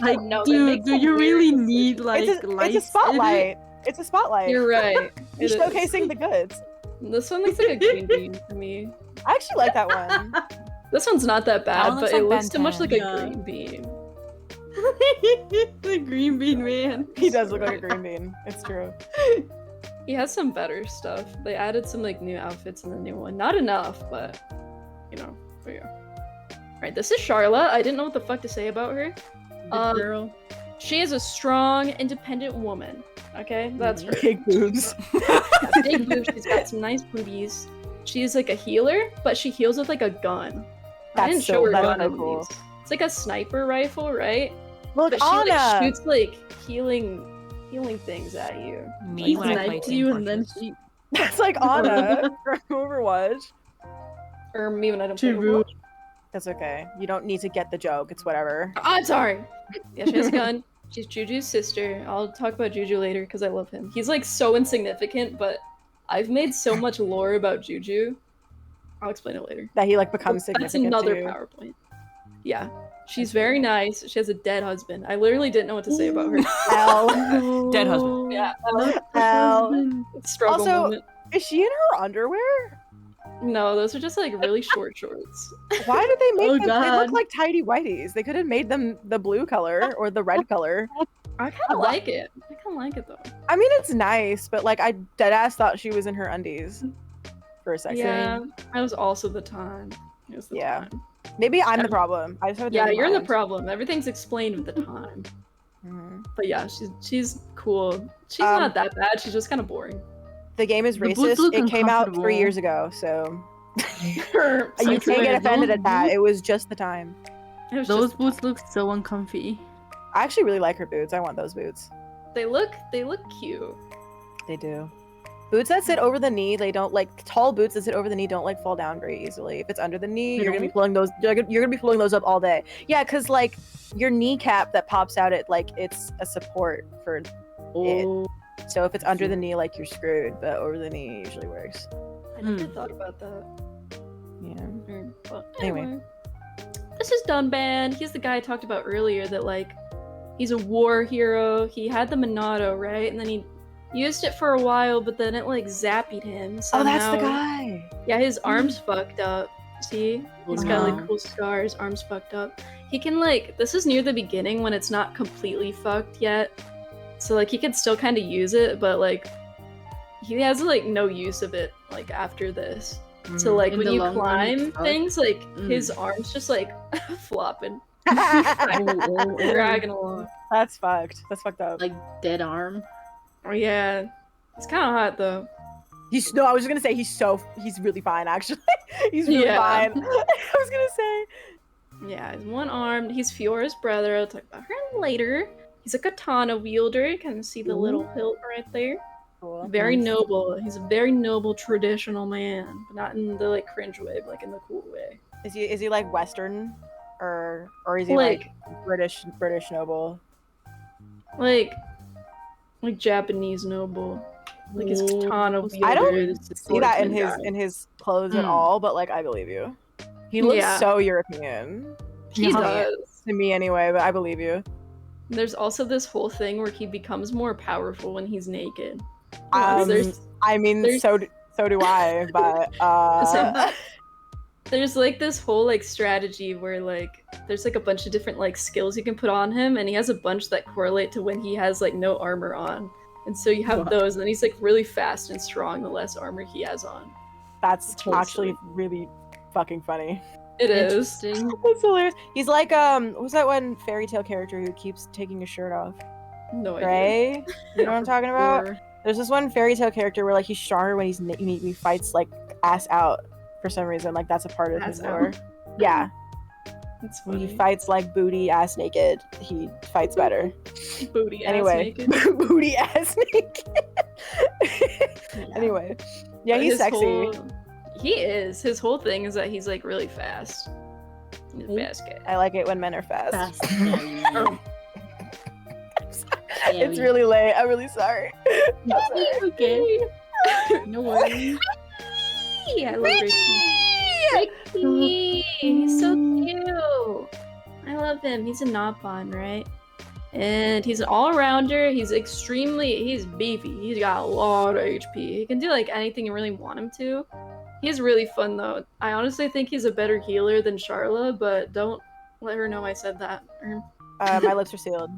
Like, know, that dude, makes do a you weird really decision. need like it's a lights? in it? spotlight. It's a spotlight. You're right. You're It is. showcasing the goods. This one looks like a green bean to me. I actually like that one. This one's not that That bad, one but looks it like looks too Ben much 10. like a Yeah. green bean. The green bean man. He does look like a green bean. It's true. He has some better stuff. They added some like new outfits in the new one. Not enough, but you know, there you go. Alright, this is Charlotte. I didn't know what the fuck to say about her. The girl. She is a strong, independent woman. Okay? That's her. Big boobs. Got big boobs. She's got some nice boobies. She's like a healer, but she heals with like a gun. I That's didn't so- show her that's gun so in cool. these. It's like a sniper rifle, right? Look, But she like Anna. shoots like healing things at you. Me when I play Snipes Team you and then Fortress. she. That's like Anna from Overwatch. Or me when I don't play True. Overwatch. That's okay. You don't need to get the joke. It's whatever. Oh, I'm sorry. Yeah, she has a gun. She's Juju's sister. I'll talk about Juju later because I love him. He's like so insignificant, but I've made so much lore about Juju. I'll explain it later. That he like becomes That's significant another to you. PowerPoint. Yeah. She's very nice. She has a dead husband. I literally didn't know what to say about her. L. Dead husband. Yeah. L. Struggle Also- moment. Is she in her underwear? No, those are just like really short shorts. Why did they make Oh, them? They look God. like tidy whities. They could have made them the blue color or the red color. I kind of like it. I kind of like it though. I mean, it's nice, but like I deadass thought she was in her undies for a second. Yeah, that was also the time. It was the Yeah. time. Maybe I'm the problem. I just have a Yeah, dirty you're the mind. problem. Everything's explained with the time. Mhm. But yeah, she's cool. She's Um, not that bad. She's just kind of boring. The game is The boots racist. look It came out 3 uncomfortable. years ago, so you It can't swear, get offended those at that. boots- It was just the time. was Those just- boots look so uncomfy. I actually really like her boots. I want those boots. They look cute. They do. Boots that sit over the knee, they don't like tall boots that sit over the knee don't like fall down very easily. If it's under the knee, They you're gonna be don't? pulling those. You're gonna be pulling those up all day. Yeah, because like your kneecap that pops out, it like it's a support for. Oh, So if it's under the knee, like you're screwed. But over the knee usually works. I never Hmm. thought about that. Yeah. But Anyway. anyway. This is Dunban. He's the guy I talked about earlier that like he's a war hero. He had the Monado, right? And then he used it for a while, but then it like zapped him. So Oh, that's the now- guy. Yeah, his arm's fucked up. See? He's got Wow. like cool scars, arms fucked up. He can like this is near the beginning when it's not completely fucked yet. So like he can still kind of use it, but like he has like no use of it like after this. So like In when the you long run, it's climb fucked. things, like his Mm. arms just like flopping, oh, dragging along. That's fucked. That's fucked up. like dead arm. Oh yeah, it's kind of hot though. He's no. I was just gonna say he's really fine actually. He's really Yeah. fine. I was gonna say. Yeah, he's one armed. He's Fiora's brother. I'll talk about her later. He's a katana wielder. You can see the little hilt right there. Cool. Very Nice. noble. He's a very noble traditional man, but not in the like cringe way, but like in the cool way. Is he like Western, or is he Like- like British noble? Like Japanese noble. Like his katana I don't wielders, See that in swordsman his guy. clothes at Mm. all, but like I believe you. He looks Yeah. so European He Yeah. does. to me anyway, but I believe you. There's also this whole thing where he becomes more powerful when he's naked. There's so do I, but So- There's like this whole like strategy where like there's like a bunch of different like skills you can put on him, and he has a bunch that correlate to when he has like no armor on. And so you have Wow. those, and then he's like really fast and strong the less armor he has on. that's Totally actually silly. really fucking funny. It is. Interesting. That's hilarious. He's like who's that one fairy tale character who keeps taking his shirt off? No idea. Gray? You know what I'm talking about? Or- There's this one fairy tale character where like he's stronger when he fights like ass out for some reason. Like that's a part of his Ass lore. out. Yeah, It's when he funny. fights like booty ass naked, he fights better. Booty ass Anyway, naked. booty ass naked. Anyway, yeah, But he's his sexy. He is. His whole thing is that he's like really fast. He's a fast guy. I like it when men are fast. Fast. It's really late. I'm really sorry. I'm sorry. Okay. No worries. I love Ricky. Ricky! He's so cute! I love him. He's a Nopon, right? And he's an all-rounder. He's beefy. He's got a lot of HP. He can do like anything you really want him to. He's really fun though. I honestly think he's a better healer than Charla, but don't let her know I said that. My lips are sealed.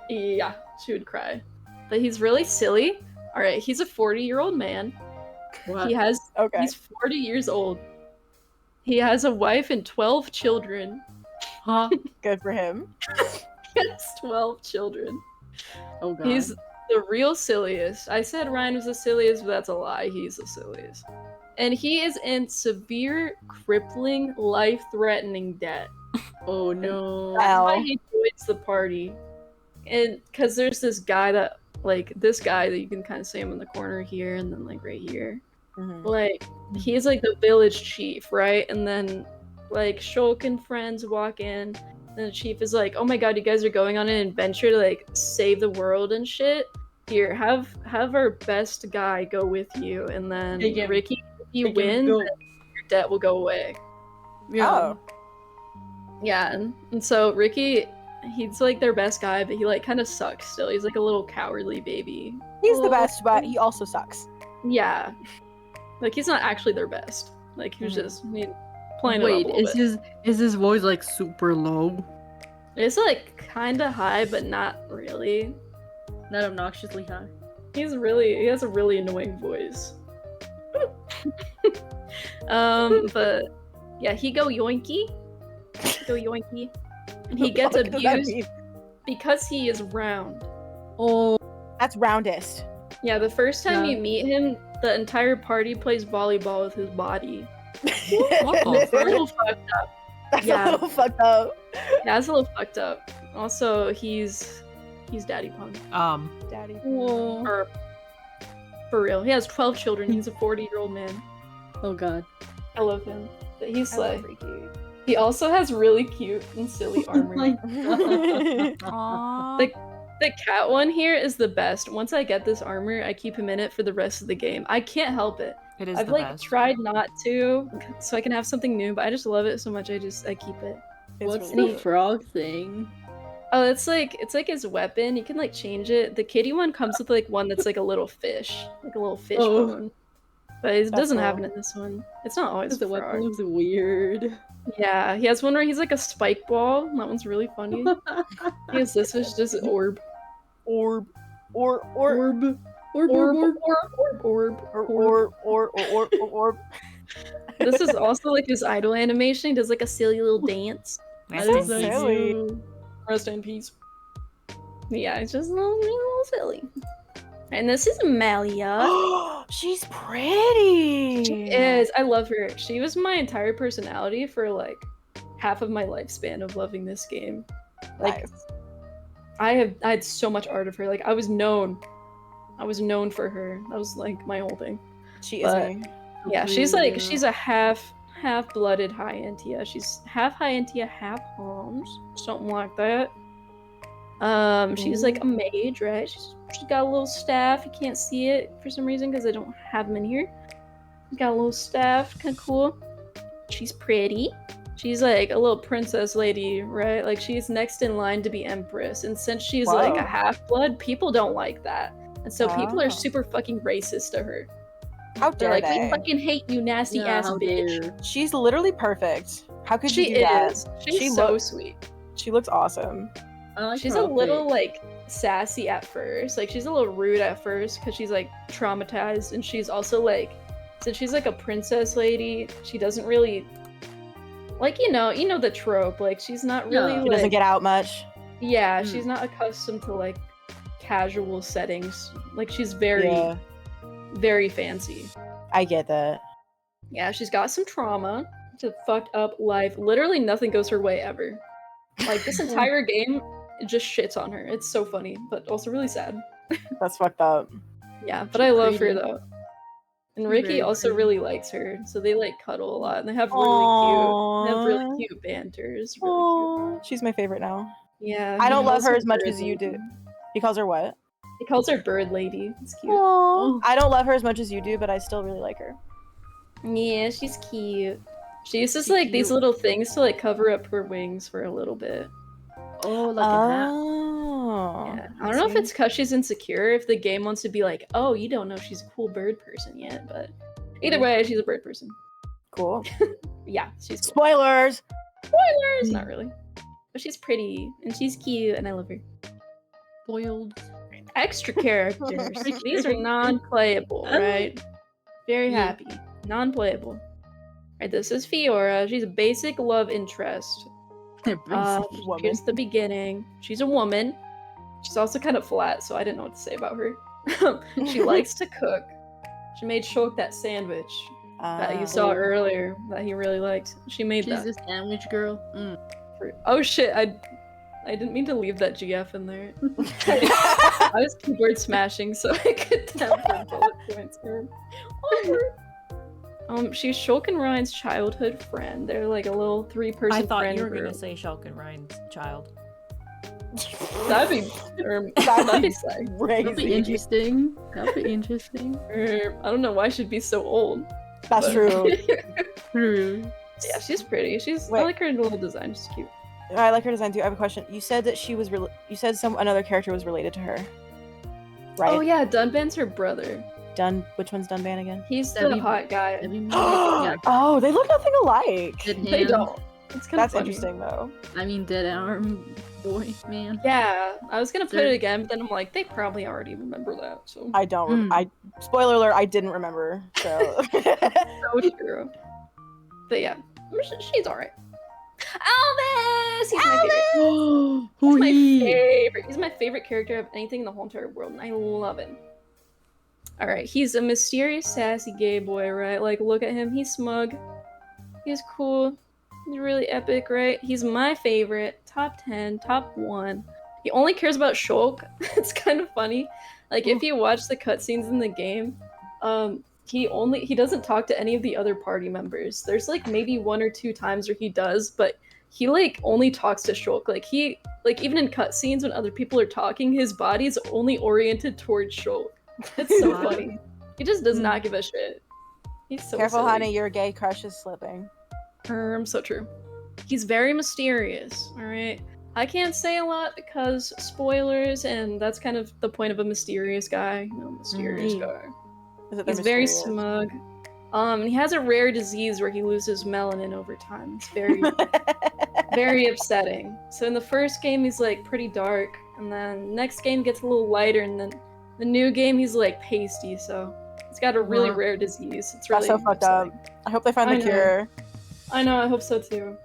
Yeah, she would cry. But he's really silly. Alright, he's a 40-year-old man. What? He's 40 years old. He has a wife and 12 children. Huh? Good for him. He has 12 children. Oh god. He's the real silliest. I said Ryan was the silliest, but that's a lie. He's the silliest. And he is in severe, crippling, life-threatening debt. Oh no. That's Wow. why he joins the party. And because there's this guy that you can kind of see him in the corner here and then like right here. Mhm. Like, he's like the village chief, right? And then like Shulk and friends walk in, and the chief is like, "Oh my god, you guys are going on an adventure to like save the world and shit. Here, have our best guy go with you, and then Take him. Ricky, if you Take him, win, go. then your debt will go away." Oh. Yeah, and so Ricky, he's like their best guy, but he like kind of sucks still. He's like a little cowardly baby. He's the Well, best, but he also sucks. Yeah, like he's not actually their best. Like he was Mhm. just playing it up a Wait, little bit. is his voice like super low? It's like kind of high, but not really. Not obnoxiously high. He has a really annoying voice. But yeah, he go yoinky, and he gets What the fuck does that abused mean? because he is round. Oh. That's roundest. Yeah, the first time Yeah. you meet him, the entire party plays volleyball with his body. Oh, It's a little fucked up. That's Yeah. a little fucked up. Yeah, it's a little fucked up. Also, he's daddy punk. Daddy. Or for real, he has 12 children. He's a 40-year-old man. Oh god. I love him. But he's I like, love Ricky. he also has really cute and silly armor. My god. Aww. The cat one here is the best. Once I get this armor, I keep him in it for the rest of the game. I can't help it. It is I've the like best. tried not to, so I can have something new, but I just love it so much. I keep it. It's What's really the cute. frog thing? Oh, it's like his weapon. You can like change it. The kitty one comes with like one that's like a little fish, like a little fish Oh. bone. But it That's doesn't have it cool. in this one. It's not always The the weapon frog. looks weird. Yeah, he has one where he's like a spike ball. That one's really funny. He has this, which is just an orb. Orb. Orb. Orb. Orb. This is also like his idol animation. He does like a silly little dance. Rest That in is so peace. silly. cute. Rest in peace. Yeah, it's just a little silly. And this is Malia. She's pretty. She is. I love her. She was my entire personality for like half of my lifespan of loving this game. Like Nice. I had so much art of her. Like I was known I was known for her. That was like my whole thing. She is But- me. Yeah, she's a half-blooded high Entia. She's half high Entia, half Homs, something like that. She's like a mage, right? She's got a little staff. You can't see it for some reason because I don't have them in here. She's got a little staff, kind of cool. She's pretty. She's like a little princess lady, right? Like she's next in line to be empress, and since she's like a half-blood, people don't like that, and so people are super fucking racist to her. How They're dare like, they? we fucking hate you, nasty ass bitch. She's literally perfect. How could you She do that? is. She's so sweet. She looks awesome. She's a little like sassy at first. Like she's a little rude at first because she's like traumatized, and she's also like, since she's like a princess lady, she doesn't really like you know the trope. Like she's not really She doesn't get out much. Yeah, she's not accustomed to like casual settings. Like she's very very fancy. I get that. Yeah, she's got some trauma. It's a fucked up life. Literally nothing goes her way ever. Like this entire game, it just shits on her. It's so funny, but also really sad. That's fucked up. Yeah, but I love her though. And Ricky also really likes her, so they like cuddle a lot, and they have really cute banter. It's really cute. She's my favorite now. Yeah. I don't love her as much as you do. He calls her what? He calls her Bird Lady. It's cute. I don't love her as much as you do, but I still really like her. Yeah, she's cute. She uses like these little things to like cover up her wings for a little bit. Oh, like a hat. Yeah. I don't know if it's because she's insecure, if the game wants to be like, oh, you don't know she's a cool bird person yet, but either way, she's a bird person. Cool. Yeah, she's cool. Spoilers! Spoilers! Not really. But she's pretty, and she's cute, and I love her. Spoiled. Extra characters. These are non-playable, right? Very happy. Non-playable. Right, this is Fiora. She's a basic love interest. Here's the beginning. She's a woman. She's also kind of flat, so I didn't know what to say about her. She likes to cook. She made Shulk that sandwich that you saw earlier that he really liked. She made that. She's a sandwich girl. Oh shit, I didn't mean to leave that GF in there. I was keyboard smashing so I could have the bullet points. She's Shulk and Ryan's childhood friend. They're like a little 3-person friend. I thought you were group. gonna say Shulk and Ryan's child. That'd be sick. That'd be interesting. That'd be interesting. I don't know why she'd be so old. That's true. True. Yeah, she's pretty. I like her little design. She's cute. I like her design too. I have a question. You said that she was you said another character was related to her, right? Oh yeah, Dunban's her brother. Which one's Dunban again? He's the hot guy. Oh, they look nothing alike. They don't. It's kind of That's interesting though. I mean, dead arm boy, man. Yeah, I was gonna put it again, but then I'm like, they probably already remember that. So I don't. Spoiler alert. I didn't remember. So. So true. But yeah, she's alright. Elvis! He's my favorite. He's my favorite. He's my favorite character of anything in the whole entire world, and I love him. Alright, he's a mysterious, sassy gay boy, right? Like, look at him. He's smug. He's cool. He's really epic, right? He's my favorite. Top 10, top 1. He only cares about Shulk. It's kind of funny. Like, if you watch the cutscenes in the game, he doesn't talk to any of the other party members. There's like maybe 1 or 2 times where he does, but he like only talks to Shulk. Like even in cutscenes when other people are talking, his body's only oriented towards Shulk. It's so funny. He just does not give a shit. He's so careful, silly. honey. Your gay crush is slipping. So true. He's very mysterious. All right. I can't say a lot because spoilers, and that's kind of the point of a mysterious guy. Mysterious guy. He's very smug. He has a rare disease where he loses melanin over time. It's very, very upsetting. So in the first game, he's like pretty dark, and then next game gets a little lighter, and then the new game he's like pasty. So he's got a really rare disease. It's really so fucked up. I hope they find the cure. I know. I hope so too.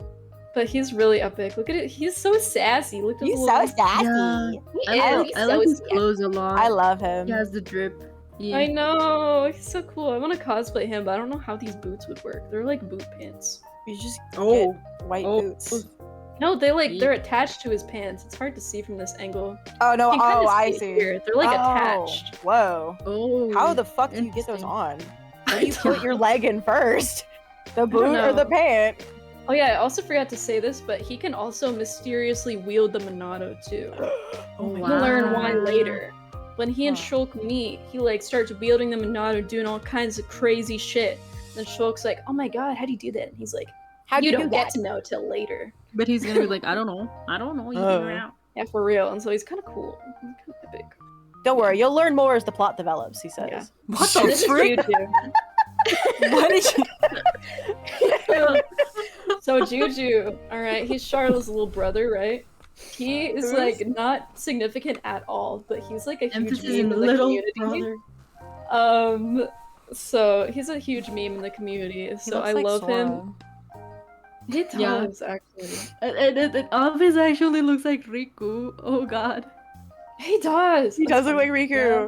But he's really epic. Look at it. He's so sassy. Look at He's so sassy. Yeah. I like his clothes a lot. I love him. He has the drip. Yeah. I know, he's so cool. I want to cosplay him, but I don't know how these boots would work. They're like boot pants. You just get white boots. No, they're attached to his pants. It's hard to see from this angle. Oh no! You can kinda I it see. here. They're like attached. Whoa! Oh. How the fuck do you get those interesting. on? Where do you put your leg in first? The boot or the know. pant? Oh yeah, I also forgot to say this, but he can also mysteriously wield the Monado too. Oh, We'll learn why wow. later. When he and Huh. Shulk meet, he like starts wielding the Monado, doing all kinds of crazy shit. Then Shulk's like, "Oh my god, how do you do that?" And he's like, How do "You you don't do get that? to know till later." But he's gonna be like, I don't know. You figure it out. Yeah, for real. And so he's kind of cool. He's kind of epic. Don't worry, you'll learn more as the plot develops. He says. Yeah. What And the this is frick? Juju. What did you? So Juju, all right, he's Charlotte's little brother, right? He is like not significant at all, but he's like a huge Emphasis meme in in the little community. brother. So he's a huge meme in the community. He So looks I like love him. Sora. He Yeah. does actually. And Alvis actually looks like Riku. Oh god. He does. He does look like Riku. Yeah.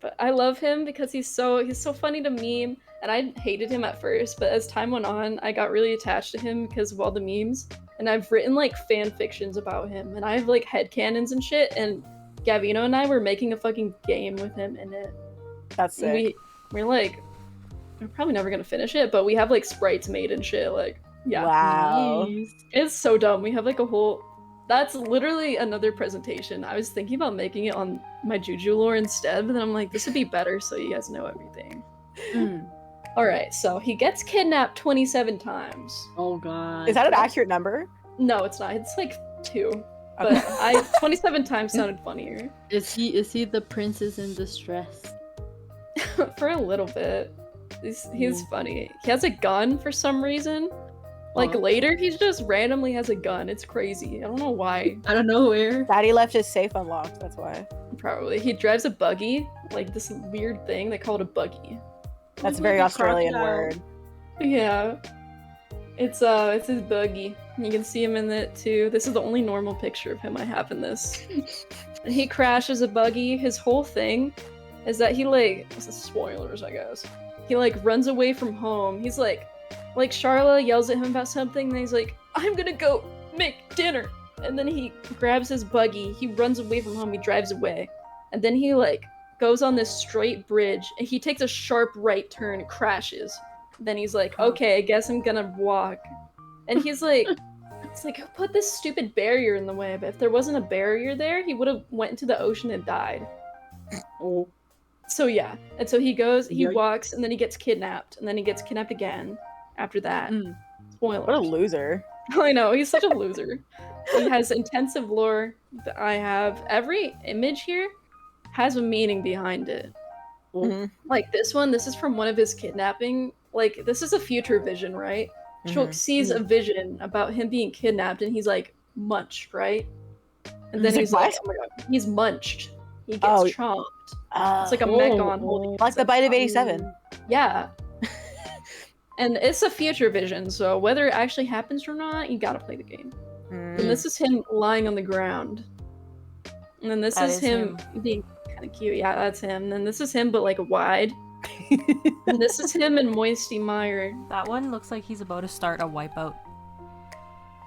But I love him because he's so funny to meme, and I hated him at first, but as time went on, I got really attached to him because of all the memes. And I've written like fan fictions about him, and I have like headcanons and shit, and Gavino and I were making a fucking game with him in it. That's sick. We're probably never gonna finish it, but we have like sprites made and shit, like yeah. Wow. Nice. It's so dumb. We have like a whole. That's literally another presentation. I was thinking about making it on my Juju lore instead, but then I'm like, this would be better so you guys know everything. Mm. Alright, so he gets kidnapped 27 times. Oh god. Is that an accurate number? No, it's not. It's like 2. But Okay. 27 times sounded funnier. Is he the princess in distress? For a little bit. He's funny. He has a gun for some reason. Like Oh. later, he just randomly has a gun. It's crazy. I don't know why. I don't know where. Daddy left his safe unlocked. That's why. Probably. He drives a buggy, like this weird thing. They call it a buggy. That's a very Like a Australian crocodile. word. Yeah. It's his buggy. You can see him in it too. This is the only normal picture of him I have in this. And he crashes a buggy. His whole thing is that he this is spoilers, I guess. He runs away from home. He's like Charla yells at him about something, and he's like, I'm gonna go make dinner. And then he grabs his buggy, he runs away from home, he drives away. And then he goes on this straight bridge, and he takes a sharp right turn, crashes. Then he's like, okay, I guess I'm gonna walk. And he's like, it's like, who put this stupid barrier in the way? But if there wasn't a barrier there, he would have went into the ocean and died. Oh. So yeah, and so he goes, he Yikes. walks, and then he gets kidnapped, and then he gets kidnapped again after that. Mm. Spoilers. What a loser. I know, he's such a loser. He has intensive lore that I have. Every image here has a meaning behind it. Mhm. Like this one, this is from one of his kidnapping. Like, this is a future vision, right? Shulk sees a vision about him being kidnapped, and he's like, munched, right? And then He's he's like, like, oh my god, he's munched. He gets Oh. chomped. It's like a Megon holding like the bite of 87. Yeah. And it's a future vision, so whether it actually happens or not, you gotta play the game. And this is him lying on the ground. And then this That is is him being kind of cute. Yeah, that's him. And then this is him, but wide. And this is him and Moisty Meyer. That one looks like he's about to start a wipeout.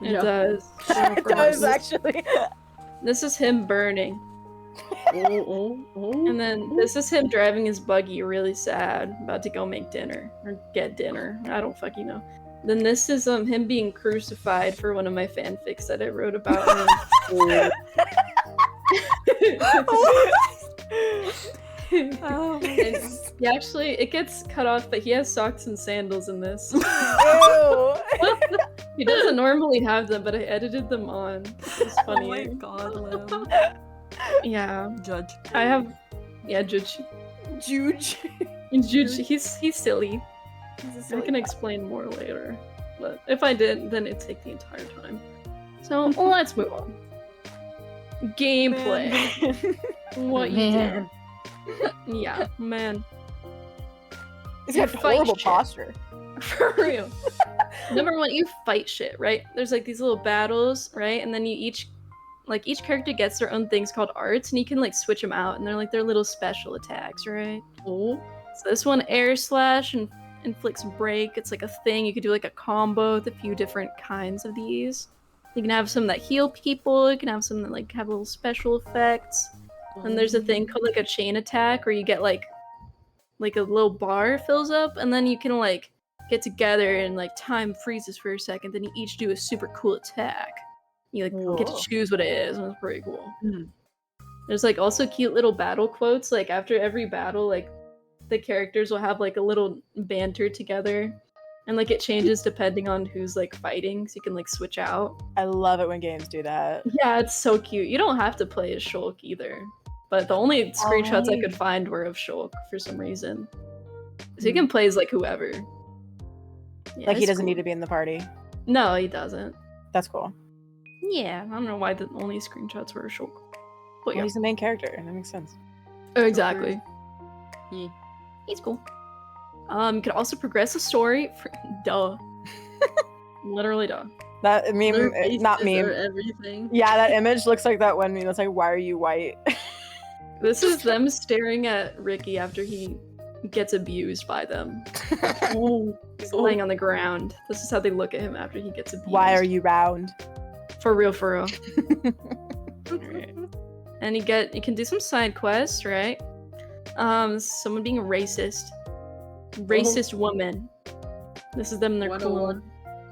It Yeah. does. It does, actually. This is him burning. Oh. And then this is him driving his buggy really sad, about to go make dinner. Or get dinner. I don't fucking know. Then this is him being crucified for one of my fanfics that I wrote about him. Oh, And he actually, it gets cut off, but he has socks and sandals in this. Ew. He doesn't normally have them, but I edited them on. It's oh my funny. god, Lim. Yeah, Judge. I have. Yeah, Judge. Juge. Judge. He's silly. I can explain more later, but if I did, then it'd take the entire time. So let's move on. Gameplay. What you Man. did? Yeah, man. He's You got fight horrible shit. posture. For real. Number one, you fight shit, right? There's these little battles, right? And then you each character gets their own things called arts, and you can switch them out, and they're their little special attacks, right? Oh. So this one, air slash and inflicts break. It's a thing. You could do a combo with a few different kinds of these. You can have some that heal people. You can have some that like have little special effects. And there's a thing called like a chain attack where you get like a little bar fills up, and then you can like get together and like time freezes for a second. Then you each do a super cool attack. You like get to choose what it is, and it's pretty cool. There's like also cute little battle quotes. Like after every battle, like the characters will have like a little banter together, and like it changes depending on who's like fighting, so you can like switch out. I love it when games do that. Yeah, it's so cute. You don't have to play as Shulk either, but the only screenshots I could find were of Shulk for some reason. So you can play as like whoever. Yeah, like he doesn't need to be in the party. No, he doesn't. That's cool. Yeah, I don't know why the only screenshots were Shulk. But yeah, he's the main character. That makes sense. Oh, exactly. Yeah. He's cool. You could also progress the story. Duh. Literally duh. That meme, not meme. Everything. Yeah, that image looks like that one meme that's like, why are you white? This is them staring at Ricky after he gets abused by them. He's laying on the ground. This is how they look at him after he gets abused. Why are you round? For real, for real. Alright. And you can do some side quests, right? Someone being a racist woman. This is them. They're cool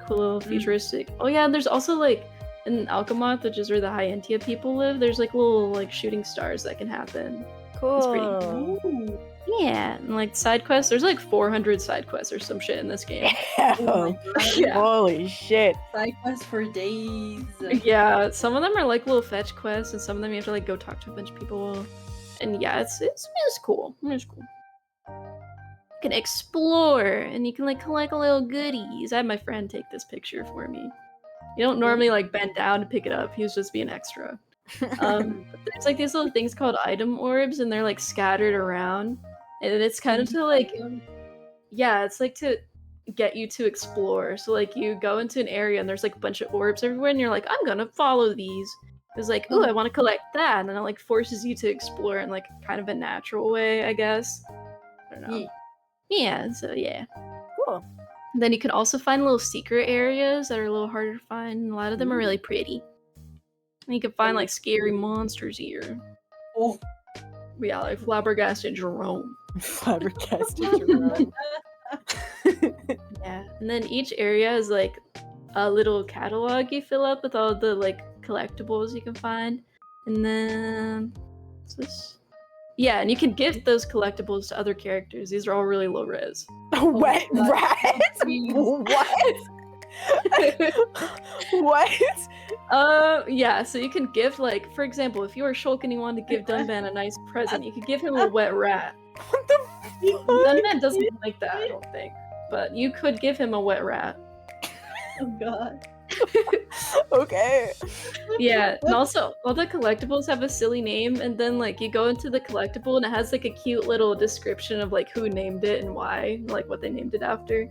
little futuristic. Oh yeah, there's also like in Alchemath, which is where the Hyentia people live. There's like little like shooting stars that can happen. Cool. It's pretty cool. Yeah, and like side quests. There's like 400 side quests or some shit in this game. Oh yeah. Holy shit. Side quests for days. Yeah, some of them are like little fetch quests, and some of them you have to like go talk to a bunch of people. And yeah, it's cool. It's cool. You can explore, and you can like collect little goodies. I had my friend take this picture for me. You don't normally like bend down to pick it up. He was just being extra. But there's like these little things called item orbs, and they're like scattered around, and it's kind of to like, yeah, it's like to get you to explore. So like you go into an area and there's like a bunch of orbs everywhere, and you're like, I'm gonna follow these. It's like, ooh, I want to collect that, and then it like forces you to explore in like kind of a natural way, I guess. I don't know. Yeah, so yeah. Cool. And then you can also find little secret areas that are a little harder to find, and a lot of them are really pretty. And you can find like scary monsters here. Oh. Yeah, like Flabbergasted Jerome. Flabbergasted Jerome. Yeah, and then each area is like a little catalog you fill up with all the like collectibles you can find. And then what's this? Yeah, and you can gift those collectibles to other characters. These are all really low res. What? Right? What? What? Yeah, so you can give, like, for example, if you were Shulk and you wanted to give Dunban a nice present, you could give him a wet rat. What the fuck? Dunban doesn't like that, I don't think. But you could give him a wet rat. Oh god. Okay. Yeah, and also, all the collectibles have a silly name, and then, like, you go into the collectible and it has, like, a cute little description of, like, who named it and why, like, what they named it after.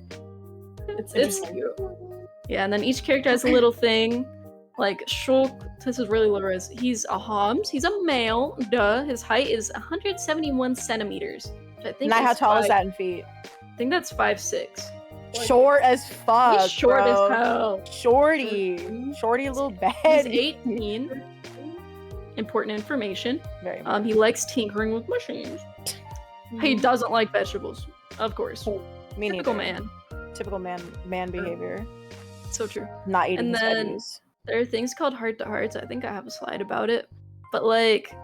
It's cute. Yeah, and then each character has a little thing. Like, Shulk, this is really low res. He's a Homs. He's a male. Duh. His height is 171 centimeters. Which I think How tall is that in feet? I think that's 5'6". Short as fuck. He's short bro. as hell. Shorty little bad. He's 18. Important information. Very much. He likes tinkering with machines. He doesn't like vegetables. Of course. Me Typical neither. man. Typical man behavior. So true. Not eating And his then veggies. there are things called heart-to-hearts. I think I have a slide about it. But like,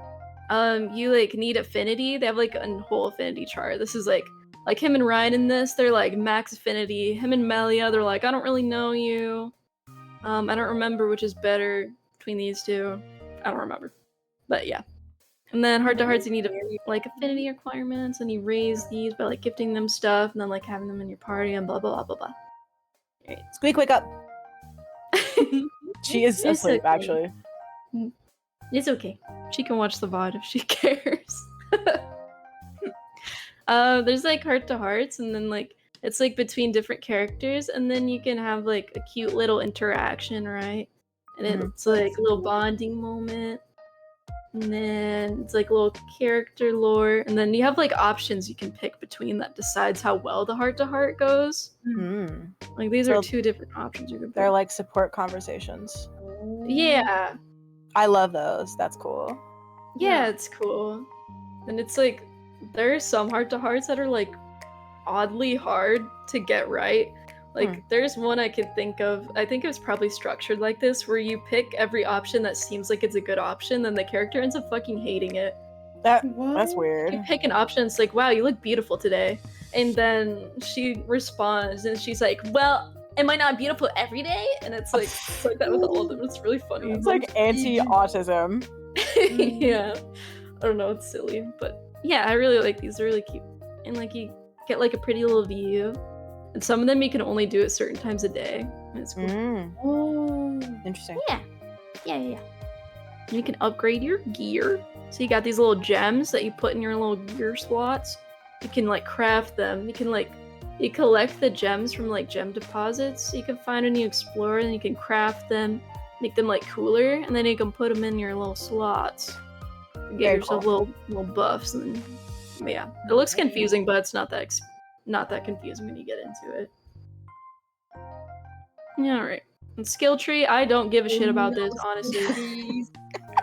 you like need affinity. They have like a whole affinity chart. This is like him and Ryan in this, they're like max affinity. Him and Melia, they're like, I don't really know you. I don't remember which is better between these two. I don't remember. But yeah. And then heart-to-hearts, you need like affinity requirements, and you raise these by like gifting them stuff, and then like having them in your party, and blah blah blah blah blah. Right. Squeak, wake up. She is It's asleep, okay. actually. It's okay. She can watch the VOD if she cares. There's like heart-to-hearts, and then like it's like between different characters, and then you can have like a cute little interaction, right? And it's like a little bonding moment. And then it's like little character lore, and then you have like options you can pick between that decides how well the heart-to-heart goes. Mm. Like these So are 2 different options you can pick. They're like support conversations. Yeah. I love those. That's cool. Yeah, it's cool. And it's like there are some heart-to-hearts that are like oddly hard to get right. Like there's one I could think of. I think it was probably structured like this, where you pick every option that seems like it's a good option, then the character ends up fucking hating it. That's weird. You pick an option, it's like, wow, you look beautiful today. And then she responds and she's like, well, am I not beautiful every day? And it's like that with all of them. It's really funny. It's like anti-autism. Yeah. I don't know, it's silly. But yeah, I really like these. They're really cute. And like you get like a pretty little view. And some of them you can only do at certain times a day. And it's cool. Oh, interesting. Yeah. You can upgrade your gear. So you got these little gems that you put in your little gear slots. You can like craft them. You collect the gems from like gem deposits you can find when you explore, and you can craft them, make them like cooler, and then you can put them in your little slots. You get yourself little buffs, and yeah, it looks confusing, but it's not that confusing when you get into it. Yeah, alright. And skill tree, I don't give a shit about this, honestly.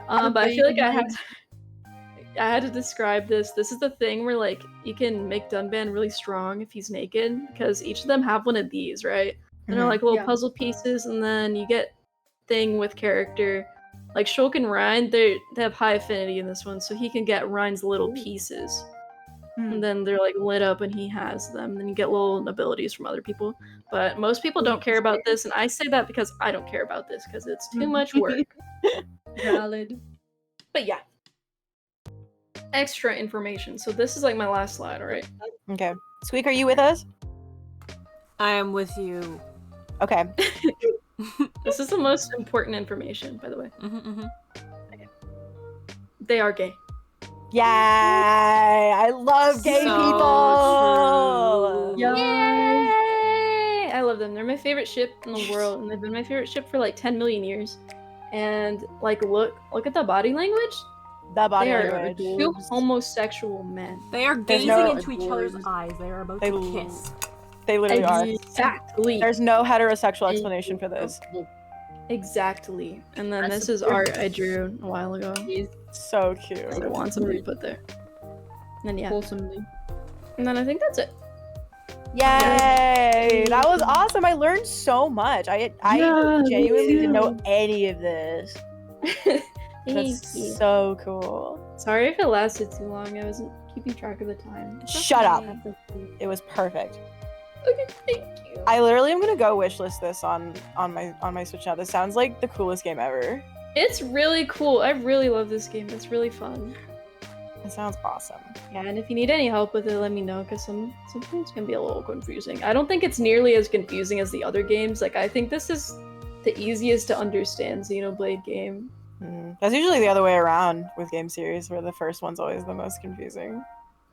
But I feel like I had to describe this. This is the thing where like you can make Dunban really strong if he's naked, because each of them have one of these, right? And they're like little puzzle pieces, and then you get thing with character. Like Shulk and Ryan, they have high affinity in this one, so he can get Ryan's little pieces. And then they're like lit up and he has them. Then you get little abilities from other people. But most people don't care about this, and I say that because I don't care about this because it's too much work. Valid. But yeah. Extra information. So this is like my last slide, alright? Okay. Squeak, are you with us? I am with you. Okay. This is the most important information, by the way. Okay. They are gay. Yay! I love gay people! Yay! I love them. They're my favorite ship in the world, and they've been my favorite ship for like 10 million years. And like, look at the body language. The body they are language. 2 homosexual men. They are gazing into each other's eyes. They are about to kiss. They literally are. Exactly. There's no heterosexual explanation for this. Exactly. And then this is art I drew a while ago. So cute. I want somebody to put there. And then yeah. And then I think that's it. Yay! That was awesome. I learned so much. I genuinely didn't know any of this. That's so cool. Sorry if it lasted too long. I wasn't keeping track of the time. Shut up. It was perfect. Okay, thank you. I literally am gonna go wishlist this on my Switch now. This sounds like the coolest game ever. It's really cool. I really love this game. It's really fun. It sounds awesome. Yeah, and if you need any help with it, let me know, because sometimes it can be a little confusing. I don't think it's nearly as confusing as the other games. Like, I think this is the easiest to understand Xenoblade game. That's usually the other way around with game series, where the first one's always the most confusing.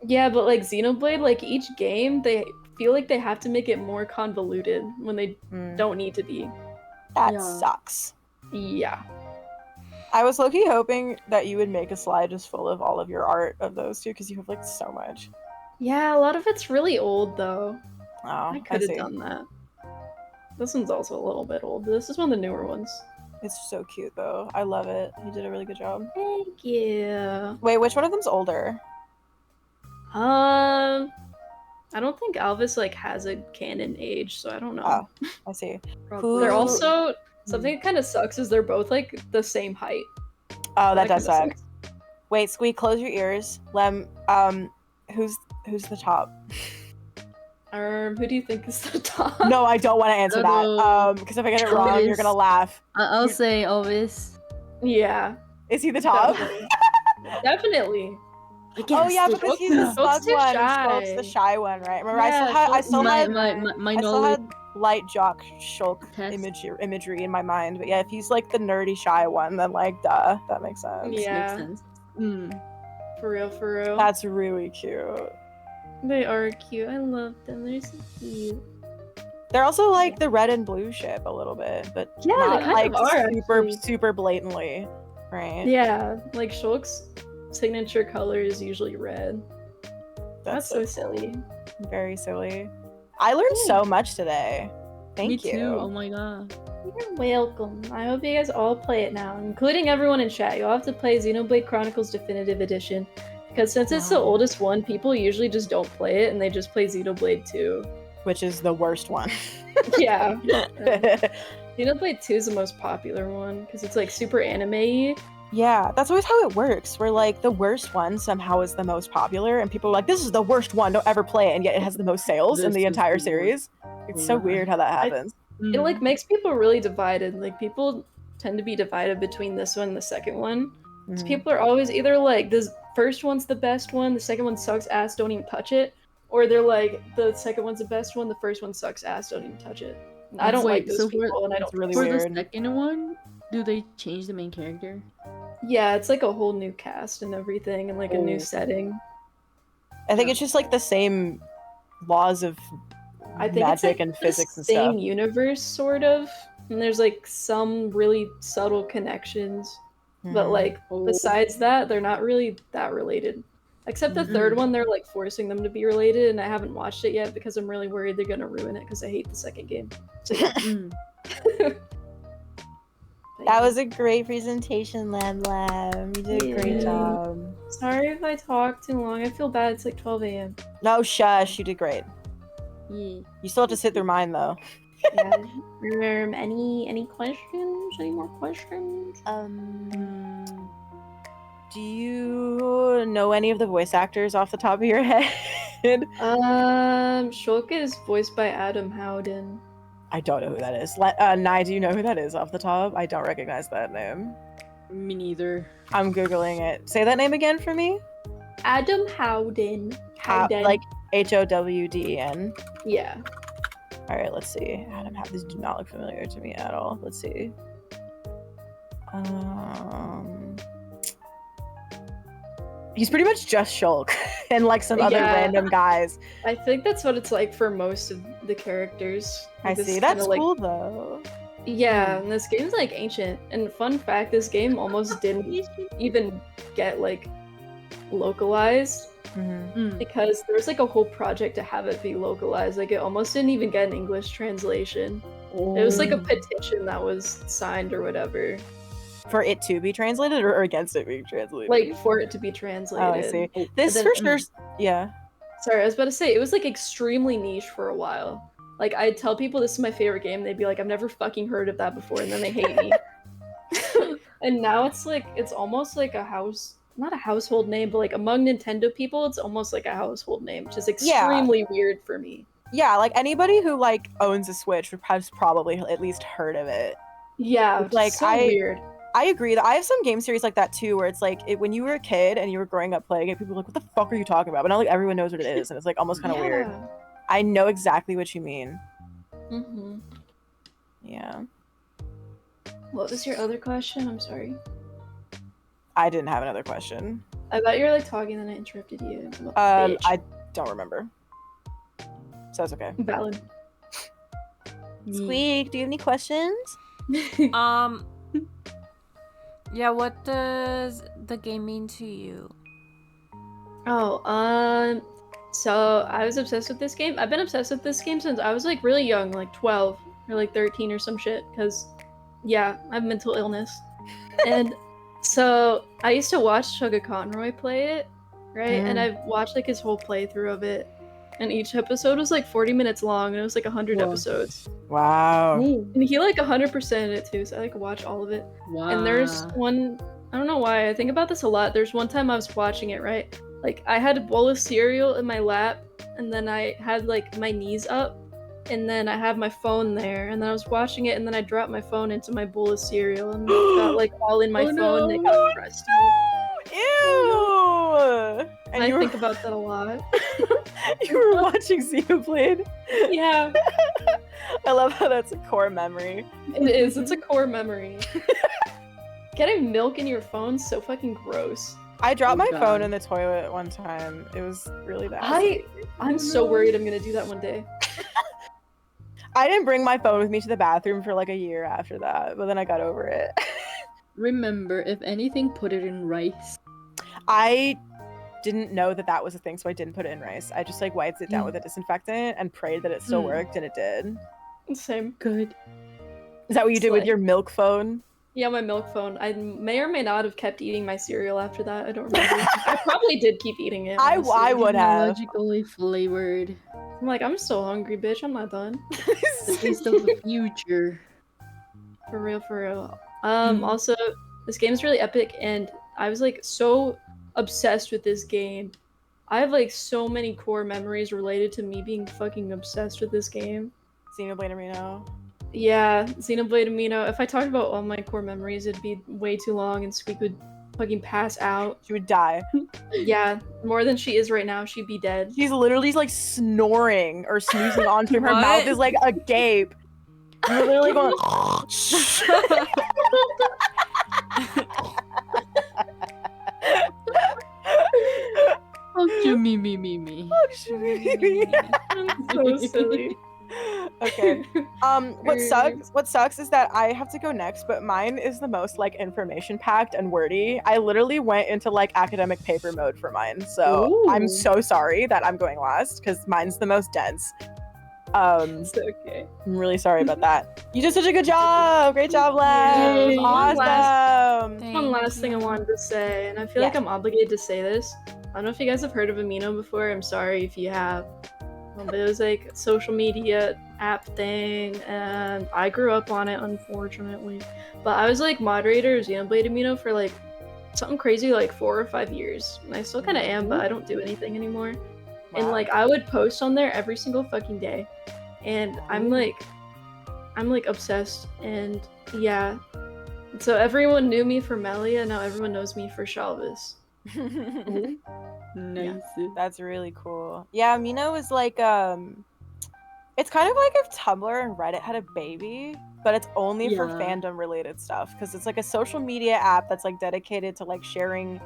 Yeah, but like Xenoblade, like each game, they feel like they have to make it more convoluted when they don't need to be. That sucks. Yeah. I was low-key hoping that you would make a slide just full of all of your art of those two, because you have like so much. Yeah, a lot of it's really old though. Oh, I could have done that. This one's also a little bit old. This is one of the newer ones. It's so cute though. I love it. You did a really good job. Thank you. Wait, which one of them's older? I don't think Alvis like has a canon age, so I don't know. Oh, I see. They're also something that kind of sucks is they're both like the same height. Oh, that does suck. Wait, Squeak, close your ears. Lem, who's the top? Who do you think is the top? No, I don't want to answer that. Because if I get it wrong, you're gonna laugh. I'll say Alvis. Yeah. Is he the top? Definitely. Oh yeah, because he's the smug one. Shulk's the shy one, right? Remember, I still had light jock Shulk imagery in my mind. But yeah, if he's like the nerdy shy one, then like duh, that makes sense. Yeah. Makes sense. For real. That's really cute. They are cute. I love them. They're so cute. They're also like the red and blue ship a little bit, but yeah, not they kind like of are, super blatantly. right? Yeah, like Shulk's signature color is usually red. That's so silly. Very silly. I learned so much today. Thank Me you. too. Oh my god. You're welcome. I hope you guys all play it now, including everyone in chat. You'll have to play Xenoblade Chronicles Definitive Edition. Because since it's the oldest one, people usually just don't play it and they just play Xenoblade 2. Which is the worst one. Yeah. Xenoblade 2 is the most popular one because it's like super anime-y. Yeah, that's always how it works. Where like the worst one somehow is the most popular, and people are like, "This is the worst one. Don't ever play it," and yet it has the most sales in the entire series. It's so weird how that happens. It like makes people really divided. Like people tend to be divided between this one and the second one. Because people are always either like, the first one's the best one, the second one sucks ass, don't even touch it, or they're like, the second one's the best one, the first one sucks ass, don't even touch it. And I don't like those people, and I don't really for weird. the second one, do they change the main character? Yeah, it's like a whole new cast and everything, and like a new setting. I think it's just like the same laws of I think magic it's like and physics and same stuff. universe, sort of. And there's like some really subtle connections, but like besides that, they're not really that related. Except the third one, they're like forcing them to be related, and I haven't watched it yet because I'm really worried they're gonna ruin it because I hate the second game. So, yeah. That was a great presentation, Lam Lam. You did a great job. Sorry if I talked too long. I feel bad. It's like 12 a.m. No, shush. You did great. Yeah. You still have to sit through mine, though. Yeah. Any questions? Any more questions? Do you know any of the voice actors off the top of your head? Shulk is voiced by Adam Howden. I don't know who that is. Nye, do you know who that is off the top? I don't recognize that name. Me neither. I'm Googling it. Say that name again for me. Adam Howden. Like Howden. Yeah. All right, let's see. Adam Howden. These do not look familiar to me at all. Let's see. He's pretty much just Shulk and like some other random guys. I think that's what it's like for most of the characters. I see. That's cool though. Yeah, and this game's like ancient. And fun fact, this game almost didn't even get like localized because there was like a whole project to have it be localized. Like it almost didn't even get an English translation. It was like a petition that was signed or whatever. For it to be translated or against it being translated? Like, for it to be translated. Oh, I see. This for sure... Yeah. Sorry, I was about to say, it was, like, extremely niche for a while. Like, I'd tell people this is my favorite game, they'd be like, I've never fucking heard of that before, and then they hate me. And now it's, like, it's almost like a not a household name, but, like, among Nintendo people, it's almost like a household name, which is extremely weird for me. Yeah, like, anybody who, like, owns a Switch has probably at least heard of it. Yeah, like, so weird. I agree that I have some game series like that too, where it's like when you were a kid and you were growing up playing it, people were like, "What the fuck are you talking about?" But now like everyone knows what it is, and it's like almost kind of weird. I know exactly what you mean. Yeah. What was your other question? I'm sorry. I didn't have another question. I thought you were like talking, and then I interrupted you. I don't remember. So that's okay. Valid. Squeak, do you have any questions? Yeah, what does the game mean to you? Oh, so I was obsessed with this game. I've been obsessed with this game since I was like really young, like 12 or like 13 or some shit, because yeah, I have mental illness. And so I used to watch Sugar Conroy play it, right? And I've watched like his whole playthrough of it. And each episode was like 40 minutes long, and it was like 100 episodes. Wow. And he like 100%ed it too, so I like watch all of it. Wow. And there's one, I don't know why, I think about this a lot. There's one time I was watching it, right? Like I had a bowl of cereal in my lap, and then I had like my knees up, and then I have my phone there, and then I was watching it, and then I dropped my phone into my bowl of cereal, and it got like all in my phone, and it got crusty. Ew! And I think about that a lot. You were watching Xenoblade? Yeah. I love how that's a core memory. It is. It's a core memory. Getting milk in your phone's so fucking gross. I dropped my phone in the toilet one time. It was really bad. I'm so worried I'm gonna do that one day. I didn't bring my phone with me to the bathroom for like a year after that, but then I got over it. remember, if anything, put it in rice. I didn't know that was a thing, so I didn't put it in rice. I just like wiped it down with a disinfectant and prayed that it still worked, and it did. Same. Good. Is that what you did with your milk phone? Yeah, my milk phone. I may or may not have kept eating my cereal after that. I don't remember. I probably did keep eating it. I would have. Technologically flavored. I'm like, I'm still hungry, bitch. I'm not done. The taste of the future. For real, for real. Also, this game's really epic, and I was like so obsessed with this game. I have like so many core memories related to me being fucking obsessed with this game. Xenoblade Amino. Yeah, Xenoblade Amino. If I talked about all my core memories, it'd be way too long, and Squeak would fucking pass out. She would die. Yeah, more than she is right now. She'd be dead. She's literally like snoring or snoozing on stream. Her mouth is like agape. You're literally going. Oh, me. I'm so silly. Okay. What sucks is that I have to go next, but mine is the most like information packed and wordy. I literally went into like academic paper mode for mine. So Ooh. I'm so sorry that I'm going last because mine's the most dense. It's okay. I'm really sorry about that. You did such a good job. Great job, Lev. Yay. Awesome. One last thing I wanted to say, and I feel like I'm obligated to say this. I don't know if you guys have heard of Amino before. I'm sorry if you have. But it was like a social media app thing, and I grew up on it, unfortunately. But I was like moderator of Xenoblade Amino for like something crazy like 4 or 5 years. And I still kind of am, but I don't do anything anymore. Wow. And like I would post on there every single fucking day. And I'm like obsessed, and yeah. So everyone knew me for Melia, and now everyone knows me for Shalvis. Nice. Yeah. That's really cool. Yeah, Amino is like it's kind of like if Tumblr and Reddit had a baby, but it's only for fandom related stuff because it's like a social media app that's like dedicated to like sharing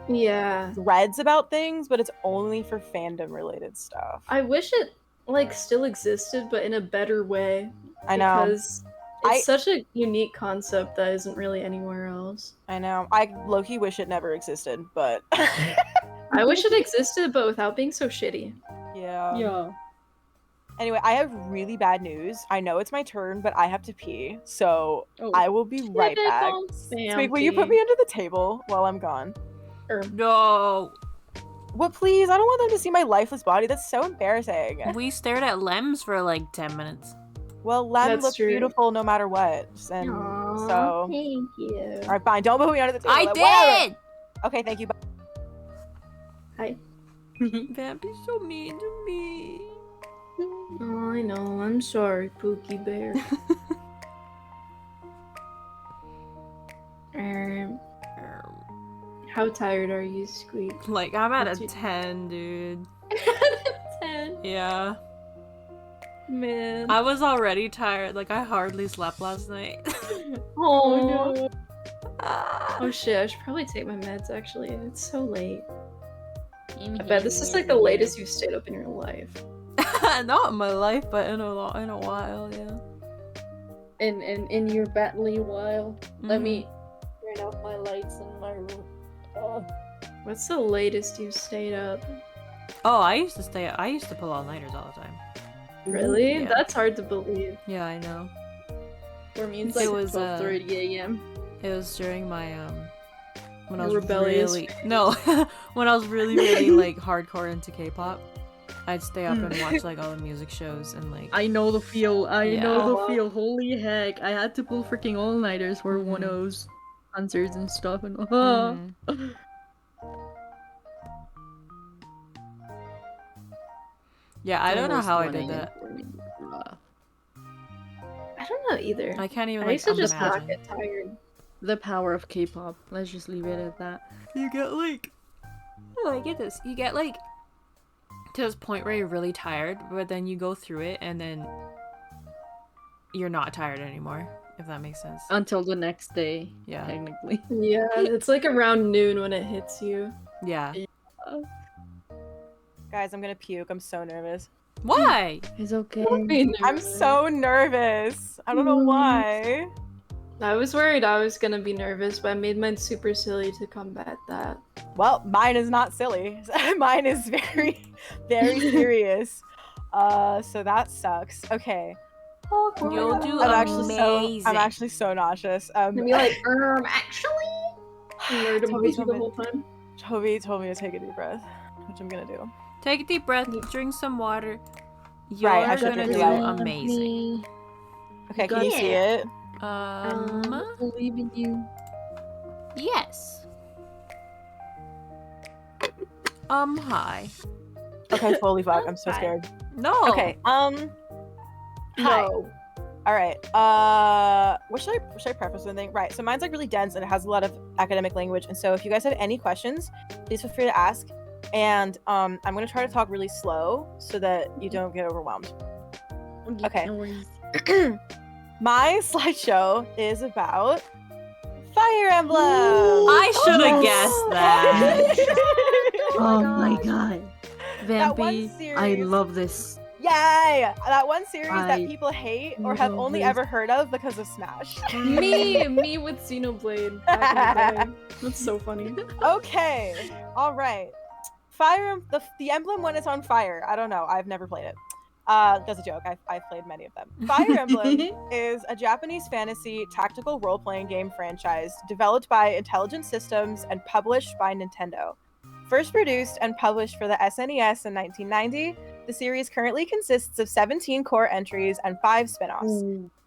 threads about things, but it's only for fandom related stuff. I wish it like still existed, but in a better way. I know. Because it's such a unique concept that isn't really anywhere else. I know. I low-key wish it never existed, but I wish it existed, but without being so shitty. Yeah. Anyway, I have really bad news. I know it's my turn, but I have to pee, so I will be right back. Squeak, will you put me under the table while I'm gone? No. What, please? I don't want them to see my lifeless body. That's so embarrassing. We stared at Lems for like 10 minutes. Well, Lem looks beautiful no matter what. And aww, so thank you. Alright, fine. Don't put me under the table. I did! Whatever. Okay, thank you. Bye. Hi. Vampy's so mean to me. Oh, I know. I'm sorry, Pookie Bear. How tired are you, Squeak? Like, I'm at a 10, dude. 10? Yeah. Man. I was already tired. Like, I hardly slept last night. Oh, no. Oh shit, I should probably take my meds actually. It's so late. I bet this is like the latest you've stayed up in your life. Not in my life, but in a while, yeah. In your Batty while. Let me turn off my lights in my room. What's the latest you've stayed up? Oh, I used to pull all-nighters all the time. Really? Yeah. That's hard to believe. Yeah, I know. For me, it's like 12:30 a.m. It was during my when I was rebellious when I was really like hardcore into K-pop. I'd stay up and watch like all the music shows and like. I know the feel. I know the feel. Holy heck! I had to pull freaking all-nighters for one of those concerts and stuff. And yeah, I don't know how I did that. I don't know either. I can't even. I used to just imagine. not get tired. The power of K-pop. Let's just leave it at that. You get like. Oh, I get this. You get like. To this point where you're really tired, but then you go through it and then. You're not tired anymore, if that makes sense. Until the next day. Yeah. Technically. Yeah, it's like around noon when it hits you. Yeah. Guys, I'm gonna puke. I'm so nervous. Why? It's okay. I'm so nervous. I don't know why. I was worried I was gonna be nervous, but I made mine super silly to combat that. Well, mine is not silly. Mine is very, very serious. So that sucks. Okay. You'll do I'm actually so nauseous. And be like, actually? Nerd emoji the whole time. Toby told me to take a deep breath, which I'm gonna do. Take a deep breath, drink some water. You're Right, I should gonna do do that. amazing. Okay, can you see it? I believe in you. Yes. Hi. Okay, holy fuck, I'm so scared. No. Okay, hi. No. All right. What should I preface with? Right. So mine's like really dense and it has a lot of academic language. And so if you guys have any questions, please feel free to ask. And I'm gonna try to talk really slow so that you don't get overwhelmed. Okay. No worries. My slideshow is about Fire Emblem. I should have guessed that. Oh my god. That one Vampy. series. I love this. Yay! That one series that I people hate or have love only this. ever heard of because of Smash. me with Xenoblade back in the day. That's so funny. Okay. All right. The emblem when it's on fire. I don't know. I've never played it. That's a joke. I've played many of them. Fire Emblem is a Japanese fantasy tactical role-playing game franchise developed by Intelligent Systems and published by Nintendo. First produced and published for the SNES in 1990, the series currently consists of 17 core entries and 5 spin-offs.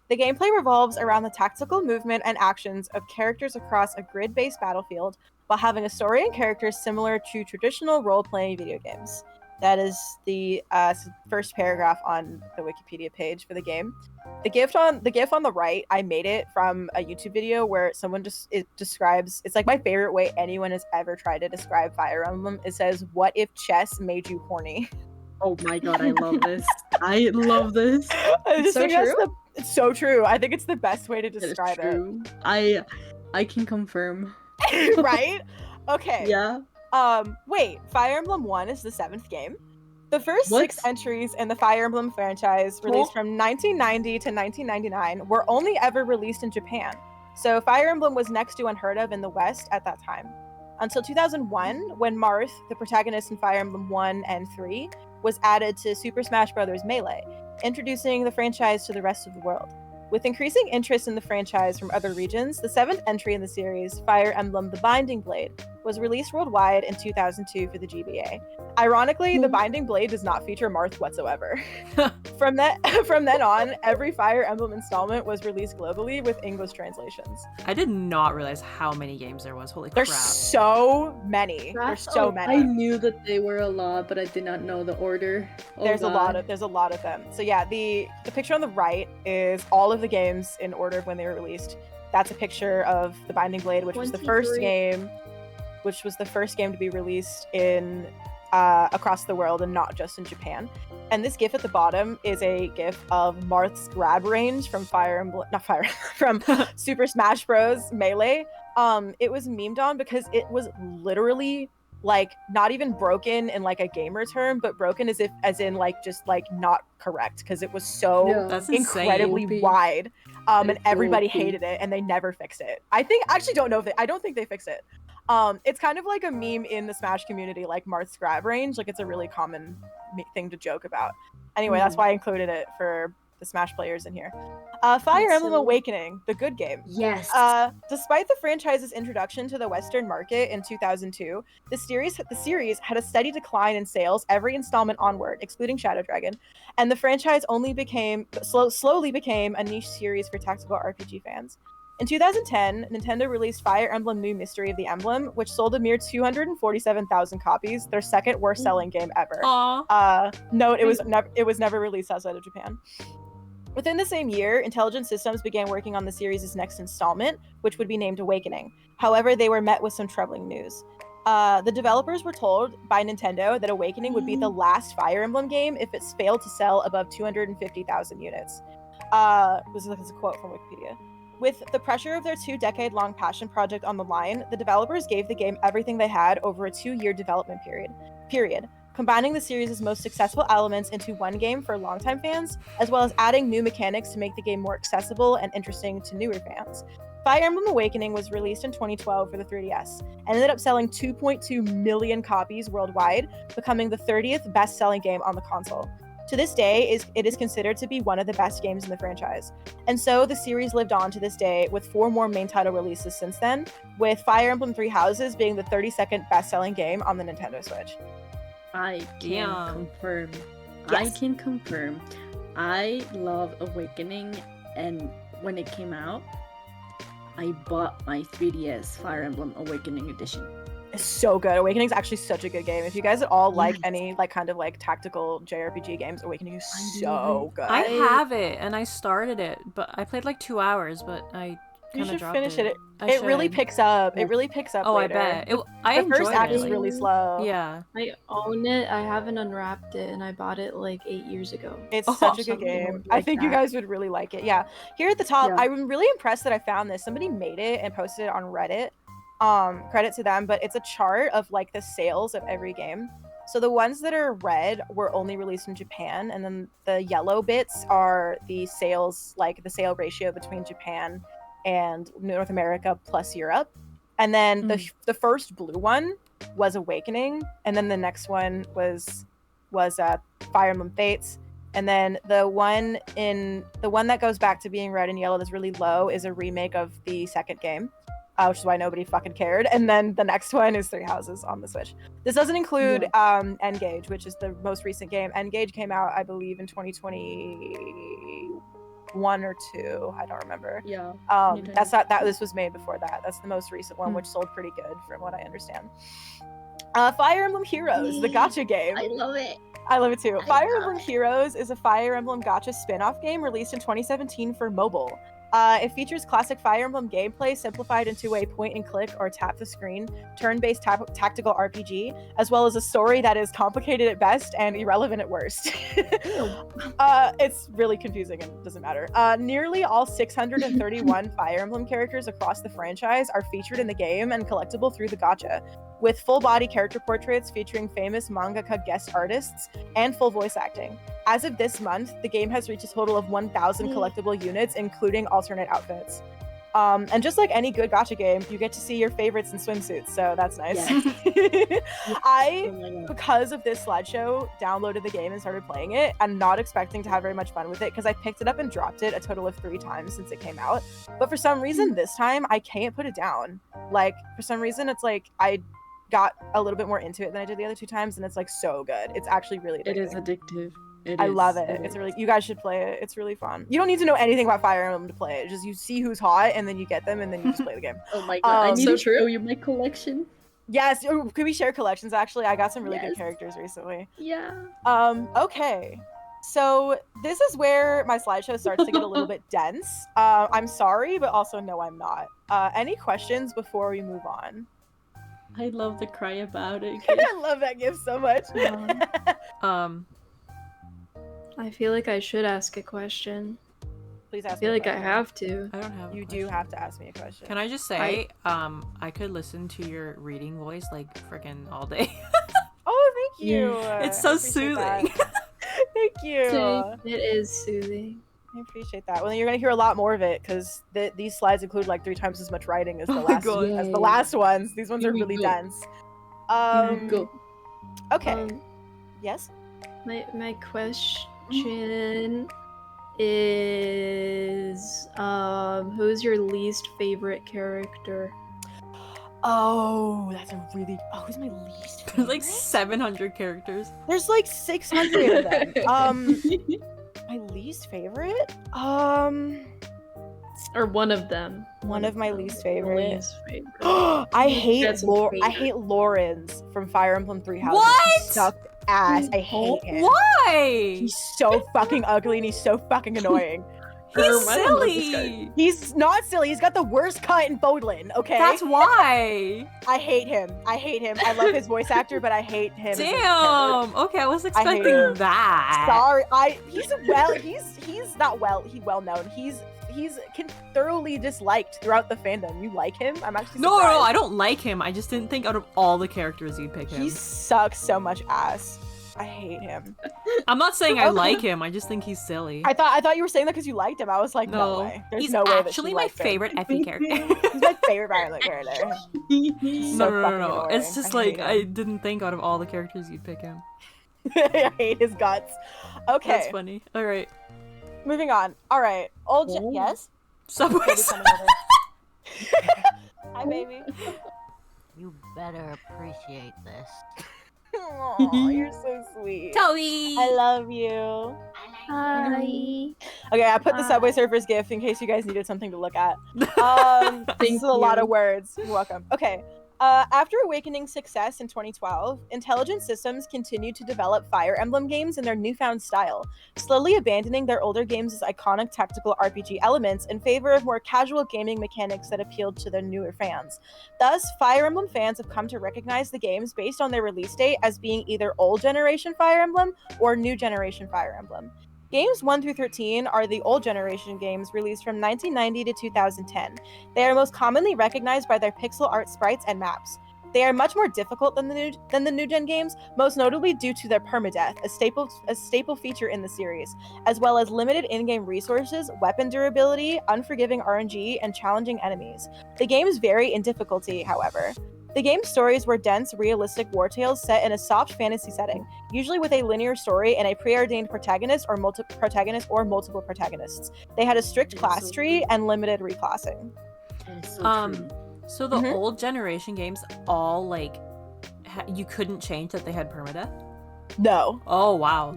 The gameplay revolves around the tactical movement and actions of characters across a grid-based battlefield while having a story and characters similar to traditional role-playing video games. That is the first paragraph on the Wikipedia page for the game. The GIF on the right, I made it from a YouTube video where someone describes. It's like my favorite way anyone has ever tried to describe Fire Emblem. It says, "What if chess made you horny?" Oh my god, I love this. I love this. It's so true? It's so true. I think it's the best way to That is describe it. true. I can confirm. Right? Okay. Yeah. Wait, Fire Emblem 1 is the 7th game. The first What? 6 entries in the Fire Emblem franchise, released from 1990 to 1999, were only ever released in Japan. So Fire Emblem was next to unheard of in the West at that time. Until 2001, when Marth, the protagonist in Fire Emblem 1 and 3, was added to Super Smash Bros. Melee, introducing the franchise to the rest of the world. With increasing interest in the franchise from other regions, the 7th entry in the series, Fire Emblem The Binding Blade, was released worldwide in 2002 for the GBA. Ironically, The Binding Blade does not feature Marth whatsoever. From then on, every Fire Emblem installment was released globally with English translations. I did not realize how many games there was. Holy There's crap. so many. There's so many. I knew that they were a lot, but I did not know the order. There's a lot of them. So yeah, the picture on the right is all of the games in order of when they were released. That's a picture of The Binding Blade, which was the first game to be released in across the world and not just in Japan. And this GIF at the bottom is a GIF of Marth's grab range from from Super Smash Bros. Melee. It was memed on because it was literally like not even broken in like a gamer term, but broken as in like just like not correct because it was so That's incredibly insane. wide. And everybody OP. hated it and they never fixed it. I don't think they fixed it. It's kind of like a meme in the Smash community, like Marth's grab range. Like it's a really common thing to joke about. Anyway, that's why I included it for the Smash players in here. Fire Emblem Awakening, the good game. Yes. Despite the franchise's introduction to the Western market in 2002, the series had a steady decline in sales every installment onward, excluding Shadow Dragon, and the franchise slowly became a niche series for tactical RPG fans. In 2010, Nintendo released Fire Emblem New Mystery of the Emblem, which sold a mere 247,000 copies, their second worst selling game ever. Aww. Note, it was never released outside of Japan. Within the same year, Intelligent Systems began working on the series' next installment, which would be named Awakening. However, they were met with some troubling news. The developers were told by Nintendo that Awakening would be the last Fire Emblem game if it failed to sell above 250,000 units. This is a quote from Wikipedia. With the pressure of their 2-decade-long passion project on the line, the developers gave the game everything they had over a 2-year development period, combining the series' most successful elements into one game for longtime fans, as well as adding new mechanics to make the game more accessible and interesting to newer fans. Fire Emblem Awakening was released in 2012 for the 3DS and ended up selling 2.2 million copies worldwide, becoming the 30th best-selling game on the console. To this day, it is considered to be one of the best games in the franchise. And so the series lived on to this day with 4 more main title releases since then, with Fire Emblem Three Houses being the 32nd best-selling game on the Nintendo Switch. I can confirm. Yes. I can confirm. I love Awakening, and when it came out, I bought my 3DS Fire Emblem Awakening Edition. It's so good. Awakening's actually such a good game. If you guys at all like any like kind of like tactical JRPG games, Awakening is so good. I have it and I started it, but I played like 2 hours, but I You kind of should dropped finish it. I It really should. picks up. It really picks up. Oh, later. I bet. I The first enjoyed act it. is like- really slow. Yeah. I own it. I haven't unwrapped it, and I bought it like 8 years ago. It's Oh, such a good something game. like I think you that. guys would really like it. Yeah. Here at the top, Yeah. I'm really impressed that I found this. Somebody made it and posted it on Reddit. Credit to them, but it's a chart of like the sales of every game. So the ones that are red were only released in Japan, and then the yellow bits are the sales, like the sale ratio between Japan and North America plus Europe. And then the first blue one was Awakening, and then the next one was Fire Emblem Fates. And then the one that goes back to being red and yellow that's really low is a remake of the second game, which is why nobody fucking cared. And then the next one is Three Houses on the Switch. This doesn't include N-Gage, which is the most recent game. N-Gage came out, I believe, in 2021 or 2. I don't remember. Yeah. That's not that. This was made before that. That's the most recent one, which sold pretty good, from what I understand. Fire Emblem Heroes, the gacha game. I love it. I love it too. I Fire love Emblem it. Heroes is a Fire Emblem gacha spin-off game released in 2017 for mobile. It features classic Fire Emblem gameplay simplified into a point-and-click or tap-the-screen turn-based tactical RPG, as well as a story that is complicated at best and irrelevant at worst. It's really confusing and doesn't matter. Nearly all 631 Fire Emblem characters across the franchise are featured in the game and collectible through the gacha, with full-body character portraits featuring famous mangaka guest artists and full voice acting. As of this month, the game has reached a total of 1,000 collectible units, including alternate outfits. And just like any good gacha game, you get to see your favorites in swimsuits, so that's nice. Because of this slideshow, downloaded the game and started playing it, and not expecting to have very much fun with it, because I picked it up and dropped it a total of 3 times since it came out. But for some reason, this time, I can't put it down. Like, for some reason, it's like I got a little bit more into it than I did the other 2 times, and it's like so good. It's actually really addicting. It is addictive. I love it. It's really, you guys should play it. It's really fun. You don't need to know anything about Fire Emblem to play it. Just you see who's hot, and then you get them, and then you just play the game. Oh my god! I need so to true. show you my collection. Yes, could we share collections? Actually, I got some really good characters recently. Yeah. Okay. So this is where my slideshow starts to get a little bit dense. I'm sorry, but also no, I'm not. Any questions before we move on? I love to cry about it. I love that gift so much. I feel like I should ask a question. Please ask. I feel like I have to. I don't have. You do have to ask me a question. Can I just say, I could listen to your reading voice like freaking all day. Oh, thank you. It's so I appreciate that. soothing. Thank you. It is soothing. I appreciate that. Well, you're gonna hear a lot more of it because these slides include like 3 times as much writing as the last ones. These ones Here are we really go. dense. Here we go. Okay. Yes. My question is, who's your least favorite character? Oh, that's a really. Oh, who's my least favorite? There's like 700 characters. There's like 600 of them. My least favorite? Or one of them. One of my least favorite. Least favorite. I hate That's a I favorite. hate Lawrence from Fire Emblem Three Houses. What? He sucked ass. I hate him. Why? He's so fucking ugly and he's so fucking annoying. He's I don't know this silly. He's not silly. He's got the worst cut in Bodlin, okay? That's why. I hate him. I hate him. I love his voice actor, but I hate him. as a character. Damn. Okay, I was hate expecting him. that. Sorry. He's not well known. He's thoroughly disliked throughout the fandom. You like him? I'm actually No, surprised. I don't like him. I just didn't think out of all the characters you'd pick him. He sucks so much ass. I hate him. I'm not saying I like him. I just think he's silly. I thought you were saying that because you liked him. I was like, no way. There's he's no way that actually she my liked him. favorite Effie character. He's my favorite Violet character. No. It's just like I didn't think out of all the characters you'd pick him. I hate his guts. Okay. That's funny. All right. Moving on. All right. Yes? Subway. Baby's coming over. Hi, baby. You better appreciate this. Aw, you're so sweet. Toby. I love you. Hi. Okay, I put the Subway Surfers gif in case you guys needed something to look at. This is a lot of words. You're welcome. Okay. After Awakening's success in 2012, Intelligent Systems continued to develop Fire Emblem games in their newfound style, slowly abandoning their older games' iconic tactical RPG elements in favor of more casual gaming mechanics that appealed to their newer fans. Thus, Fire Emblem fans have come to recognize the games based on their release date as being either old generation Fire Emblem or new generation Fire Emblem. Games 1 through 13 are the old generation games released from 1990 to 2010. They are most commonly recognized by their pixel art sprites and maps. They are much more difficult than the new gen games, most notably due to their permadeath, a staple feature in the series, as well as limited in-game resources, weapon durability, unforgiving RNG, and challenging enemies. The games vary in difficulty, however. The game's stories were dense, realistic war tales set in a soft fantasy setting, usually with a linear story and a preordained protagonist or multiple protagonists. They had a strict class tree and limited reclassing. So the old generation games all like you couldn't change that they had permadeath? No. Oh wow.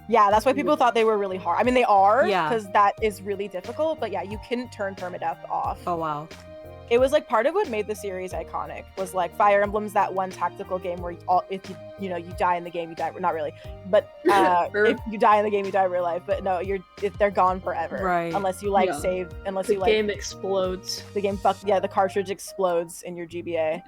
Yeah, that's why people thought they were really hard. I mean, they are, Yeah. because that is really difficult, but yeah, you couldn't turn permadeath off. Oh wow. It was like part of what made the series iconic was like Fire Emblem's that one tactical game where if you die in the game, you die. Not really, but if you die in the game, you die in real life. But no, they're gone forever. Right. Unless you save. Unless The you game explodes. The game the cartridge explodes in your GBA.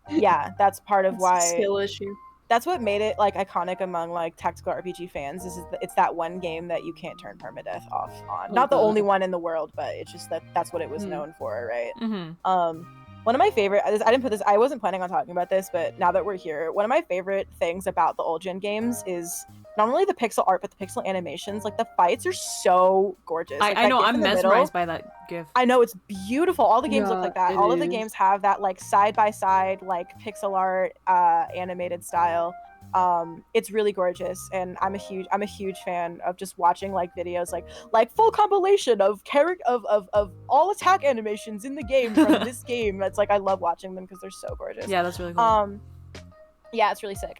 Yeah, that's part of It's why. a skill issue. That's what made it like iconic among like tactical RPG fans. It's that one game that you can't turn permadeath off on. Not the only one in the world, but it's just that's what it was known for, right? Mm-hmm. One of my favorite. I didn't put this. I wasn't planning on talking about this, but now that we're here, one of my favorite things about the old gen games is not only the pixel art but the pixel animations. Like the fights are so gorgeous. Like, I know. GIF I'm in the mesmerized middle, by that GIF. I know, it's beautiful. All the games look like that. it All of the is. games have that like side by side like pixel art animated style. It's really gorgeous, and I'm a huge fan of just watching like videos like full compilation of all attack animations in the game from this game. It's like I love watching them because they're so gorgeous. Yeah, that's really cool. Yeah, it's really sick.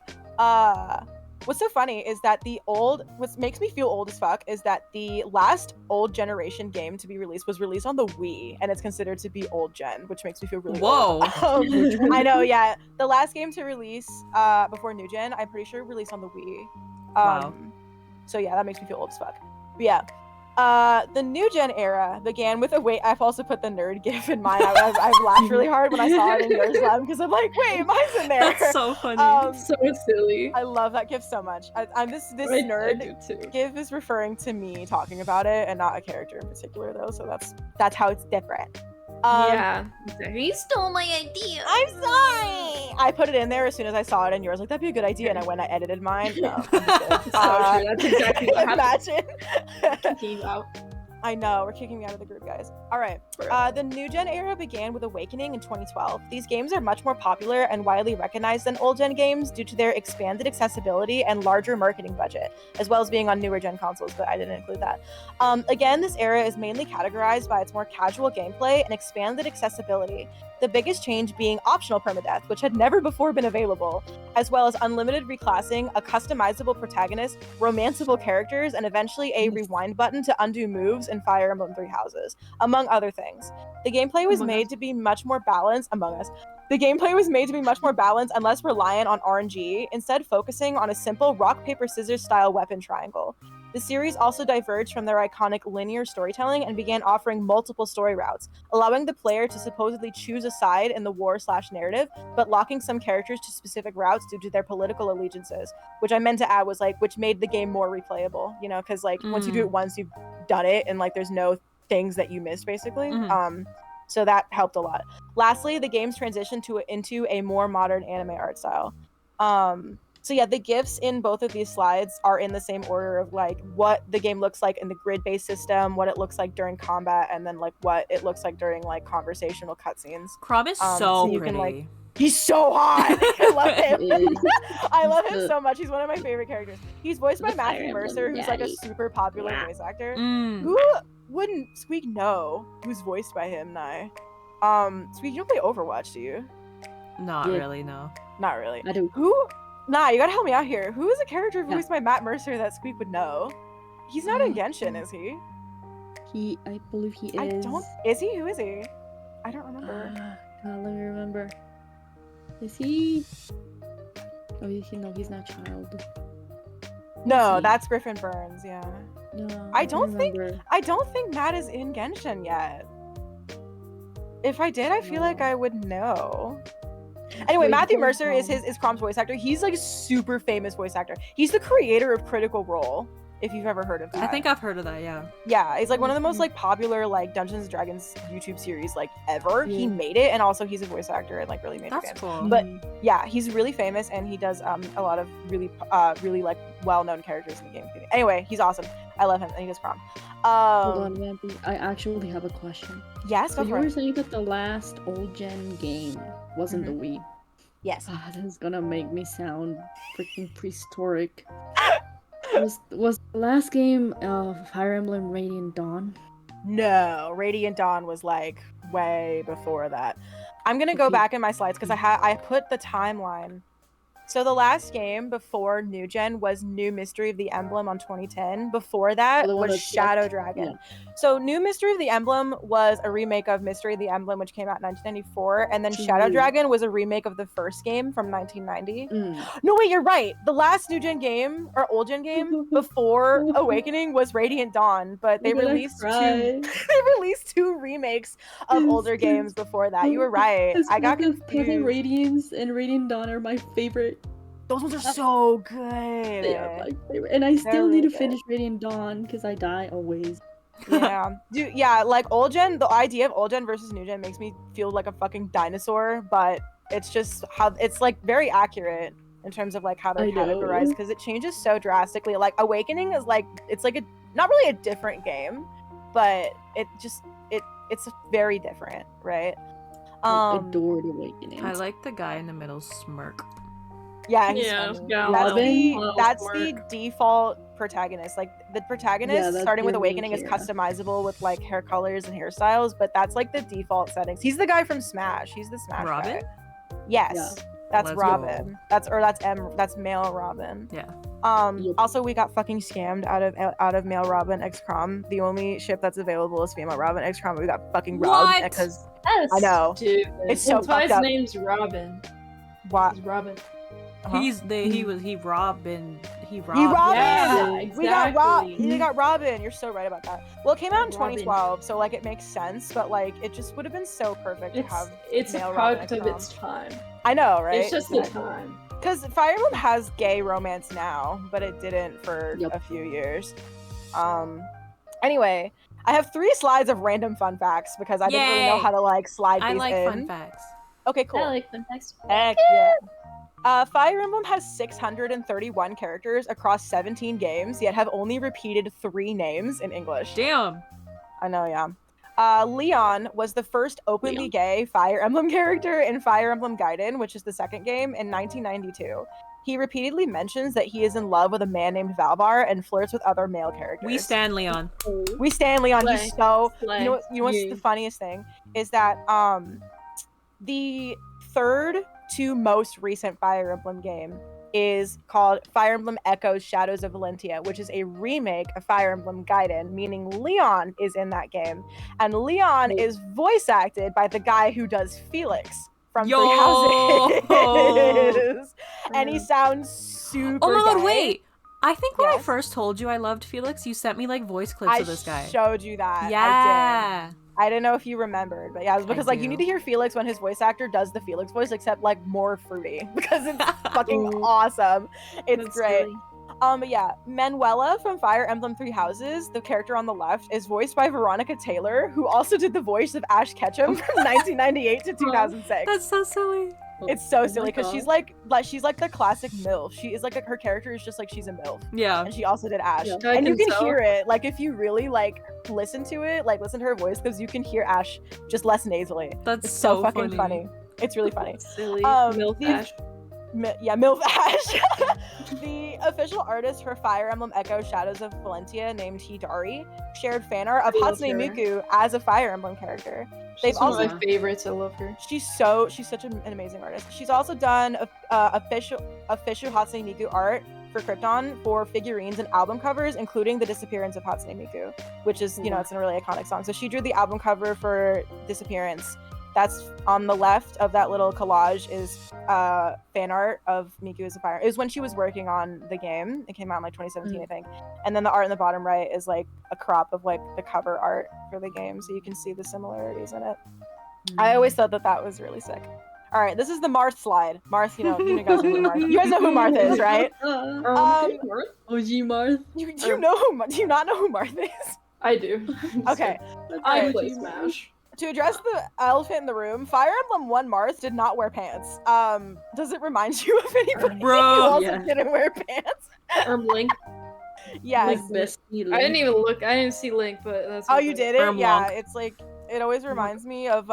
What's so funny is that what makes me feel old as fuck is that the last old generation game to be released was released on the Wii, and it's considered to be old gen, which makes me feel really old. I know, yeah. The last game to release before new gen, I'm pretty sure released on the Wii. Wow. So yeah, that makes me feel old as fuck. But yeah. The new gen era began with I've also put the nerd gif in mine. I've laughed really hard when I saw it in yours, because I'm like, wait, mine's in there. That's so funny. So silly. I love that gif so much. I'm this I nerd do too. gif is referring to me talking about it and not a character in particular though, so that's how it's different. Yeah. He stole my idea. I'm sorry. I put it in there as soon as I saw it in yours. Like that'd be a good idea, and I went and I edited mine. No, I'm just kidding. So true. That's exactly what happened. Imagine. Came out. I know, we're kicking me out of the group, guys. All right. The new gen era began with Awakening in 2012. These games are much more popular and widely recognized than old gen games due to their expanded accessibility and larger marketing budget, as well as being on newer gen consoles, but I didn't include that. Again, this era is mainly categorized by its more casual gameplay and expanded accessibility. The biggest change being optional permadeath, which had never before been available, as well as unlimited reclassing, a customizable protagonist, romanceable characters, and eventually a rewind button to undo moves in Fire Emblem Three Houses, among other things. The gameplay was made to be much more balanced The gameplay was made to be much more balanced and less reliant on RNG, instead focusing on a simple rock, paper, scissors style weapon triangle. The series also diverged from their iconic linear storytelling and began offering multiple story routes, allowing the player to supposedly choose a side in the war/narrative, but locking some characters to specific routes due to their political allegiances, which I meant to add was which made the game more replayable, because once you do it once, you've done it, and there's no things that you missed, basically. So that helped a lot. Lastly, the game's transitioned into a more modern anime art style. So yeah, the GIFs in both of these slides are in the same order of like what the game looks like in the grid-based system, what it looks like during combat, and then like what it looks like during like conversational cutscenes. Crom is so you pretty. can like. He's so hot. I love him. He is. I love him so much. He's one of my favorite characters. He's voiced by The Fire Matthew Emblem Mercer, who's like a daddy. super popular voice actor. Mm. Who wouldn't Squeak know who's voiced by him, Nye? Squeak, you don't play Overwatch, do you? Not Yeah. really, no. Not really. I do. Who? Nah, you gotta help me out here. Who is a character voiced by Matt Mercer that Squeak would know? He's not in Genshin, is he? I believe he is. I don't. Is he? Who is he? I don't remember. Let me remember. Is he? Oh, he's not child. No, he? that's Griffin Burns. Yeah. No, I don't think- remember. I don't think Matt is in Genshin yet. If I did, I feel like I would know. Anyway, Wait, Matthew hold Mercer is on. Crom's voice actor. He's like a super famous voice actor. He's the creator of Critical Role, if you've ever heard of that. I think I've heard of that, yeah. Yeah, it's like one of the most Mhm. like popular like Dungeons and Dragons YouTube series like ever. He Yeah. made it, and also he's a voice actor and like really made That's it. cool. But yeah, he's really famous and he does a lot of really like well-known characters in the game. Anyway, he's awesome. I love him and he does Crom. Hold on, Vampy. I actually have a question. Yes, So go you for were it. saying that the last old gen game wasn't the Wii. Yes. Ah, this is gonna make me sound freaking prehistoric. was the last game Fire Emblem Radiant Dawn? No, Radiant Dawn was like way before that. I'm gonna go Okay. back in my slides because I put the timeline. So the last game before New Gen was New Mystery of the Emblem on 2010. Before that The one was that's Shadow like- Dragon. So New Mystery of the Emblem was a remake of Mystery of the Emblem, which came out in 1994, and then Shadow True. Dragon was a remake of the first game from 1990. Mm. No, wait, you're right. The last New Gen game or Old Gen game before Awakening was Radiant Dawn, but they I'm gonna released two. cry. They released two remakes of older games before that. You were right. I got Path of confused. Radiance and Radiant Dawn are my favorite. Those ones are so good. They are my favorite. And I still They're need to really good. finish Radiant Dawn because I die always. Yeah. Dude, yeah, like old gen, the idea of old gen versus new gen makes me feel like a fucking dinosaur, but it's just how it's like very accurate in terms of like how they're I know. categorized because it changes so drastically. Like Awakening is like it's like a not really a different game, but it's very different, right? I adored Awakening. I like the guy in the middle smirk. Yeah, he's Yeah, funny. yeah, Robin? That's the default protagonist. Like the protagonist, Yeah, that's starting with your main Awakening, is character. customizable with like hair colors and hairstyles, but that's like the default settings. He's the guy from Smash. He's the Smash Robin? guy. Yes, Yeah. that's Let's Robin. go. That's male Robin. Yeah. Yep. Also, we got fucking scammed out of male Robin X Crom. The only ship that's available is female Robin X Crom. We got fucking robbed What? because That's I know. stupid. It's so That's why fucked his up. name's Robin. what? He's Robin. Uh-huh. He robbed. He Robin. Yeah, We got exactly. They got Robin. You're so right about that. Well, it came out in Robin. 2012, so like it makes sense, but like it just would have been so perfect to have. It's a male product Robin of X its time. I know, right? It's just the time. Because Fire Emblem has gay romance now, but it didn't for Yep. a few years. Anyway, I have 3 slides of random fun facts because I didn't really know Yay! how to like slide I these like in. fun facts. Okay, cool. I like fun facts. Heck yeah. Fire Emblem has 631 characters across 17 games, yet have only repeated 3 names in English. Damn. I know, yeah. Leon was the first openly Leon. gay Fire Emblem character in Fire Emblem Gaiden, which is the second game, in 1992. He repeatedly mentions that he is in love with a man named Valbar and flirts with other male characters. We stand Leon. We stand Leon. Slay. He's so. Slay. You know what's Yeah. the funniest thing is that the third to most recent Fire Emblem game is called Fire Emblem Echoes Shadows of Valentia, which is a remake of Fire Emblem Gaiden, meaning Leon is in that game. And Leon Wait. is voice acted by the guy who does Felix from Yo! Three Houses. And he sounds super Oh my god, gay. wait. I think when I Yes? first told you I loved Felix, you sent me like voice clips I of this guy. showed you that. I did. Yeah. I didn't know if you remembered, but yeah, it was because like you do. need to hear Felix when his voice actor does the Felix voice, except like more fruity because it's fucking Ooh. awesome. It's That's great. silly. But yeah, Manuela from Fire Emblem Three Houses, the character on the left, is voiced by Veronica Taylor, who also did the voice of Ash Ketchum from 1998 to 2006. That's so silly. It's so Oh silly my because she's God. like the classic MILF. She is like her character is just like she's a MILF. Yeah. And she also did Ash. Yeah. I And you can can tell. hear it. Like if you really like listen to it, like listen to her voice, because you can hear Ash just less nasally. That's It's so fucking funny. funny. It's really funny. Silly. MILF Ash. MILF Ash. The official artist for Fire Emblem Echo Shadows of Valentia, named Hidari, shared fan art of I love Hatsune her. Miku as a Fire Emblem character. She's They've one of also my favorites. I love her. she's such an amazing artist. She's also done official Hatsune Miku art for Krypton for figurines and album covers, including The Disappearance of Hatsune Miku, which is, you know, it's a really iconic song. So she drew the album cover for Disappearance. That's on the left of that little collage is fan art of Miku as a fire. It was when she was working on the game. It came out in like 2017, I think. And then the art in the bottom right is like a crop of like the cover art for the game, so you can see the similarities in it. I always thought that was really sick. All right, this is the Marth slide. Marth, you guys know who Marth. You guys know who Marth is, right? OG Marth. Do you know who? Do you not know who Marth is? I do. Okay. I Alright. play Smash. To address the elephant in the room, Fire Emblem 1 Marth did not wear pants. Does it remind you of anybody Bro, who also yeah. didn't wear pants? Link. Yes. Like Misty I didn't even look. I didn't see Link, but that's. Oh, okay. you did it? Arm Yeah, lock. it's like, it always reminds me of,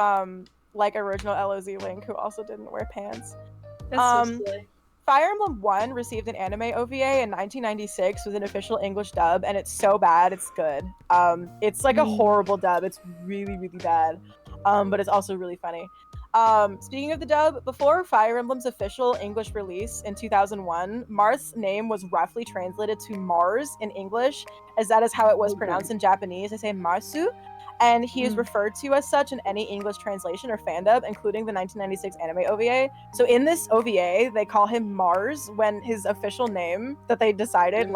like, original LOZ Link, who also didn't wear pants. That's so silly. Fire Emblem 1 received an anime OVA in 1996 with an official English dub, and it's so bad, it's good. It's like a horrible dub. It's really, really bad. But it's also really funny. Speaking of the dub, before Fire Emblem's official English release in 2001, Marth's name was roughly translated to Mars in English, as that is how it was pronounced in Japanese. They say Marsu. And he is referred to as such in any English translation or fandub, including the 1996 anime OVA. So in this OVA, they call him Mars when his official name that they decided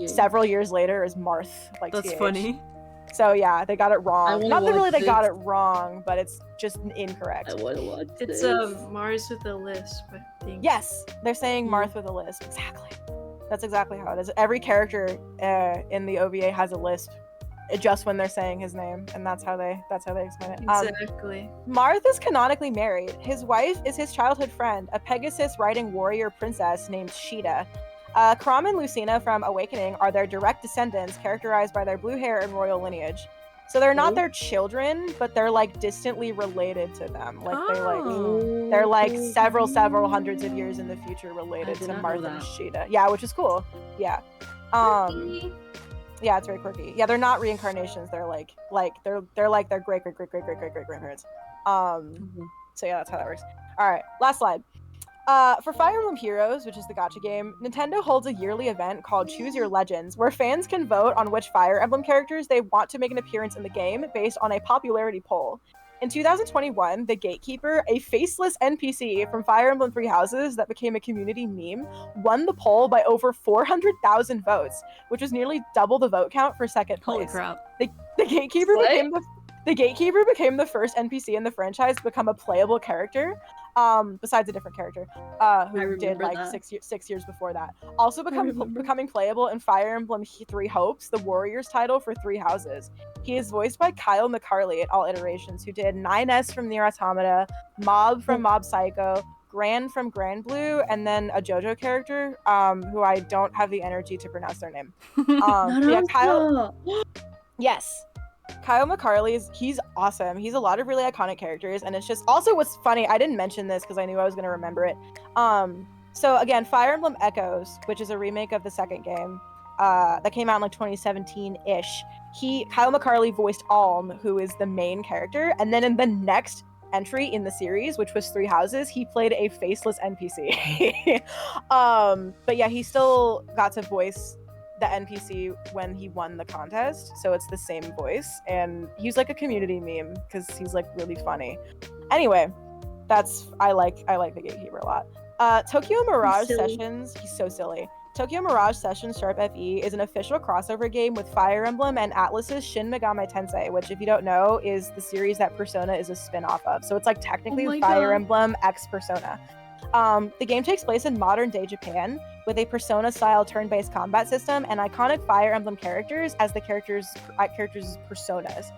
several years later is Marth. Like That's CH. funny. So yeah, they got it I wrong. wanna Not that really watch they got this. it wrong, but it's just incorrect. I wanna watch It's this. Mars with a lisp, I think. Yes, they're saying Marth with a lisp. Exactly. That's exactly how it is. Every character in the OVA has a lisp, just when they're saying his name, and that's how they explain it. Exactly. Marth is canonically married. His wife is his childhood friend, a Pegasus-riding warrior princess named Sheeta. Krom and Lucina from Awakening are their direct descendants, characterized by their blue hair and royal lineage. So they're not their children, but they're like distantly related to them. Like they're like several hundreds of years in the future related did to not know Marth and that. Sheeta. Yeah, which is cool. Yeah. Yeah, it's very quirky. Yeah, they're not reincarnations. They're like they're like their great grandparents. So yeah, that's how that works. All right, last slide. For Fire Emblem Heroes, which is the gacha game, Nintendo holds a yearly event called Choose Your Legends, where fans can vote on which Fire Emblem characters they want to make an appearance in the game based on a popularity poll. In 2021, the Gatekeeper, a faceless NPC from Fire Emblem Three Houses that became a community meme, won the poll by over 400,000 votes, which was nearly double the vote count for second place. Holy crap. The Gatekeeper What? became the first NPC in the franchise to become a playable character, besides a different character, who did like that. 6 years before that. Also becoming playable in Fire Emblem Three Hopes, the Warriors title for Three Houses. He is voiced by Kyle McCarley at all iterations, who did 9S from Nier Automata, Mob from Mob Psycho, Gran from Grand Blue, and then a JoJo character, who I don't have the energy to pronounce their name. Yeah, Kyle. Yes. Kyle McCarley's, he's awesome. He's a lot of really iconic characters, and it's just also what's funny, I didn't mention this because I knew I was going to remember it. So again, Fire Emblem Echoes, which is a remake of the second game, that came out in like 2017-ish. Kyle McCarley voiced Alm, who is the main character, and then in the next entry in the series, which was Three Houses, he played a faceless NPC. But yeah, he still got to voice the NPC when he won the contest, so it's the same voice, and he's like a community meme because he's like really funny. Anyway, I like the Gatekeeper a lot. Tokyo Mirage Sessions, he's so silly. Tokyo Mirage Sessions Sharp FE is an official crossover game with Fire Emblem and Atlus's Shin Megami Tensei, which, if you don't know, is the series that Persona is a spin-off of. So it's like technically Fire Emblem X Persona. The game takes place in modern-day Japan with a Persona-style turn-based combat system and iconic Fire Emblem characters as the characters' personas.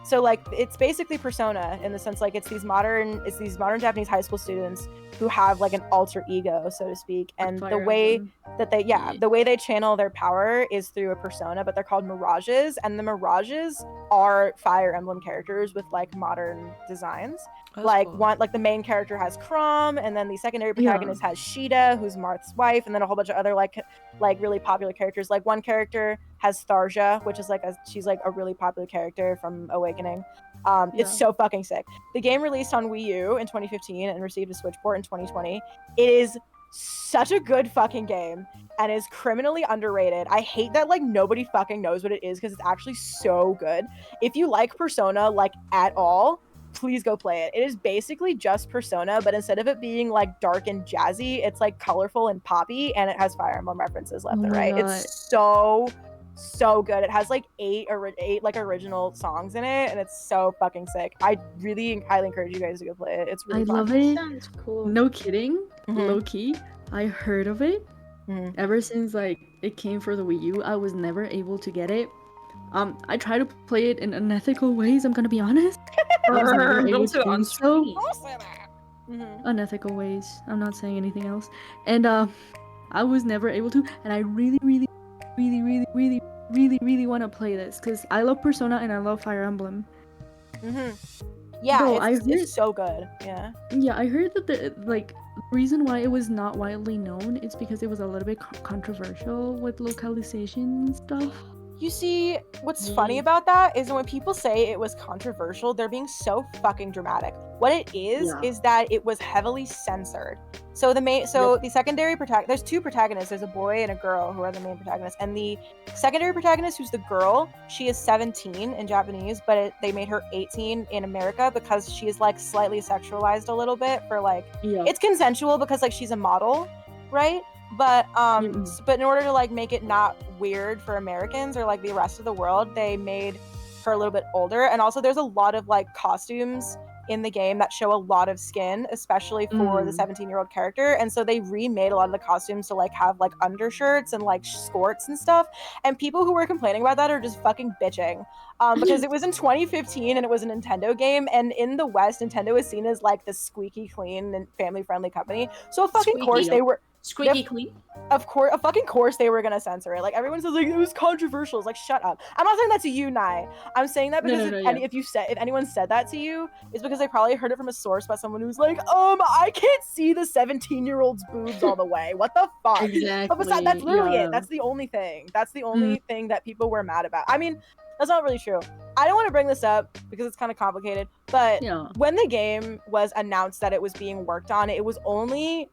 So like it's basically Persona in the sense like it's these modern Japanese high school students who have like an alter ego, so to speak, and the way that the way they channel their power is through a persona, but they're called mirages, and the mirages are Fire Emblem characters with like modern designs. That's like cool. one, like the main character has Chrom, and then the secondary protagonist has Sheeta, who's Marth's wife, and then a whole bunch of other like really popular characters. Like one character has Tharja, which is she's like a really popular character from Awakening. It's so fucking sick. The game released on Wii U in 2015 and received a Switch port in 2020. It is such a good fucking game and is criminally underrated. I hate that like nobody fucking knows what it is because it's actually so good. If you like Persona like at all, please go play it. It is basically just Persona, but instead of it being like dark and jazzy, it's like colorful and poppy, and it has Fire Emblem references left and right. God. It's so good. It has like eight like original songs in it, and it's so fucking sick. I really highly encourage you guys to go play it. It's really fun. love it. Sounds cool. No kidding. Mhm. Low key, I heard of it. Mhm. Ever since like it came for the Wii U, I was never able to get it. I try to play it in unethical ways, I'm gonna be honest. I was never able Don't say to on do so. screen. Unethical ways. I'm not saying anything else. And I was never able to, and I really want to play this because I love Persona and I love Fire Emblem. Yeah, Bro, it's so good. Yeah. Yeah, I heard that the reason why it was not widely known is because it was a little bit controversial with localization and stuff. You see, what's funny about that is when people say it was controversial, they're being so fucking dramatic. What it is that it was heavily censored. So the secondary protagonist, there's two protagonists. There's a boy and a girl who are the main protagonists. And the secondary protagonist, who's the girl, she is 17 in Japanese, but they made her 18 in America because she is like slightly sexualized a little bit for like, it's consensual because like she's a model, right? But but in order to like make it not weird for Americans or like the rest of the world, they made her a little bit older. And also there's a lot of like costumes in the game that show a lot of skin, especially for the 17-year-old character. And so they remade a lot of the costumes to like have like undershirts and like skirts and stuff. And people who were complaining about that are just fucking bitching. Because it was in 2015 and it was a Nintendo game, and in the West, Nintendo is seen as like the squeaky clean and family-friendly company. So of fucking course they were Squeaky clean. Of fucking course they were gonna censor it. Like everyone says like it was controversial. It's like shut up. I'm not saying that to you, Nye. I'm saying that because if anyone said that to you, it's because they probably heard it from a source by someone who's like, I can't see the 17-year-old's boobs all the way. What the fuck? Exactly. But that's literally it. That's the only thing. That's the only thing that people were mad about. I mean, that's not really true. I don't want to bring this up because it's kind of complicated, but when the game was announced that it was being worked on, it was only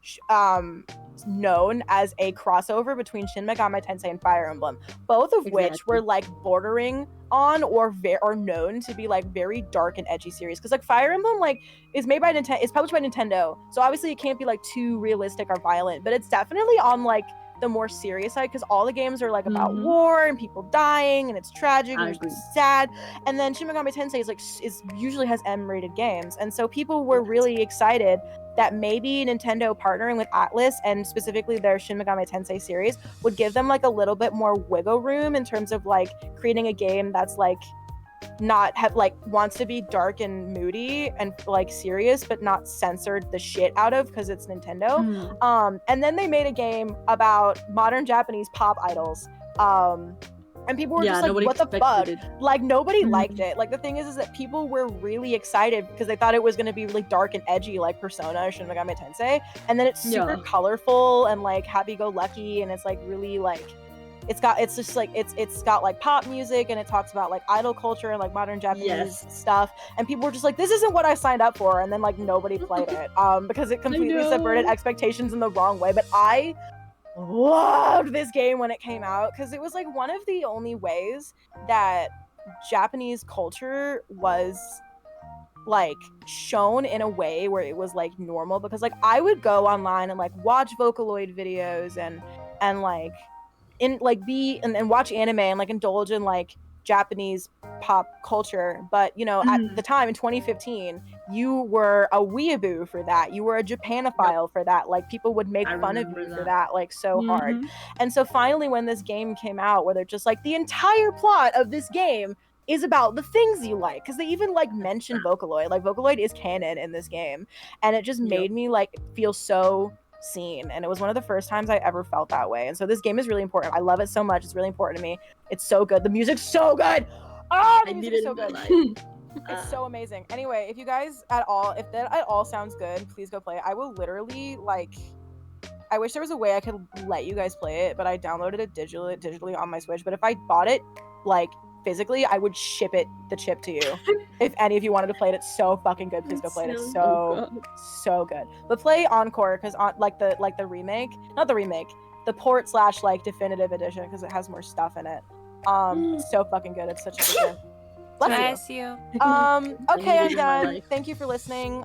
known as a crossover between Shin Megami Tensei and Fire Emblem, both of which were like bordering on or known to be like very dark and edgy series. Because like Fire Emblem like is made by Nintendo, it's published by Nintendo, so obviously it can't be like too realistic or violent, but it's definitely on like the more serious side because all the games are like about war and people dying and it's tragic and it's sad. And then Shin Megami Tensei is usually has M-rated games, and so people were really excited that maybe Nintendo partnering with Atlus and specifically their Shin Megami Tensei series would give them like a little bit more wiggle room in terms of like creating a game that's like not have like wants to be dark and moody and like serious but not censored the shit out of because it's Nintendo. And then they made a game about modern Japanese pop idols, and people were just like, what the fuck? Like nobody liked it. Like the thing is that people were really excited because they thought it was going to be really dark and edgy like Persona or Shin Megami Tensei, and then it's super colorful and like happy-go-lucky, and it's like really like it's got like pop music, and it talks about like idol culture and like modern Japanese stuff, and people were just like, this isn't what I signed up for, and then like nobody played it because it completely subverted expectations in the wrong way. But I loved this game when it came out because it was like one of the only ways that Japanese culture was like shown in a way where it was like normal, because like I would go online and like watch Vocaloid videos and like in like and watch anime and like indulge in like Japanese pop culture, but you know, at the time in 2015 you were a weeaboo for that, you were a Japanophile for that, like people would make fun of you for that like so hard. And so finally when this game came out, where they're just like, the entire plot of this game is about the things you like, because they even like mention Vocaloid. Like Vocaloid is canon in this game, and it just made me like feel so seen, and it was one of the first times I ever felt that way. And so this game is really important. I love it so much. It's really important to me. It's so good. The music's so good. Oh, the music is so good. It's so amazing. Anyway, if you guys if that at all sounds good, please go play it. I will literally like. I wish there was a way I could let you guys play it, but I downloaded it digitally on my Switch. But if I bought it like physically, I would ship the chip to you. If any of you wanted to play it, it's so fucking good. Please go play it. It's so good. But play Encore, because on like the remake, not the remake, the port / like definitive edition, because it has more stuff in it. It's so fucking good. It's such a good game. Bless you. Okay, I'm done. Thank you for listening.